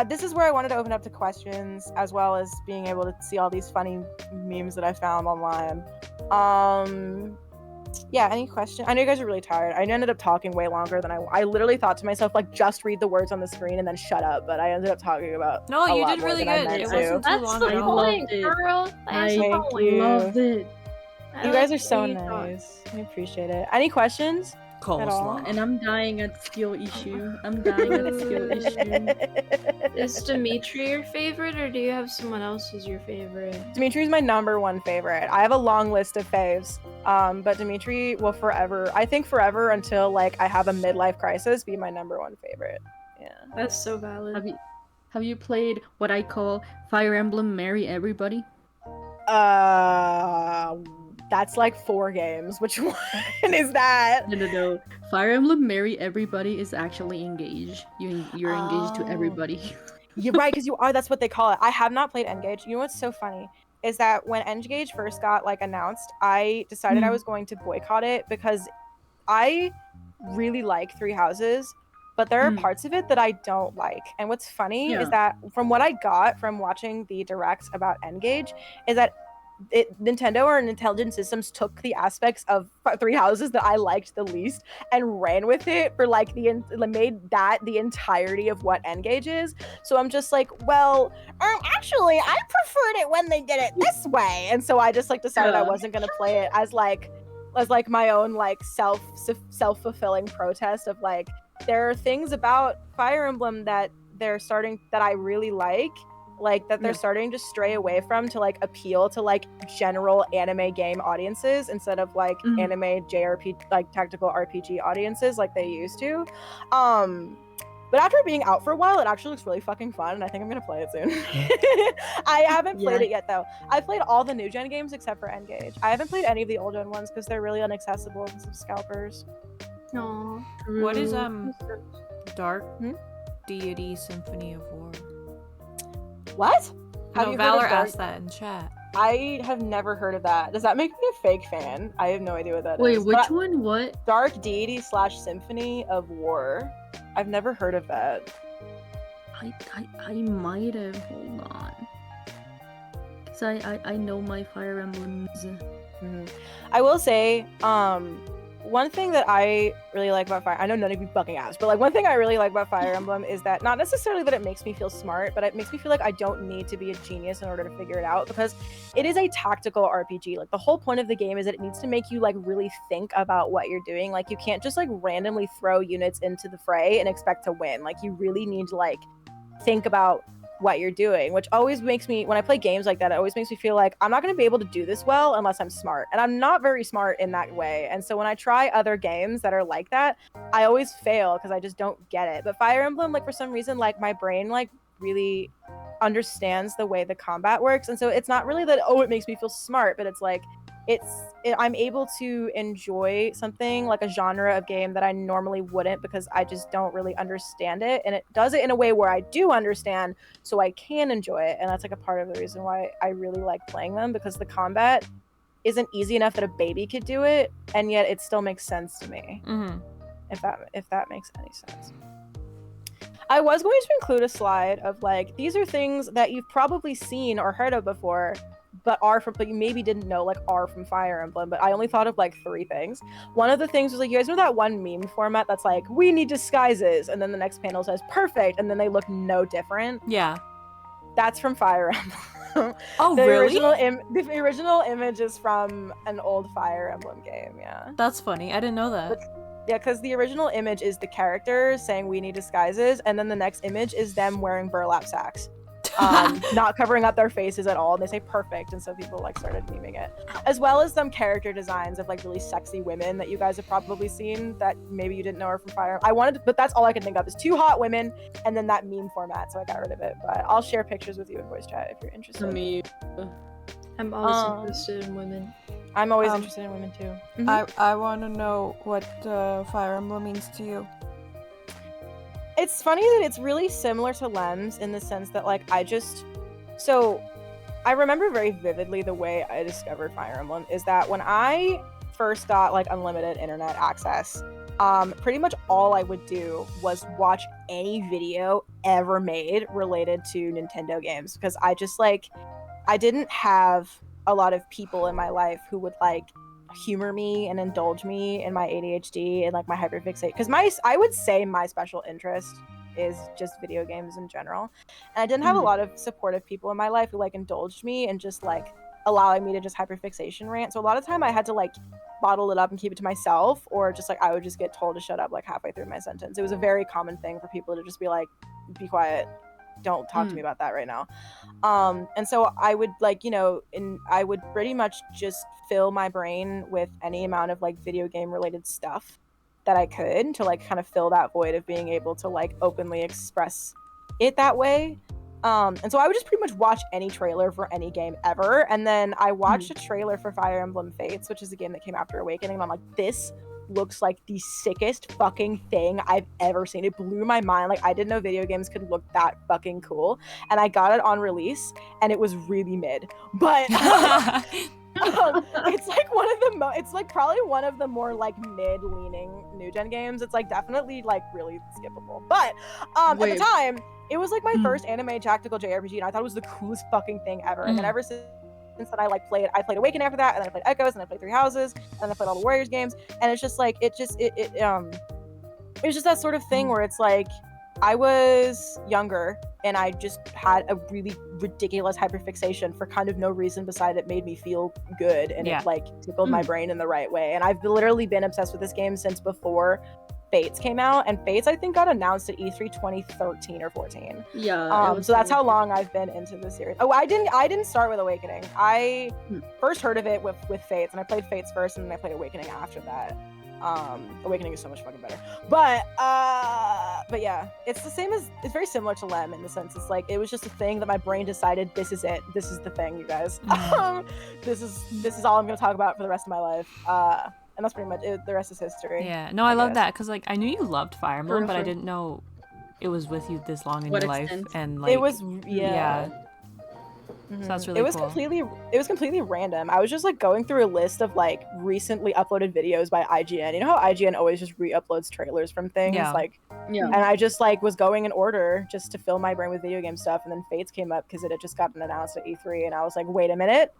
This is where I wanted to open up to questions, as well as being able to see all these funny memes that I found online. Yeah, any question? I know you guys are really tired. I ended up talking way longer than I literally thought to myself, like, just read the words on the screen and then shut up, but I ended up talking about No, you did really good. It wasn't too long at all. I loved it. Girl. I you. loved it. You guys are so nice. I appreciate it. Any questions? Coleslaw. And I'm dying at skill issue. I'm dying at skill issue. Is Dimitri your favorite, or do you have someone else who's your favorite? Dimitri's my #1 favorite. I have a long list of faves, but Dimitri will forever, I think forever until like I have a midlife crisis, be my #1 favorite. Yeah, That's so valid. Have you played what I call Fire Emblem Marry Everybody? That's like 4 games. Which one is that? No. Fire Emblem Marry Everybody is actually engage. You're engaged to everybody. You're right, because you are. That's what they call it. I have not played N-Gage. You know what's so funny is that when N-Gage first got like announced, I decided I was going to boycott it because I really like Three Houses, but there are parts of it that I don't like. And what's funny is that from what I got from watching the directs about N-Gage is that Nintendo or Intelligent Systems took the aspects of Three Houses that I liked the least and ran with it for like made that the entirety of what N-Gage is. So I'm just like, well, actually I preferred it when they did it this way. And so I just like decided I wasn't gonna play it as like my own like self-fulfilling protest of like, there are things about Fire Emblem that I really like that they're starting to stray away from to like appeal to like general anime game audiences instead of like anime JRPG, like tactical RPG audiences like they used to. But after being out for a while, it actually looks really fucking fun, and I think I'm gonna play it soon. I haven't played it yet though. I played all the new gen games except for N-Gage. I haven't played any of the old gen ones because they're really inaccessible because of scalpers. Aww. What is Dark Deity Symphony of War? What? No, Valor asked that in chat. I have never heard of that. Does that make me a fake fan? I have no idea what that is. Wait, which one? What? Dark Deity / Symphony of War. I've never heard of that. I might have. Hold on. Cause I know my Fire Emblems. I will say, one thing that I really like about I know none of you fucking asked, but like one thing I really like about Fire Emblem is that not necessarily that it makes me feel smart, but it makes me feel like I don't need to be a genius in order to figure it out, because it is a tactical RPG. Like the whole point of the game is that it needs to make you like really think about what you're doing. Like you can't just like randomly throw units into the fray and expect to win. Like you really need to like think about what you're doing, which always makes me, when I play games like that, it always makes me feel like I'm not going to be able to do this well unless I'm smart, and I'm not very smart in that way. And so when I try other games that are like that, I always fail because I just don't get it. But Fire Emblem, like for some reason, like my brain like really understands the way the combat works, and so it's not really that it makes me feel smart, but it's like I'm able to enjoy something like a genre of game that I normally wouldn't, because I just don't really understand it, and it does it in a way where I do understand, so I can enjoy it. And that's like a part of the reason why I really like playing them, because the combat isn't easy enough that a baby could do it, and yet it still makes sense to me. If that makes any sense. I was going to include a slide of like, these are things that you've probably seen or heard of before, but you maybe didn't know like are from Fire Emblem, but I only thought of like 3 things. One of the things was like, you guys know that one meme format that's like, we need disguises, and then the next panel says perfect, and then they look no different? Yeah. That's from Fire Emblem. Oh, the really? The original image is from an old Fire Emblem game. Yeah. That's funny. I didn't know that. Yeah, because the original image is the character saying we need disguises, and then the next image is them wearing burlap sacks. Not covering up their faces at all, and they say perfect, and so people like started memeing it, as well as some character designs of like really sexy women that you guys have probably seen that maybe you didn't know are from Fire. But that's all I could think of is 2 hot women and then that meme format, so I got rid of it. But I'll share pictures with you in voice chat if you're interested. I'm always interested in women. I'm always interested in women too. Mm-hmm. I want to know what Fire Emblem means to you. It's funny that it's really similar to Lem's in the sense that like I remember very vividly the way I discovered Fire Emblem is that when I first got like unlimited internet access, pretty much all I would do was watch any video ever made related to Nintendo games, because I just like I didn't have a lot of people in my life who would like humor me and indulge me in my ADHD and like my hyperfixate, because I would say my special interest is just video games in general, and I didn't have a lot of supportive people in my life who like indulged me and just like allowing me to just hyperfixation rant. So a lot of time I had to like bottle it up and keep it to myself, or just like I would just get told to shut up like halfway through my sentence. It was a very common thing for people to just be like, be quiet, don't talk to me about that right now. And so I would like, I would pretty much just fill my brain with any amount of like video game related stuff that I could to like kind of fill that void of being able to like openly express it that way. And so I would just pretty much watch any trailer for any game ever. And then I watched a trailer for Fire Emblem Fates, which is a game that came after Awakening, and I'm like, this looks like the sickest fucking thing I've ever seen. It blew my mind. Like, I didn't know video games could look that fucking cool. And I got it on release, and it was really mid. But it's like it's like probably one of the more like mid-leaning new gen games. It's like definitely like really skippable. But at the time, it was like my first anime tactical JRPG, and I thought it was the coolest fucking thing ever. And then ever since that I played Awakening after that, and then I played Echoes, and I played Three Houses, and then I played all the Warriors games, and it's just like it was just that sort of thing where it's like I was younger and I just had a really ridiculous hyperfixation for kind of no reason beside it made me feel good, and it like tickled my brain in the right way. And I've literally been obsessed with this game since before Fates came out, and Fates I think got announced at E3 2013 or 14. Yeah. So that's how long I've been into the series. Oh, I didn't start with Awakening. I first heard of it with Fates, and I played Fates first, and then I played Awakening after that. Awakening is so much fucking better. But yeah, it's very similar to Lem in the sense it's like it was just a thing that my brain decided this is it. This is the thing, you guys. This is all I'm gonna talk about for the rest of my life. And that's pretty much it. The rest is history. Yeah, no, I love that because like I knew you loved Fire Emblem, but I didn't know it was with you this long in your life, and like it was So that's really cool. It was completely random. I was just like going through a list of like recently uploaded videos by IGN. You know how IGN always just re-uploads trailers from things? And I just like was going in order just to fill my brain with video game stuff, and then Fates came up because it had just gotten announced at E3, and I was like, wait a minute,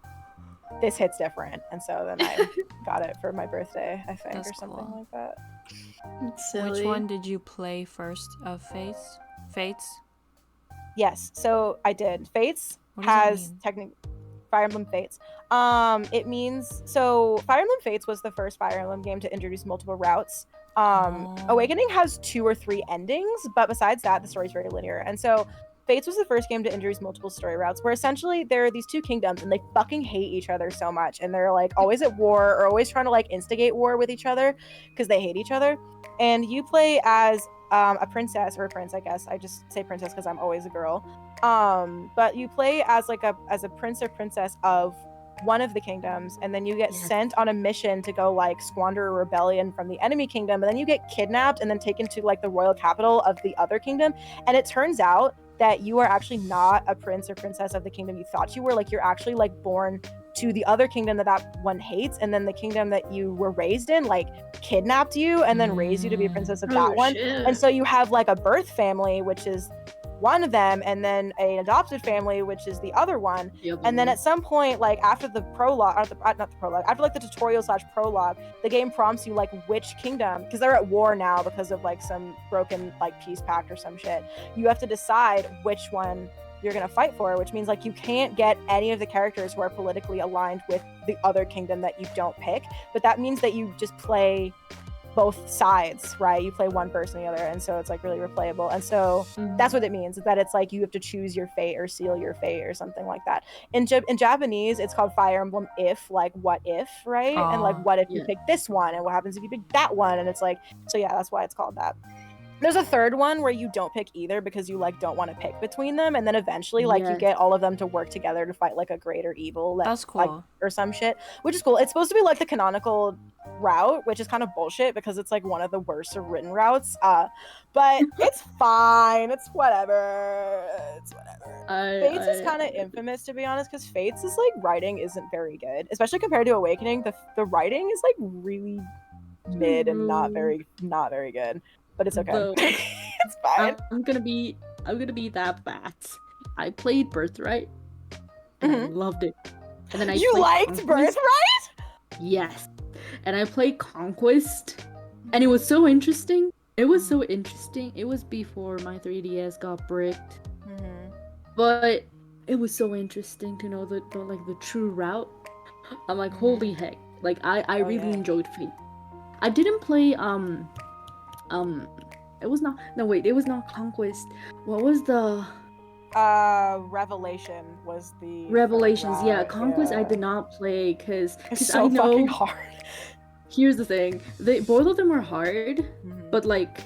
this hits different. And so then I got it for my birthday, I think. That's or something cool. Like that. That's silly. Which one did you play first of Fates? Yes, so I did. Fates has technically Fire Emblem Fates. It means so Fire Emblem Fates was the first Fire Emblem game to introduce multiple routes. Awakening has 2 or 3 endings, but besides that, the story's very linear. And so Fates was the first game to introduce multiple story routes, where essentially there are these 2 kingdoms, and they fucking hate each other so much, and they're like always at war or always trying to like instigate war with each other because they hate each other. And you play as a princess or a prince, I guess. I just say princess because I'm always a girl. But you play as like as a prince or princess of one of the kingdoms, and then you get sent on a mission to go like squander a rebellion from the enemy kingdom, and then you get kidnapped and then taken to like the royal capital of the other kingdom. And it turns out that you are actually not a prince or princess of the kingdom you thought you were. Like you're actually like born to the other kingdom that one hates, and then the kingdom that you were raised in like kidnapped you and then raised you to be a princess of that one. And so you have like a birth family, which is one of them, and then an adopted family, which is the other one. And then at some point, like after the prologue, after like the tutorial / prologue, the game prompts you like which kingdom, because they're at war now because of like some broken like peace pact or some shit. You have to decide which one you're gonna fight for, which means like you can't get any of the characters who are politically aligned with the other kingdom that you don't pick. But that means that you just play both sides, right? You play one person or the other, and so it's like really replayable. And so that's what it means, is that it's like you have to choose your fate or seal your fate or something like that. In Japanese, it's called Fire Emblem If, like what if, right? And like what if you pick this one, and what happens if you pick that one? And it's like, so yeah, that's why it's called that. There's a third one where you don't pick either because you like don't want to pick between them, and then eventually like you get all of them to work together to fight like a greater evil. That's cool. Like, or some shit, which is cool. It's supposed to be like the canonical route, which is kind of bullshit because it's like one of the worst written routes. But it's fine. It's whatever. It's whatever. Fates is kind of infamous, to be honest, because Fates is like writing isn't very good, especially compared to Awakening. The writing is like really mid and not very good. But it's okay. It's fine. I'm gonna be that bat. I played Birthright. And I loved it. And then I liked Conquest. Birthright? Yes. And I played Conquest. And it was so interesting. It was before my 3DS got bricked. But it was so interesting to know the true route. I'm like, holy heck. Like I really enjoyed Fate. I didn't play it was not Conquest. What was the Revelation was the Revelations? Yeah, Conquest I did not play because so I know fucking hard. Here's the thing. Both of them are hard, but like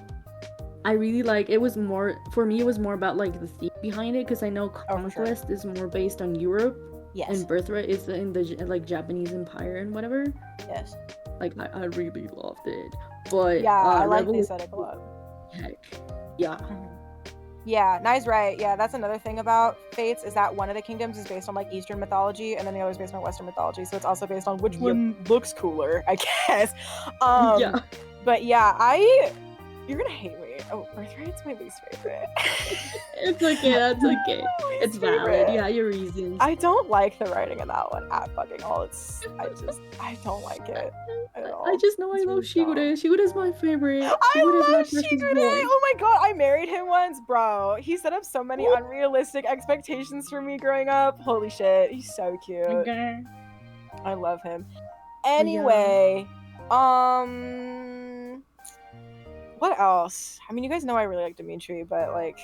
I really like it was more for me it was more about like the theme behind it, because I know Conquest is more based on Europe. Yes. And Birthright is in the like Japanese Empire and whatever. Yes. Like I really loved it. But yeah, I like the aesthetic a lot. Heck. Yeah. Yeah, Nai's right. Yeah, that's another thing about Fates, is that one of the kingdoms is based on like Eastern mythology, and then the other is based on Western mythology. So it's also based on which one looks cooler, I guess. But yeah, you're gonna hate me. Oh, Birthright's my least favorite. It's okay, that's okay. It's valid. Yeah, your reasons. I don't like the writing in that one at fucking all. I don't like it at all. I just know I love Shigure. Shigure's my favorite. I love Shigure! Oh my god, I married him once, bro. He set up so many unrealistic expectations for me growing up. Holy shit, he's so cute. Okay. I love him. Anyway, what else? I mean, you guys know I really like Dimitri, but like,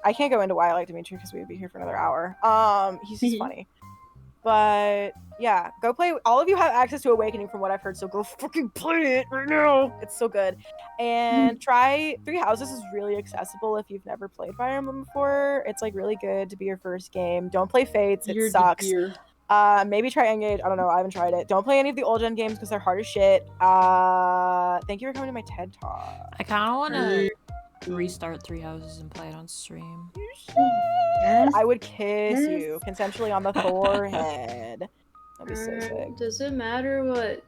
I can't go into why I like Dimitri because we would be here for another hour. He's just funny. But yeah, go play. All of you have access to Awakening from what I've heard, so go fucking play it right now. It's so good. And try Three Houses is really accessible if you've never played Fire Emblem before. It's like really good to be your first game. Don't play Fates. It sucks. Maybe try Engage. I don't know. I haven't tried it. Don't play any of the old gen games because they're hard as shit. Thank you for coming to my TED Talk. I kind of want to restart Three Houses and play it on stream. You should. Yes. I would kiss you consensually on the forehead. That'd be so sick. Does it matter what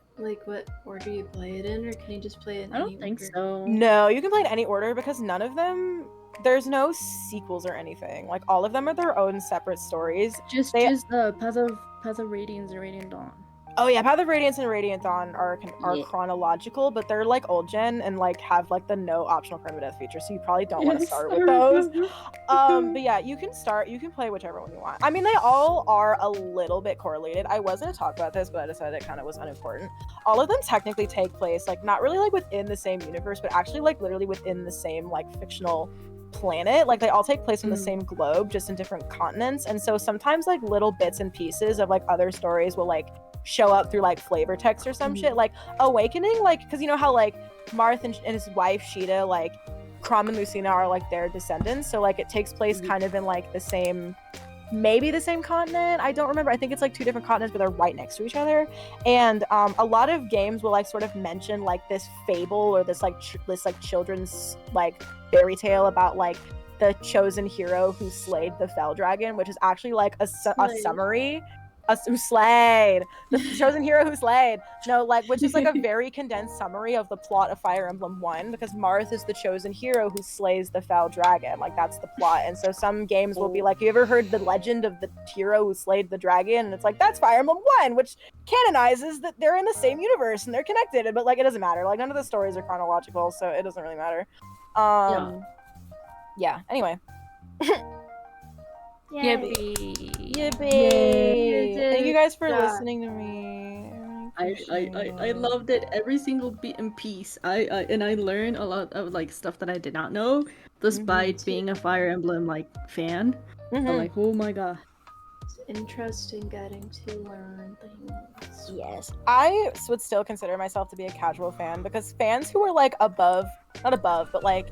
order you play it in, or can you just play it in any order? I don't think so. No, you can play in any order because none of them. There's no sequels or anything. Like all of them are their own separate stories. Just Path of Radiance and Radiant Dawn. Oh yeah, Path of Radiance and Radiant Dawn are chronological, but they're like old gen and like have like the no optional permadeath feature, so you probably don't want to start with those. But yeah, you can play whichever one you want. I mean, they all are a little bit correlated. I was gonna talk about this, but I decided it kind of was unimportant. All of them technically take place like not really like within the same universe, but actually like literally within the same like fictional planet. Like they all take place on the same globe, just in different continents. And so sometimes like little bits and pieces of like other stories will like show up through like flavor text or some shit. Like Awakening, like because you know how like Marth and his wife Sheeta, like Crom and Lucina are like their descendants, so like it takes place kind of in like the same, maybe the same continent. I don't remember. I think it's like two different continents, but they're right next to each other. And a lot of games will like sort of mention like this fable or this children's like fairy tale about like the chosen hero who slayed the fell dragon, which is actually like a summary. Who slayed the chosen hero who slayed, which is like a very condensed summary of the plot of Fire Emblem 1, because Marth is the chosen hero who slays the foul dragon. Like that's the plot. And so some games will be like, you ever heard the legend of the hero who slayed the dragon? And it's like, that's Fire Emblem 1, which canonizes that they're in the same universe and they're connected, but like it doesn't matter. Like none of the stories are chronological, so it doesn't really matter. Yeah, anyway. Yippee! Yippee! Thank you guys for Yeah. listening to me. I loved it, every single bit and piece. I learned a lot of like stuff that I did not know, despite being a Fire Emblem like fan. I'm like, oh my god. It's interesting getting to learn things. Yes, I would still consider myself to be a casual fan because fans who are like not above, but like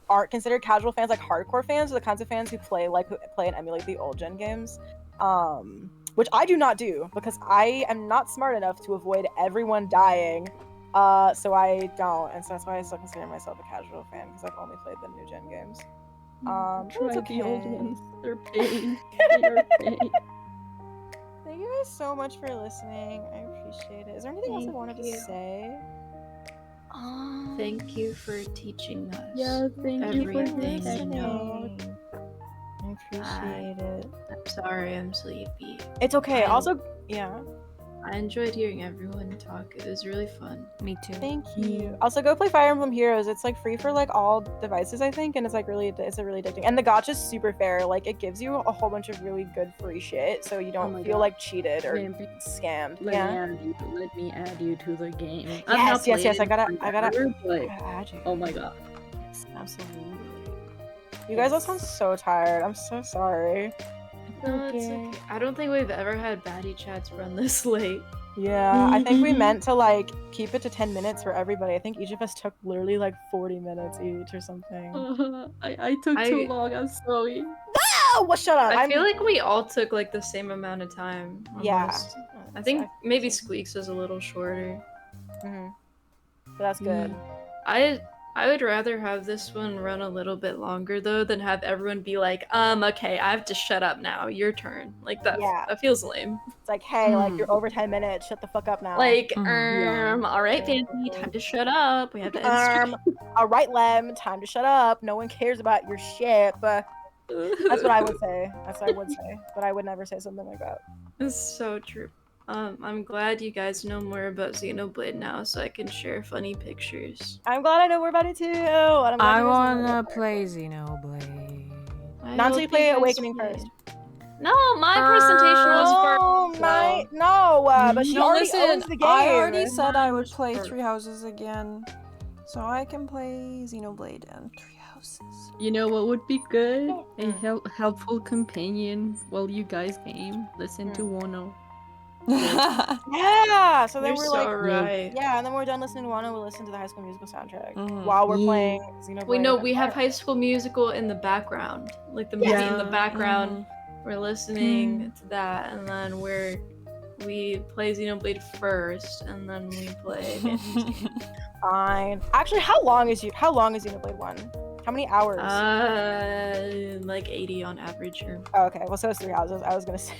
aren't considered casual fans, like hardcore fans, are the kinds of fans who play and emulate the old gen games, which I do not do because I am not smart enough to avoid everyone dying, so I don't, and so that's why I still consider myself a casual fan because I've only played the new gen games. Try the old ones. They're pain. They are pain. Thank you guys so much for listening. I appreciate it. Is there anything else I wanted to say? Thank you for teaching us. Yeah, thank you for everything. listening. I appreciate it. I'm sorry I'm sleepy. It's okay. I- Also, yeah. I enjoyed hearing everyone talk. It was really fun. Me too. Thank you. Also, go play Fire Emblem Heroes. It's like free for like all devices, I think, and it's like really addicting. And the gacha's super fair. Like it gives you a whole bunch of really good free shit, so you don't my feel God. like cheated or Man, scammed. Let me add you to the game. I've not Yes. played I it gotta forever, but add you. oh my god. Yes, absolutely. You guys all sound so tired. I'm so sorry. No, it's okay. I don't think we've ever had Batty chats run this late. Yeah, I think we meant to like keep it to 10 minutes for everybody. I think each of us took literally like 40 minutes each or something. I took too long. I'm sorry. Oh, well, shut up. I feel like we all took like the same amount of time. Yeah. Almost. I think maybe Squeak's was a little shorter. But that's good. I would rather have this one run a little bit longer though than have everyone be like, okay, I have to shut up now. Your turn. Like that. Yeah. That feels lame. It's like, hey, like you're over 10 minutes. Shut the fuck up now. Like, all right, Yeah. Fancy, time to shut up. We have to end All right, Lem, time to shut up. No one cares about your shit. But that's what I would say. That's what I would say. But I would never say something like that. It's so true. I'm glad you guys know more about Xenoblade now, so I can share funny pictures. I'm glad I know more about it too. And I'm glad I you guys know more wanna about it. play Xenoblade. Not until you play Awakening first. No, my presentation was first. But she No, already listen, owns the game. I already said I would play Three Houses again, so I can play Xenoblade and Three Houses. You know what would be good? A helpful companion while you guys game. Listen to Wano. Yeah, so then You're we're so like, right. yeah, and then we're done listening to Wano. We'll listen to the High School Musical soundtrack while we're playing Xenoblade. We know we have High School Musical in the background, like the movie in the background. We're listening to that, and then we play Xenoblade first, and then we play. Fine. Actually, how long is Xenoblade 1? How many hours? Like 80 on average here. Oh, okay, well, so is 3 Houses. I was gonna say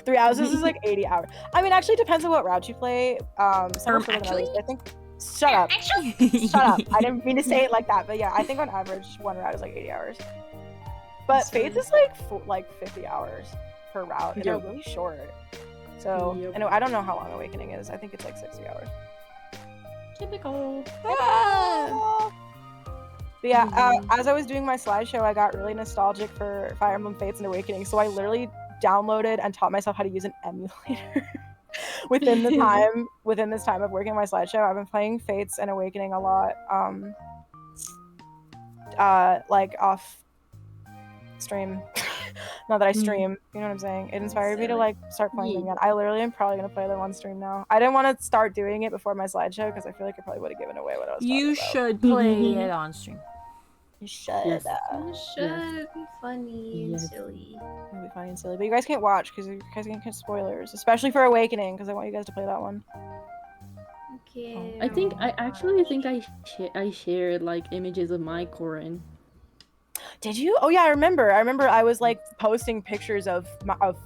3 Houses is like 80 hours. I mean, actually, it depends on what route you play. Some actually? I think. Shut up. Shut up. I didn't mean to say it like that, but yeah, I think on average one route is like 80 hours. But Faith is like 50 hours per route, and they're really short. So, and I don't know how long Awakening is. I think it's like 60 hours. Typical. But yeah, as I was doing my slideshow, I got really nostalgic for Fire Emblem Fates and Awakening, so I literally downloaded and taught myself how to use an emulator within this time of working on my slideshow. I've been playing Fates and Awakening a lot, like off stream. Not that I stream, you know what I'm saying? It inspired me to like start playing them again. I literally am probably gonna play them on stream now. I didn't want to start doing it before my slideshow because I feel like I probably would have given away what I was talking about. You should play it on stream. You should. Yes. It should be funny and silly. It'll be funny and silly, but you guys can't watch because you guys can't get spoilers, especially for Awakening because I want you guys to play that one. Okay. I actually think I shared like images of my Corin. Did you? Oh yeah, I remember. I was like posting pictures of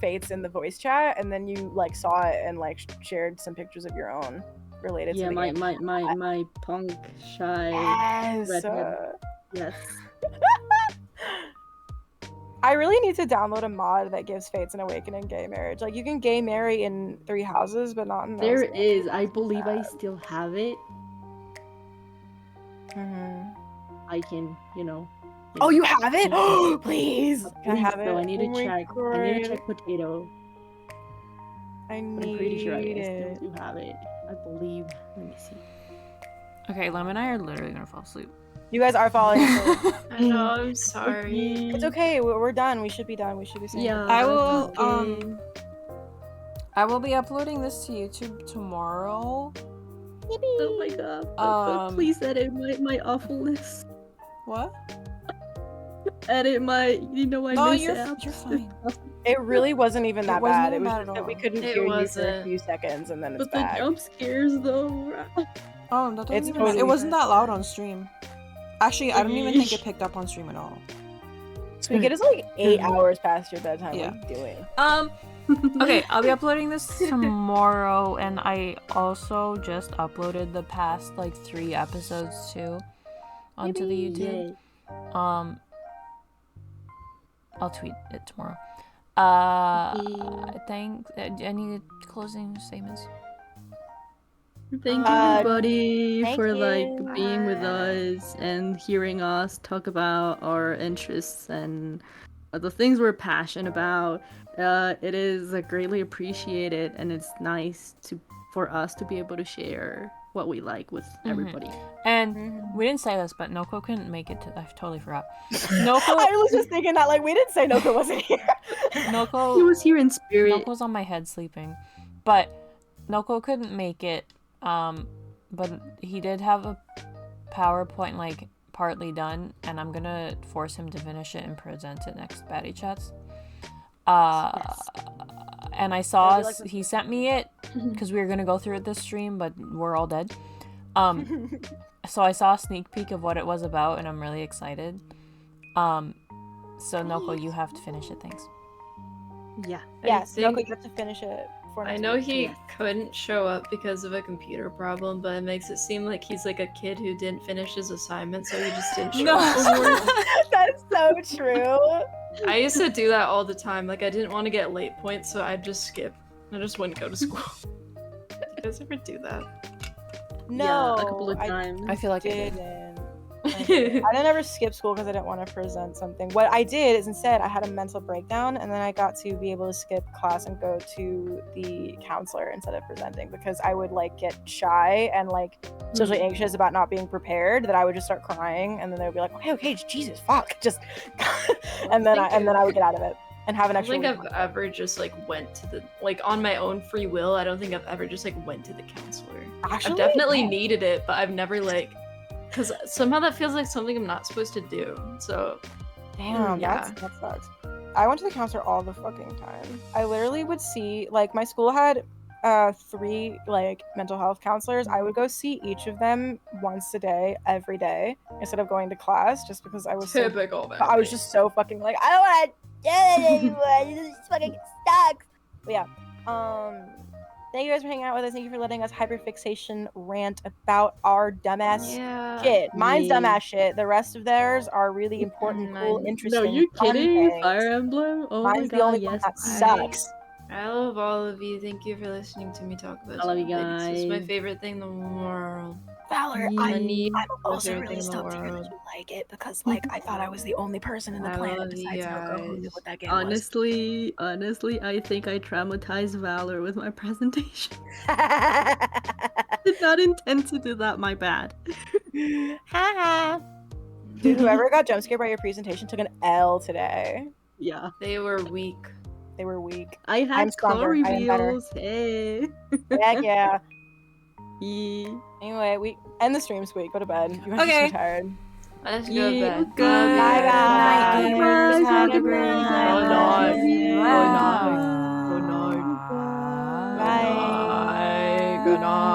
Fates in the voice chat, and then you like saw it and like shared some pictures of your own related to the game. my punk shy redhead. Yes. I really need to download a mod that gives Fates and Awakening gay marriage. Like you can gay marry in 3 Houses, but not in those. There is. I believe I still have it. I can, Oh, you have it? Oh, please. Can I have it? So I need to Oh my check. I need to God. check potato. I But need I'm pretty sure I it. still do have it. I believe. Let me see. Okay, Lem and I are literally gonna fall asleep. You guys are falling asleep. I know, I'm sorry. It's okay. We're done. We should be done. We should be saying Yeah, goodbye. I will, that's okay. I will be uploading this to YouTube tomorrow. Oh my god. Please edit my awfulness. What? Edit my, I Oh, miss you're apps. fine. It really wasn't even that wasn't bad. even It was bad just at that we all. couldn't It hear you for a wasn't. few seconds, and then it's But the back. jump scares though. Oh, that doesn't It's even. totally It wasn't fine. that loud on stream. Actually, I don't even think it Yeesh. picked up on stream at all. Squeak, it is like 8 hours past your bedtime. Yeah. What are you doing? Okay, I'll be uploading this tomorrow, and I also just uploaded the past like 3 episodes too onto the YouTube. Yay. I'll tweet it tomorrow. Thanks. Any closing statements? Thank everybody thank for you. like being with us and hearing us talk about our interests and the things we're passionate about. It is greatly appreciated, and it's nice for us to be able to share what we like with everybody. And we didn't say this, but Noko couldn't make it to. I totally forgot. Noko. I was just thinking that, like, we didn't say Noko wasn't here. Noko. He was here in spirit. Noko's on my head sleeping, but Noko couldn't make it. But he did have a PowerPoint like partly done, and I'm gonna force him to finish it and present it next Batty Chats. And I saw he sent me it because we were gonna go through it this stream, but we're all dead. So I saw a sneak peek of what it was about, and I'm really excited. So Noko, you have to finish it. Thanks. Yeah. Yes, think- Noko, you have to finish it. I know he couldn't show up because of a computer problem, but it makes it seem like he's like a kid who didn't finish his assignment, so he just didn't show up. That's so true. I used to do that all the time. Like, I didn't want to get late points, so I'd just skip. I just wouldn't go to school. Did you guys ever do that? No, Yeah, a couple of times. I feel like I did. I didn't ever skip school because I didn't want to present something. What I did is instead I had a mental breakdown, and then I got to be able to skip class and go to the counselor instead of presenting, because I would like get shy and like socially anxious about not being prepared, that I would just start crying, and then they would be like, okay, Jesus, fuck, just and then I would get out of it and have an I extra. don't think I've ever just like went to the like on my own free will. I don't think I've ever just like went to the counselor. Actually, I've definitely yeah. needed it, but I've never like, because somehow that feels like something I'm not supposed to do. So Damn, yeah. that sucks. I went to the counselor all the fucking time. I literally would see, like, my school had 3 like mental health counselors. I would go see each of them once a day, every day, instead of going to class, just because I was so, typical. I was just so fucking like, I don't want to do it anymore. This fucking sucks. But yeah, thank you guys for hanging out with us. Thank you for letting us hyperfixation rant about our dumbass shit. Mine's dumbass shit. The rest of theirs are really important, cool, interesting. No, you fun kidding? things. Fire Emblem? Oh Mine's my the only god, one yes. that sucks. I love all of you. Thank you for listening to me talk about I love you something. This is my guys. favorite thing in the world. Valor, Money I'm also everything really in the stoked to hear that world. you like it, because like I thought I was the only person in the I planet love besides you Yoko who knew guys. what that game Honestly, I think I traumatized Valor with my presentation. was. Did not intend to do that, my bad. Haha. Dude, whoever got jump scared by your presentation took an L today. Yeah. They were weak. They were weak. I I'm had stronger. core I am better. reveals. Hey. Heck yeah. Yeah. Anyway, we end the stream, Squeak. Go to bed. You're Okay. so tired. Let's go Yeah, back. good. Bye, guys. Bye, guys. Have Have a a great great night. night. Bye. Good night. Bye. Good night.